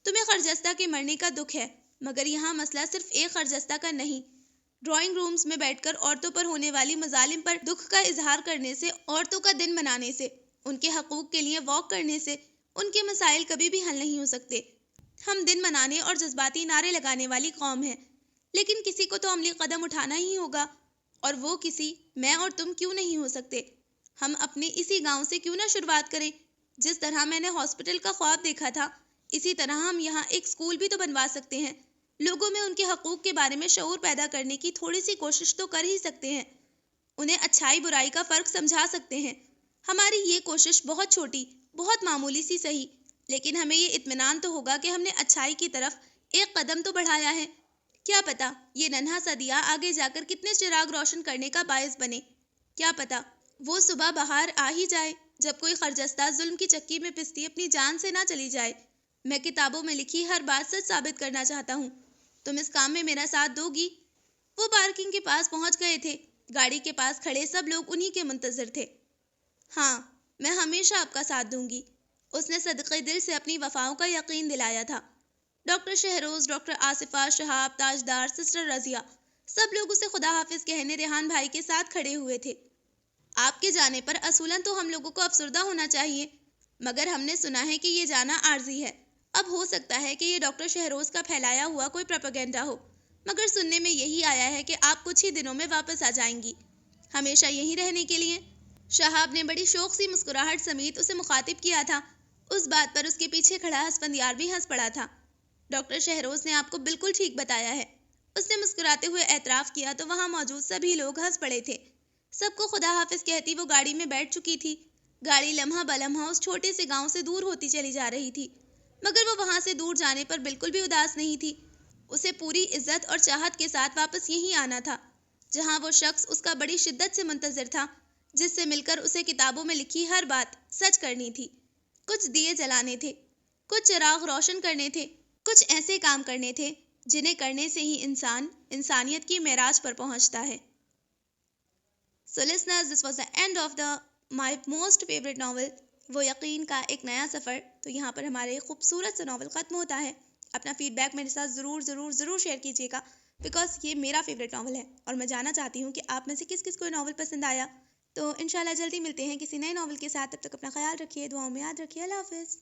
B: تمہیں خرجستہ کے مرنے کا دکھ ہے، مگر یہاں مسئلہ صرف ایک خرجستہ کا نہیں۔ ڈرائنگ رومز میں بیٹھ کر عورتوں پر ہونے والی مظالم پر دکھ کا اظہار کرنے سے، عورتوں کا دن منانے سے، ان کے حقوق کے لیے واک کرنے سے ان کے مسائل کبھی بھی حل نہیں ہو سکتے۔ ہم دن منانے اور جذباتی نعرے لگانے والی قوم ہیں، لیکن کسی کو تو عملی قدم اٹھانا ہی ہوگا، اور وہ کسی میں اور تم کیوں نہیں ہو سکتے؟ ہم اپنے اسی گاؤں سے کیوں نہ شروعات کریں؟ جس طرح میں نے ہاسپٹل کا خواب دیکھا تھا، اسی طرح ہم یہاں ایک اسکول بھی تو بنوا سکتے ہیں۔ لوگوں میں ان کے حقوق کے بارے میں شعور پیدا کرنے کی تھوڑی سی کوشش تو کر ہی سکتے ہیں، انہیں اچھائی برائی کا فرق سمجھا سکتے ہیں۔ ہماری یہ کوشش بہت چھوٹی، بہت معمولی سی سہی، لیکن ہمیں یہ اطمینان تو ہوگا کہ ہم نے اچھائی کی طرف ایک قدم تو بڑھایا ہے۔ کیا پتا یہ ننھا سا دیا آگے جا کر کتنے چراغ روشن کرنے کا باعث بنے۔ کیا پتا وہ صبح بہار آ ہی جائے جب کوئی خرجستہ ظلم کی چکی میں پستی اپنی جان سے نہ چلی جائے۔ میں کتابوں میں لکھی ہر بات سچ ثابت کرنا چاہتا ہوں۔ تم اس کام میں میرا ساتھ دو گی؟ وہ پارکنگ کے پاس پہنچ گئے تھے۔ گاڑی کے پاس کھڑے سب لوگ انہی کے منتظر تھے۔ ہاں، میں ہمیشہ آپ کا ساتھ دوں گی، اس نے صدقے دل سے اپنی وفاؤں کا یقین دلایا تھا۔ ڈاکٹر شہروز، ڈاکٹر آصفہ، شہاب، تاجدار، سسٹر رضیہ، سب لوگ اسے خدا حافظ کہنے ریحان بھائی کے ساتھ کھڑے ہوئے تھے۔ آپ کے جانے پر اصولاً تو ہم لوگوں کو افسردہ ہونا چاہیے، مگر ہم نے سنا ہے کہ یہ جانا عارضی ہے۔ اب ہو سکتا ہے کہ یہ ڈاکٹر شہروز کا پھیلایا ہوا کوئی پروپیگنڈا ہو، مگر سننے میں یہی آیا ہے کہ آپ کچھ ہی دنوں میں واپس آ جائیں گی، ہمیشہ یہیں رہنے کے لیے۔ شہاب نے بڑی شوق سی مسکراہٹ سمیت اسے مخاطب کیا تھا۔ اس بات پر اس کے پیچھے کھڑا ہسپندیار بھی ہنس پڑا تھا۔ ڈاکٹر شہروز نے آپ کو بالکل ٹھیک بتایا ہے، اس نے مسکراتے ہوئے اعتراف کیا تو وہاں موجود سبھی لوگ ہنس پڑے تھے۔ سب کو خدا حافظ کہتی وہ گاڑی میں بیٹھ چکی تھی۔ گاڑی لمحہ بلمحہ اس چھوٹے سے گاؤں سے دور ہوتی چلی جا رہی تھی، مگر وہ وہاں سے دور جانے پر بالکل بھی اداس نہیں تھی۔ اسے پوری عزت اور چاہت کے ساتھ واپس یہیں آنا تھا، جہاں وہ شخص اس کا بڑی شدت سے منتظر تھا، جس سے مل کر اسے کتابوں میں لکھی ہر بات سچ کرنی تھی۔ کچھ دیے جلانے تھے، کچھ چراغ روشن کرنے تھے، کچھ ایسے کام کرنے تھے جنہیں کرنے سے ہی انسان انسانیت کی معراج پر پہنچتا ہے۔ So listeners, this was the end of my most favorite novel وہ یقین کا ایک نیا سفر۔ تو یہاں پر ہمارے خوبصورت سا ناول ختم ہوتا ہے۔ اپنا فیڈ بیک میرے ساتھ ضرور شیئر کیجیے گا، بیکاز یہ میرا فیوریٹ ناول ہے اور میں جاننا چاہتی ہوں کہ آپ میں سے کس کس کو ناول پسند آیا۔ تو انشاءاللہ جلدی ملتے ہیں کسی نئے ناول کے ساتھ، تب تک اپنا خیال رکھیے، دعاؤں میں یاد رکھیے۔ اللہ حافظ۔